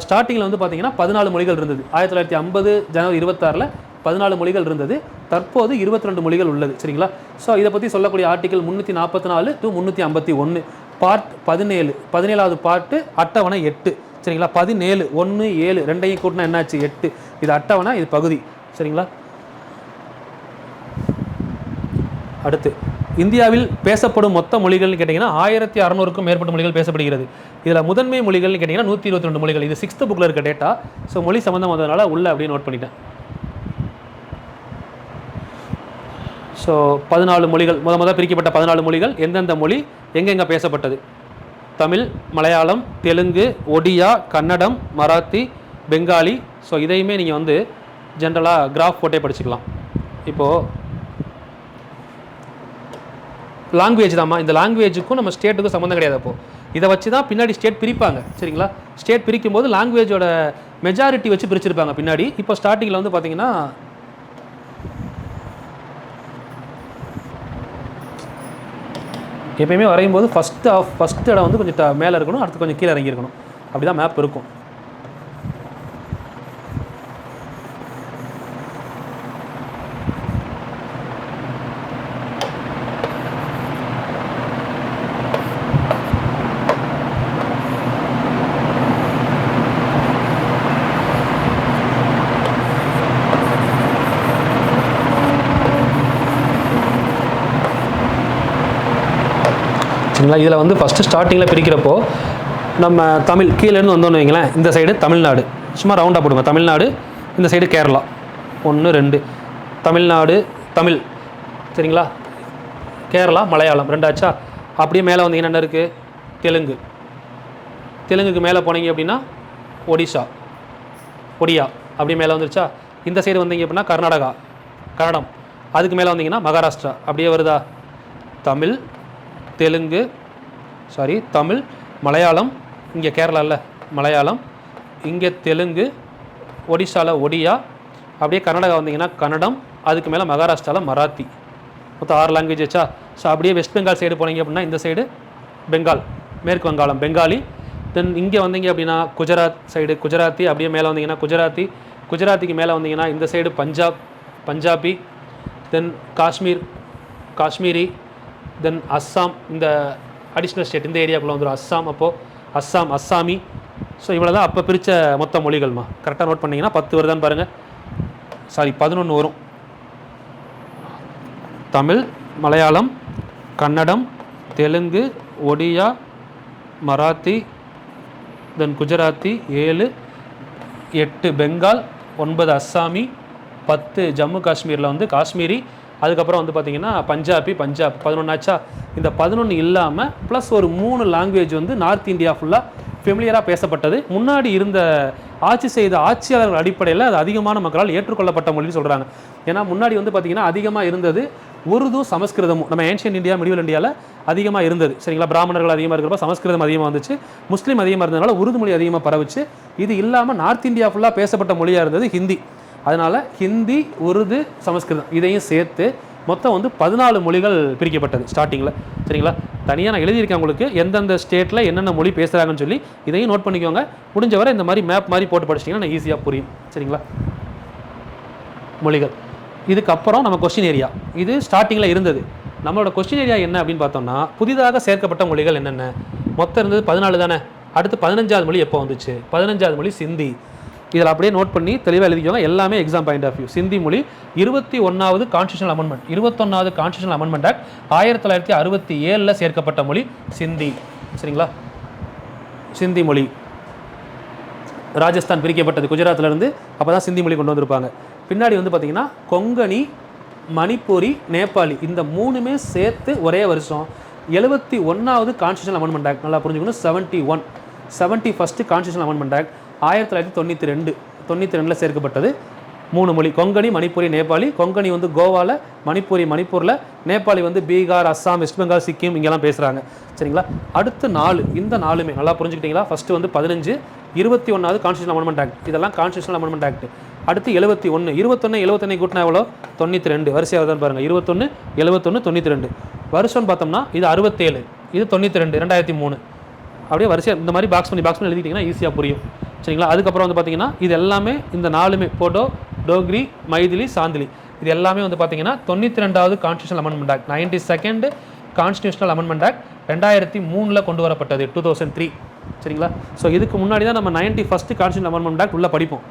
ஸ்டார்டிங்கில் வந்து பார்த்தீங்கன்னா 14 மொழிகள் இருந்தது. 1950 ஜனவரி 26 14 மொழிகள் இருந்தது. தற்போது 22 மொழிகள் உள்ளது. சரிங்களா? ஸோ இதை பற்றி சொல்லக்கூடிய ஆர்டிகல் 344 to 351, பார்ட் 17, 17வது பார்ட்டு அட்டவணை 8. சரிங்களா? 17 1 7 ரெண்டையும் கூட்டினா என்னாச்சு? 8. இது அட்டவணை, இது பகுதி. சரிங்களா? அடுத்து இந்தியாவில் பேசப்படும் மொத்த மொழிகள்னு கேட்டிங்கன்னா 1600க்கும் மேற்பட்ட மொழிகள் பேசப்படுகிறது. இதில் முதன்மை மொழிகள்னு கேட்டிங்கன்னா 122 மொழிகள். இது 6th புக்கில் இருக்க டேட்டா. ஸோ மொழி சம்மந்தம் வந்ததுனால உள்ள அப்படியே நோட் பண்ணிட்டேன். ஸோ 14 மொழிகள், முதல் பிரிக்கப்பட்ட 14 மொழிகள். எந்தெந்த மொழி எங்கெங்கே பேசப்பட்டது? தமிழ், மலையாளம், தெலுங்கு, ஒடியா, கன்னடம், மராத்தி, பெங்காலி. ஸோ இதையுமே நீங்கள் வந்து ஜென்ரலாக கிராஃப் போட்டே படிச்சுக்கலாம். இப்போது லாங்குவேஜ் தாம்மா, இந்த லாங்குவேஜுக்கும் நம்ம ஸ்டேட்டுக்கும் சம்மந்தம் கிடையாது. அப்போது இதை வச்சு தான் பின்னாடி ஸ்டேட் பிரிப்பாங்க. சரிங்களா? ஸ்டேட் பிரிக்கும் போது லாங்குவேஜோட மெஜாரிட்டி வச்சு பிரிச்சிருப்பாங்க பின்னாடி. இப்போ ஸ்டார்டிங்கில் வந்து பார்த்தீங்கன்னா எப்பயுமே வரையும் போது ஃபஸ்ட் இடம் வந்து கொஞ்சம் மேலே இருக்கணும், அடுத்து கொஞ்சம் கீழே இறங்கி இருக்கணும். அப்படி தான் மேப் இருக்கும். சரிங்களா? இதில் வந்து ஃபஸ்ட்டு ஸ்டார்டிங்கில் பிரிக்கிறப்போ நம்ம தமிழ் கீழேருந்து வந்தோன்னு வைங்களேன். இந்த சைடு தமிழ்நாடு, சும்மா ரவுண்டாக போடுங்க. தமிழ்நாடு, இந்த சைடு கேரளா. 1 2 தமிழ்நாடு, தமிழ். சரிங்களா? கேரளா, மலையாளம் 2 ஆச்சா? அப்படியே மேலே வந்தீங்கன்னா என்ன இருக்குது? தெலுங்கு. தெலுங்குக்கு மேலே போனீங்க அப்படின்னா ஒடியா. அப்படியே மேலே வந்துருச்சா? இந்த சைடு வந்தீங்க அப்படின்னா கர்நாடகா. கன்னடம். அதுக்கு மேலே வந்தீங்கன்னா மகாராஷ்டிரா. அப்படியே வருதா? தமிழ், தெலுங்கு, தமிழ், மலையாளம், இங்கே கேரளாவில் மலையாளம், இங்கே தெலுங்கு, ஒடிசாவில் ஒடியா, அப்படியே கர்நாடகா வந்தீங்கன்னா கன்னடம், அதுக்கு மேலே மகாராஷ்டிராவில் மராத்தி. மொத்தம் 6 லாங்குவேஜ் வச்சா. ஸோ அப்படியே வெஸ்ட் பெங்கால் சைடு போனீங்க அப்படின்னா இந்த சைடு பெங்கால், மேற்கு வங்காளம் பெங்காலி. தென் இங்கே வந்தீங்க அப்படின்னா குஜராத் சைடு குஜராத்தி, அப்படியே மேலே வந்தீங்கன்னா குஜராத்தி, குஜராத்திக்கு மேலே வந்தீங்கன்னா இந்த சைடு பஞ்சாபி, தென் காஷ்மீரி, தென் அஸ்ஸாம், இந்த அடிஷ்னல் ஸ்டேட் இந்த ஏரியாக்குள்ளே வந்துடும் அஸ்ஸாம். அப்போது அஸ்ஸாமி. ஸோ இவ்வளோ தான் அப்போ பிரித்த மொத்த மொழிகள்மா. கரெக்டாக நோட் பண்ணிங்கன்னா 10 வருதான்னு பாருங்கள். 11 வரும். தமிழ், மலையாளம், கன்னடம், தெலுங்கு, ஒடியா, மராத்தி, தென் குஜராத்தி, 7, 8 பெங்கால், 9 அஸ்ஸாமி, 10 ஜம்மு காஷ்மீரில் வந்து காஷ்மீரி, அதுக்கப்புறம் வந்து பார்த்திங்கன்னா பஞ்சாப் 11 ஆச்சா. இந்த 11 இல்லாமல் ப்ளஸ் ஒரு 3 லாங்குவேஜ் வந்து நார்த் இந்தியா ஃபுல்லாக ஃபெமிலியராக பேசப்பட்டது. முன்னாடி இருந்த ஆட்சி செய்த ஆட்சியாளர்கள் அடிப்படையில் அது அதிகமான மக்களால் ஏற்றுக்கொள்ளப்பட்ட மொழின்னு சொல்கிறாங்க. ஏன்னா முன்னாடி வந்து பார்த்திங்கன்னா அதிகமாக இருந்தது உருது, சமஸ்கிருதமும். நம்ம ஏன்ஷியன் இந்தியா, மிடிவல் இந்தியாவில் அதிகமாக இருந்தது. சரிங்களா? பிராமணர்கள் அதிகமாக இருக்கிறப்ப சமஸ்கிருதம் அதிகமாக வந்துச்சு, முஸ்லீம் அதிகமாக இருந்ததுனால உருது மொழி அதிகமாக பரவுச்சு. இது இல்லாமல் நார்த் இந்தியா ஃபுல்லாக பேசப்பட்ட மொழியாக இருந்தது ஹிந்தி. அதனால் ஹிந்தி, உருது, சமஸ்கிருதம் இதையும் சேர்த்து மொத்தம் வந்து 14 மொழிகள் பிரிக்கப்பட்டது ஸ்டார்டிங்கில். சரிங்களா? தனியாக நான் எழுதியிருக்கேன் உங்களுக்கு எந்தெந்த ஸ்டேட்டில் என்னென்ன மொழி பேசுகிறாங்கன்னு சொல்லி. இதையும் நோட் பண்ணிக்கோங்க. முடிஞ்சவரை இந்த மாதிரி மேப் மாதிரி போட்டு படிச்சிட்டிங்கன்னா நான் ஈஸியாக புரியும். சரிங்களா? மொழிகள். இதுக்கப்புறம் நம்ம கொஸ்டின் ஏரியா. இது ஸ்டார்டிங்கில் இருந்தது. நம்மளோட கொஸ்டின் ஏரியா என்ன அப்படின்னு பார்த்தோம்னா, புதிதாக சேர்க்கப்பட்ட மொழிகள் என்னென்ன. மொத்தம் இருந்தது 14 தானே. அடுத்து 15வது மொழி எப்போ வந்துச்சு? 15வது மொழி சிந்தி. இதில் அப்படியே நோட் பண்ணி தெளிவாக எழுதிக்கோங்க. எல்லாமே exam point of view. Sindhi மொழி 21வது கான்ஸ்டியூஷனல் அமெண்ட்மெண்ட், 21வது கான்ஸ்டியூஷனல் அமெண்ட்மெண்ட் ஆக்ட் 1967 சேர்க்கப்பட்ட மொழி சிந்தி. சரிங்களா? சிந்தி மொழி ராஜஸ்தான் பிரிக்கப்பட்டது குஜராத்திலேருந்து. அப்போ தான் சிந்தி மொழி கொண்டு வந்திருப்பாங்க. பின்னாடி வந்து பார்த்திங்கன்னா கொங்கணி, மணிப்பூரி, நேபாளி இந்த 3மே சேர்த்து ஒரே வருஷம் 71வது கான்ஸ்டியூஷனல் அமெண்ட்மெண்ட் ஆக்ட். நல்லா புரிஞ்சுக்கணும். 71st கான்ஸ்டியூஷனல் அமெண்ட்மெண்ட் ஆக்ட் 1992 சேர்க்கப்பட்டது. 3 மொழி, கொங்கணி, மணிப்பூரி, நேபாளி. கொங்கணி வந்து கோவாவில், மணிப்பூரி மணிப்பூரில், நேபாளி வந்து பீகார், அஸ்ஸாம், வெஸ்ட் பெங்கால், சிக்கிம் இங்கெல்லாம் பேசுகிறாங்க. சரிங்களா? அடுத்து 4, இந்த 4மே நல்லா புரிஞ்சுக்கிட்டீங்களா? ஃபஸ்ட்டு வந்து 15, 21வது கான்ஸ்டியூஷனல் அமெண்ட்மெண்ட் ஆக்ட். இதெல்லாம் கான்ஸ்டியூஷனல் அமெண்ட்மெண்ட் ஆக்ட். அடுத்து 71, 21 கூட்டினா எவ்வளோ? 92. வரிசையாக தான் பாருங்கள். 21, 71, 92. வருஷம்னு பார்த்தோம்னா இது 67, இது 92, 2003. அப்படியே வரிசையாக இந்த மாதிரி பாக்ஸ் பண்ணி எழுதிட்டிங்கன்னா ஈஸியாக புரியும். சரிங்களா? அதுக்கப்புறம் வந்து பார்த்திங்கன்னா இது எல்லாமே இந்த 4மே போடோ, டோக்ரி, மைதிலி, சாந்திலி இது எல்லாமே வந்து பார்த்திங்கன்னா 92வது constitutional amendment act, 92nd constitutional amendment act 2003 கொண்டு வரப்பட்டது, 2003. சரிங்களா? ஸோ இதுக்கு முன்னாடி தான் நம்ம 91st கான்ஸ்டியூஷனல் அமெண்ட்மெண்ட் ஆக்ட் உள்ளே படிப்போம்.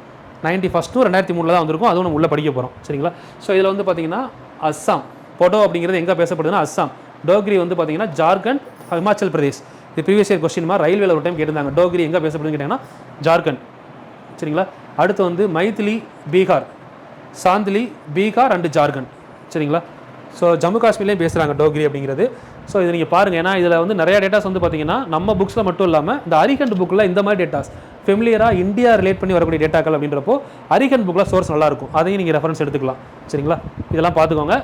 91ம் 2003 தான் வந்திருக்கும். அதுவும் நம்ம உள்ளே படிக்க போகிறோம். சரிங்களா? ஸோ இதில் வந்து பார்த்திங்கன்னா அஸ்ஸாம் போடோ அப்படிங்கிறது எங்கே பேசப்படுதுன்னா அஸ்ஸாம். டோக்ரி வந்து பார்த்திங்கன்னா ஜார்க்கண்ட், ஹிமாச்சல் பிரதேஷ். இது ப்ரீவியஸ் இயர் கொஸ்டின் ரயில்வேல ஒரு டைம் கேட்டிருந்தாங்க. டோக்ரி எங்கே பேசப்படுதுன்னு கேட்டிங்கன்னா ஜார்க்கண்ட். சரிங்களா? அடுத்து வந்து மைதிலி, பீகார், சாந்திலி, பீகார் அண்டு ஜார்க்கண்ட். சரிங்களா? ஸோ ஜம்மு காஷ்மீர்லேயும் பேசுகிறாங்க டோக்ரி அப்படிங்கிறது. ஸோ இது நீங்கள் பாருங்கள். ஏன்னா இதில் வந்து நிறையா டேட்டாஸ் வந்து பார்த்திங்கன்னா நம்ம புக்ஸில் மட்டும் இல்லாமல் இந்த அரிகண்ட் புக்கில் இந்த மாதிரி டேட்டாஸ் ஃபெமிலியராக இந்தியா ரிலேட் பண்ணி வரக்கூடிய டேட்டாக்கள் அப்படின்றப்போ அரிகண்ட் புக்கில் சோர்ஸ் நல்லாயிருக்கும். அதையும் நீங்கள் ரெஃபரன்ஸ் எடுத்துக்கலாம். சரிங்களா? இதெல்லாம் பார்த்துக்கோங்க.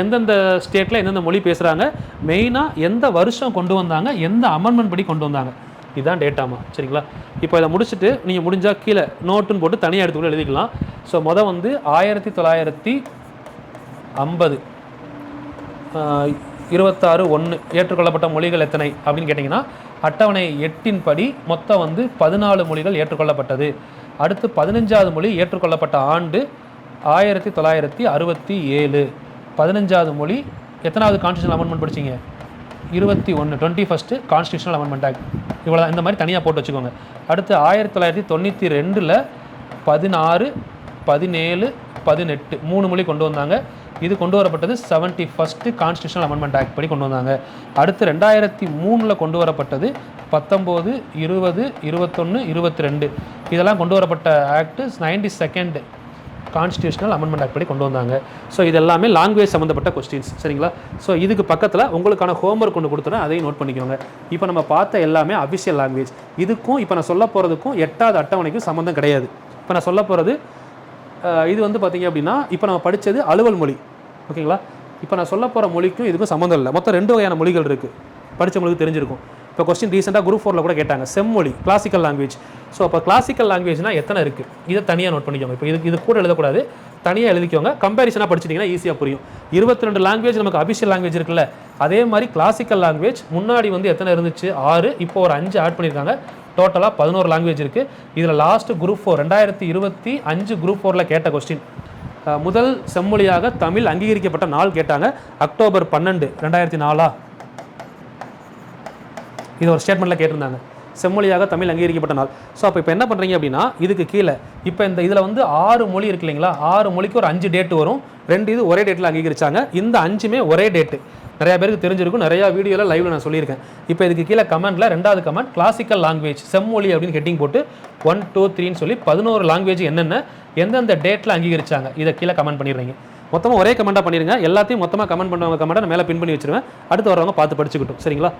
எந்தெந்த ஸ்டேட்டில் எந்தெந்த மொழி பேசுகிறாங்க, மெயினாக எந்த வருஷம் கொண்டு வந்தாங்க, எந்த அமெண்ட்மெண்ட் படி கொண்டு வந்தாங்க, இதுதான் டேட்டாமா. சரிங்களா? இப்போ இதை முடிச்சுட்டு நீங்கள் முடிஞ்சால் கீழே நோட்டுன்னு போட்டு தனியாக எடுத்துக்கூட எழுதிக்கலாம். ஸோ மொதல் வந்து 1950 26/1 ஏற்றுக்கொள்ளப்பட்ட மொழிகள் எத்தனை அப்படின்னு கேட்டிங்கன்னா அட்டவணை 8 படி மொத்தம் வந்து 14 மொழிகள் ஏற்றுக்கொள்ளப்பட்டது. அடுத்து 15வது மொழி ஏற்றுக்கொள்ளப்பட்ட ஆண்டு 1967. 15வது மொழி எத்தனாவது கான்ஸ்டியூஷனல் அமெண்ட்மெண்ட் படிச்சிங்க? 21st constitutional amendment act. இவ்வளோ இந்த மாதிரி தனியாக போட்டு வச்சுக்கோங்க. அடுத்து 1992 16, 17, 18 3 மொழி கொண்டு வந்தாங்க. இது கொண்டு வரப்பட்டது 71st கான்ஸ்டியூஷனல் அமெண்ட்மெண்ட் ஆக்ட் படி கொண்டு வந்தாங்க. அடுத்து 2003 கொண்டு வரப்பட்டது 19, 20, 21, 22 இதெல்லாம் கொண்டு வரப்பட்ட act 92nd constitutional amendment act படி கொண்டு வந்தாங்க. ஸோ இது எல்லாமே லாங்குவேஜ் சம்மந்தப்பட்ட கொஸ்டின்ஸ். சரிங்களா? ஸோ இதுக்கு பக்கத்தில் உங்களுக்கான ஹோம்ஒர்க் கொண்டு கொடுத்துறேன், அதையும் நோட் பண்ணிக்கோங்க. இப்போ நம்ம பார்த்த எல்லாமே அஃபிஷியல் லாங்குவேஜ். இதுக்கும் இப்போ நான் சொல்ல போகிறதுக்கும் 8வது அட்டவணைக்கும் சம்மந்தம் கிடையாது. இப்போ நான் சொல்ல போகிறது இது வந்து பார்த்திங்க அப்படின்னா இப்போ நம்ம படித்தது அலுவல் மொழி, ஓகேங்களா. இப்போ நான் சொல்ல போகிற மொழிக்கும் இதுக்கும் சம்மந்தம் இல்லை. மொத்தம் 2 வகையான மொழிகள் இருக்குது, படித்தவங்களுக்கு தெரிஞ்சிருக்கும். இப்போ கொஸ்டின் ரீசெண்டாக குரூப் 4ல் கூட கேட்டாங்க, செம்மொழி கிளாசிக்கல் லாங்குவேஜ். ஸோ அப்போ கிளாசிக்கல் லாங்குவேஜ்னால் எத்தனை இருக்குது, இதை தனியாக நோட் பண்ணிக்கோங்க. இப்போ இது கூட எழுதக்கூடாது, தனியாக எழுதிக்கோங்க. கம்பேரிசனாக படிச்சிட்டிங்கன்னா ஈஸியாக புரியும். 22 லாங்குவேஜ் நமக்கு அபிஷியல் லாங்குவேஜ் இருக்குல்ல, அதே மாதிரி கிளாசிக்கல் லாங்குவேஜ் முன்னாடி வந்து எத்தனை இருந்துச்சு, 6, இப்போ ஒரு 5 ஆட் பண்ணியிருக்காங்க. டோட்டலாக 11 லாங்குவேஜ் இருக்குது. இதில் லாஸ்ட்டு குரூப் 4 2025 குரூப் 4ல் கேட்ட கொஸ்டின், முதல் செம்மொழியாக தமிழ் அங்கீகரிக்கப்பட்ட நாள் கேட்டாங்க. அக்டோபர் 12, 2004. இது ஒரு ஸ்டேட்மெண்ட்டில் கேட்டிருந்தாங்க, செம்மொழியாக தமிழ் அங்கீகரிக்கப்பட்ட நாள். ஸோ அப்போ இப்போ என்ன பண்ணுறீங்க அப்படின்னா, இதுக்கு கீழே இப்போ இந்த இதில் வந்து 6 மொழி இருக்கு இல்லைங்களா, 6 மொழிக்கு ஒரு 5 டேட்டு வரும். 2 இது ஒரே டேட்டில் அங்கீகரிச்சாங்க. இந்த 5மே ஒரே டேட்டு. நிறையா பேருக்கு தெரிஞ்சிருக்கும், நிறையா வீடியோவில் லைவில் நான் சொல்லியிருக்கேன். இப்போ இதுக்கு கீழே கமெண்ட்டில் 2வது கமெண்ட் கிளாசிக்கல் லாங்குவேஜ் செம்மொழி அப்படின்னு ஹெட்டிங் போட்டு 1, 2, 3ன்னு சொல்லி 11 லாங்குவேஜ் என்னென்ன எந்தெந்த டேட்டில் அங்கீகரிச்சாங்க இதை கீழே கமெண்ட் பண்ணிடுறீங்க. மொத்தமாக ஒரே கமெண்ட்டாக பண்ணிடுங்க. எல்லாத்தையும் மொத்தமாக கமெண்ட் பண்ணுவாங்க, கமெண்ட்டை நான் மேலே பின் பண்ணி வச்சுருவேன். அடுத்து வரவங்க பார்த்து படிச்சுக்கிட்டும், சரிங்களா.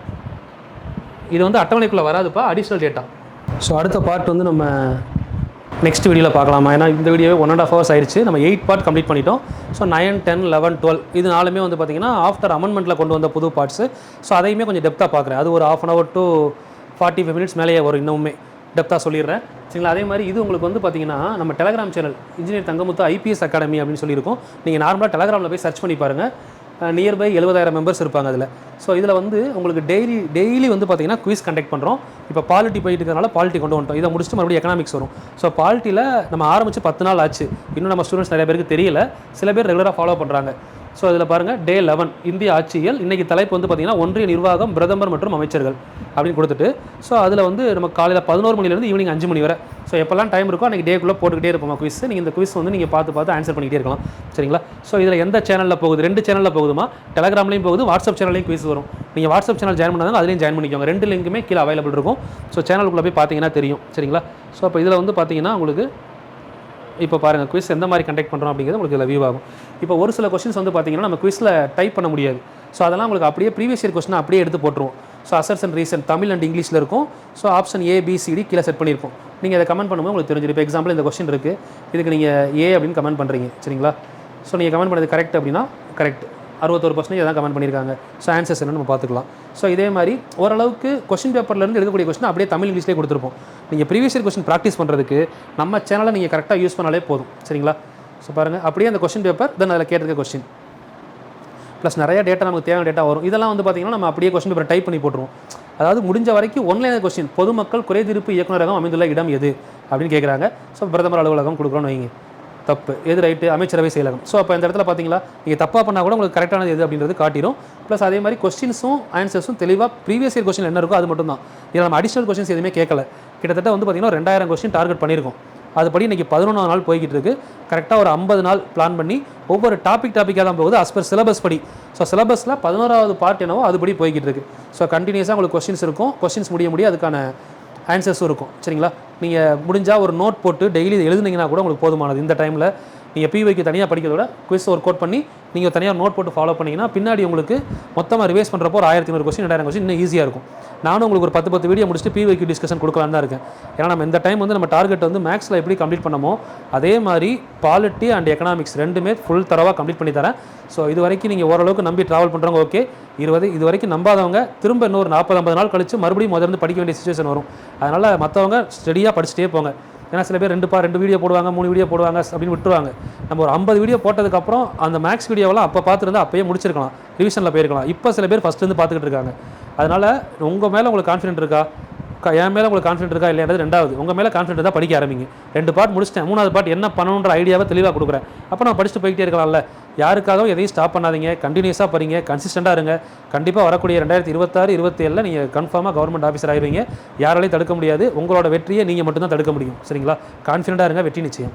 இது வந்து அட்டவணைக்குள்ளே வராதுப்பா, அடிஷ்னல் டேட்டா. ஸோ அடுத்த பார்ட் வந்து நம்ம நெக்ஸ்ட் வீடியோவில் பார்க்கலாமா, ஏன்னா இந்த வீடியோவே 1.5 hours ஆயிடுச்சு. நம்ம 8 பார்ட் கம்ப்ளீட் பண்ணிட்டோம். ஸோ 9, 10, 11, 12 இது நாலுமே வந்து பார்த்திங்கன்னா ஆஃப்டர் அமெண்ட்மெண்ட்டில் கொண்டு வந்த புது பார்ட்ஸு. ஸோ அதையுமே கொஞ்சம் டெப்த்தாக பார்க்குறேன். அது ஒரு 1/2 hour to 45 minutes மேலேயே வரும். இன்னுமே டெப்த்தாக சொல்லிடுறேன், சரிங்களா. அதே மாதிரி இது உங்களுக்கு வந்து பார்த்திங்கன்னா நம்ம Telegram channel engineer Thangamuthu IPS academy அப்படின்னு சொல்லியிருக்கோம். நீங்கள் நார்மலாக டெலகிராமில் போய் சர்ச் பண்ணி பாருங்கள். நியர்பை 70,000 மெம்பர்ஸ் இருப்பாங்க அதில். ஸோ இதில் வந்து உங்களுக்கு டெய்லி வந்து பார்த்திங்கன்னா குவிஸ் கண்டக்ட் பண்ணுறோம். இப்போ பாலிட்டி போயிட்டு இருக்கிறனால பாலிட்டி கொண்டு வந்துட்டோம். இதை முடிச்சுட்டு மறுபடியும் எக்கனாமிக்ஸ் வரும். ஸோ பாலிட்டியில் நம்ம ஆரம்பித்து 10 நாள் ஆச்சு. இன்னும் நம்ம ஸ்டூடெண்ட்ஸ் நிறைய பேருக்கு தெரியல, சில பேர் ரெகுலராக ஃபாலோ பண்ணுறாங்க. ஸோ இதில் பாருங்கள், டே 11 இந்திய ஆட்சியல். இன்றைக்கி தலைப்பு வந்து பார்த்திங்கன்னா ஒன்றிய நிர்வாகம், பிரதமர் மற்றும் அமைச்சர்கள் அப்படின்னு கொடுத்துட்டு, ஸோ அதில் வந்து நம்ம காலையில் 11 மணிலேருந்து ஈவினிங் 5 மணி வரை, ஸோ எப்போல்லாம் டைம் இருக்கோ அன்றைக்கி டேக்குள்ளே போட்டுக்கிட்டே இருப்போம் குவிஸ். நீங்கள் இந்த குவிஸ் வந்து நீங்கள் பார்த்து ஆன்சர் பண்ணிக்கிட்டே இருக்கலாம், சரிங்களா. ஸோ இதில் எந்த சேனலில் போகுது, 2 சேனலில் போகுதுமா, டெலகிராம்லேயும் போகுது, வாட்ஸ்அப் சேனல்லையும் குவிஸ் வரும். நீங்கள் வாட்ஸ்அப் சேனல் ஜாயின் பண்ணாங்க, அதுலேயும் ஜாயின் பண்ணிக்கோங்க. 2 லிங்க்குமே கீழே அவைலபிள் இருக்கும். ஸோ சேனலுக்குள்ளே போய் பார்த்தீங்கன்னா தெரியும், சரிங்களா. ஸோ அப்போ இதில் வந்து பார்த்தீங்கன்னா உங்களுக்கு இப்போ பாருங்கள் குவிஸ் எந்த மாதிரி கண்டக்ட் பண்ணுறோம் அப்படிங்கிறது உங்களுக்கு இதில் வியூ ஆகும். இப்போ ஒரு சில கொஸ்டின்ஸ் வந்து பார்த்தீங்கன்னா நம்ம குவிஸில் டைப் பண்ண முடியாது. ஸோ அதெல்லாம் உங்களுக்கு அப்படியே ப்ரீவியஸ் இயர் கொஸ்டின் அப்படியே எடுத்து போட்டுருவோம். So assertion and reason Tamil and இங்கிலீஷில் இருக்கும். ஸோ ஆப்ஷன் ABCD கீழே செட் பண்ணியிருப்போம். நீங்கள் அதை கமெண்ட் பண்ணும்போது உங்களுக்கு தெரிஞ்சிடும். இப்போ எக்ஸாம்பிள் இந்த கொஸ்டின் இருக்குது, இதுக்கு நீங்கள் A அப்படின்னு கமெண்ட் பண்ணுறீங்க, சரிங்களா. ஸோ நீங்கள் கமெண்ட் பண்ணது கரெக்ட் அப்படின்னா கரெக்ட், 61% தான் கமெண்ட் பண்ணியிருக்காங்க. ஸோ ஆன்சர்ஸ் என்னன்னு நம்ம பார்த்துக்கலாம். ஸோ இதே மாதிரி ஓரளவுக்கு கொஸ்டின் பேப்பர்லேருந்து எடுக்கக்கூடிய கொஸ்டின் அப்படியே தமிழ் இங்கிலீஷ்லேயே கொடுத்துருப்போம். நீங்கள் ப்ரீவியஸ் இயர் கொஸ்டின் ப்ராக்டிஸ் பண்ணுறதுக்கு நம்ம சேனலை நீங்கள் கரெக்டாக யூஸ் பண்ணாலே போதும், சரிங்களா. ஸோ பாருங்கள், அப்படியே அந்த கொஸ்டின் பேப்பர் தென் அதில் கேட்டிருக்க கொஸ்டின் ப்ளஸ் நிறைய டேட்டா நமக்கு தேவையான டேட்டா வரும். இதெல்லாம் வந்து பார்த்திங்கன்னா நம்ம அப்படியே கொஸ்டின் பேப்பர் டைப் பண்ணி போட்டுருவோம். அதாவது முடிஞ்ச வரைக்கும் ஒன்லைன் கொஸ்டின், பொதுமக்கள் குறைதீர்ப்பு இயக்குநரகம் அமைந்துள்ள இடம் எது அப்படின்னு கேட்குறாங்க. ஸோ பிரதமர் அலுவலகம் கொடுக்குறோன்னு வைங்க, தப்பு எது ரைட்டு, அமைச்சரவை செயலகம். ஸோ அப்போ இந்த இடத்துல பார்த்தீங்களா, நீங்கள் தப்பாக பண்ணால் கூட உங்களுக்கு கரெக்டானது எது அப்படின்றது காட்டிடும். ப்ளஸ் அதே மாதிரி கொஸ்டின்ஸும் ஆன்சர்ஸும் தெளிவாக ப்ரீவியஸ் இயர் கொஸ்டின் என்ன இருக்கோ அது மட்டும் தான். இதில் நம்ம அடிஷனல் கொஸ்டின்ஸ் எதுவுமே கேட்கல. கிட்டத்தட்ட வந்து பார்த்திங்கன்னா 2000 கொஸ்டின் டார்கெட் பண்ணியிருக்கோம். அதுபடி இன்றைக்கி 11ஆம் நாள் போய்கிட்டு இருக்குது. கரெக்டாக ஒரு 50 நாள் பிளான் பண்ணி ஒவ்வொரு டாப்பிக்காக தான் போகுது அஸ் பர் சிலபஸ் படி. ஸோ சிலபஸில் 11வது பார்ட் என்னவோ அதுபடி போய்கிட்டு இருக்குது. ஸோ கண்டினியூஸாக உங்களுக்கு கொஸ்டின்ஸ் இருக்கும். கொஸ்டின்ஸ் முடிய அதுக்கான ஆன்சர்ஸும் இருக்கும், சரிங்களா. நீங்கள் முடிஞ்சால் ஒரு நோட் போட்டு டெய்லி எழுதுனீங்கன்னா கூட உங்களுக்கு போதுமானது. இந்த டைமில் நீங்கள் பிவைக்கு தனியாக படிக்கிறத விட குவிஸ் ஒர்க் அவுட் பண்ணி நீங்கள் தனியாக நோட் போட்டு ஃபாலோ பண்ணிங்கன்னா பின்னாடி உங்களுக்கு மொத்தமாக ரிவைஸ் பண்ணுறப்போ ஒரு 1500 கொஸ்டின் 2000 கொஸ்டின் இன்னும் ஈஸியாக இருக்கும். நானும் உங்களுக்கு ஒரு 10 வீடியோ முடிச்சுட்டு பிவைக்கு டிஸ்கஷன் கொடுக்கலான்னு தான் இருக்கேன். ஏன்னா நம்ம இந்த டைம் வந்து நம்ம டார்கெட் வந்து மேக்ஸில் எப்படி கம்ப்ளீட் பண்ணமோ அதே மாதிரி பாலிட்டி அண்ட் எக்கனாமிக்ஸ் ரெண்டுமே ஃபுல் தரவாக கம்ப்ளீட் பண்ணி தரேன். ஸோ இது வரைக்கும் நீங்கள் ஓரளவுக்கு நம்பி ட்ராவல் பண்ணுறவங்க ஓகே. இது வரைக்கும் நம்பாதவங்க திரும்ப இன்னொரு 40-50 நாள் கழித்து மறுபடியும் முதல்ல படிக்க வேண்டிய சுச்சுவேஷன் வரும். அதனால் மற்றவங்க ஸ்டடியாக படிச்சுட்டே போங்க. ஏன்னா சில பேர் 2 வீடியோ போடுவாங்க, 3 வீடியோ போடுவாங்க அப்படின்னு விட்டுருவாங்க. நம்ம ஒரு 50 வீடியோ போட்டதுக்கப்புறம் அந்த மேக்ஸ் வீடியோவெல்லாம் அப்போ பார்த்துருந்தா அப்போயே முடிச்சிருக்கலாம், ரிவிஷனில் போயிருக்கலாம். இப்போ சில பேர் ஃபஸ்ட்டு பார்த்துக்கிட்டு இருக்காங்க. அதனால் உங்கள் மேலே உங்களுக்கு கான்ஃபிடென்ட் இருக்கா, என் மேலே உங்களுக்கு கான்ஃபிடென்ட் இருக்கா இல்லையாவது 2வது. உங்கள் மேலே கான்ஃபிடென்ட் தான் படிக்க ஆரம்பிங்க. 2 பார்ட் முடிச்சிட்டேன், 3வது பார்ட் என்ன பண்ணணுன்ற ஐடியாவை தெளிவாக கொடுக்குறேன். அப்போ நான் படிச்சுட்டு போய்கிட்டே இருக்கலாம்ல. யாருக்காகவும் எதையும் ஸ்டாப் பண்ணாதீங்க, கண்டினியூஸாக படிங்க, கன்சிஸ்டண்ட்டாக இருங்க. கண்டிப்பாக வரக்கூடிய 2026-27 நீங்கள் கன்ஃபார்மாக கவர்மெண்ட் ஆஃபீஸர் ஆகிடுவீங்க. யாராலையும் தடுக்க முடியாது. உங்களோட வெற்றியை நீங்கள் மட்டும்தான் தடுக்க முடியும், சரிங்களா. கான்ஃபிடென்ட்டாக இருங்க, வெற்றி நிச்சயம்.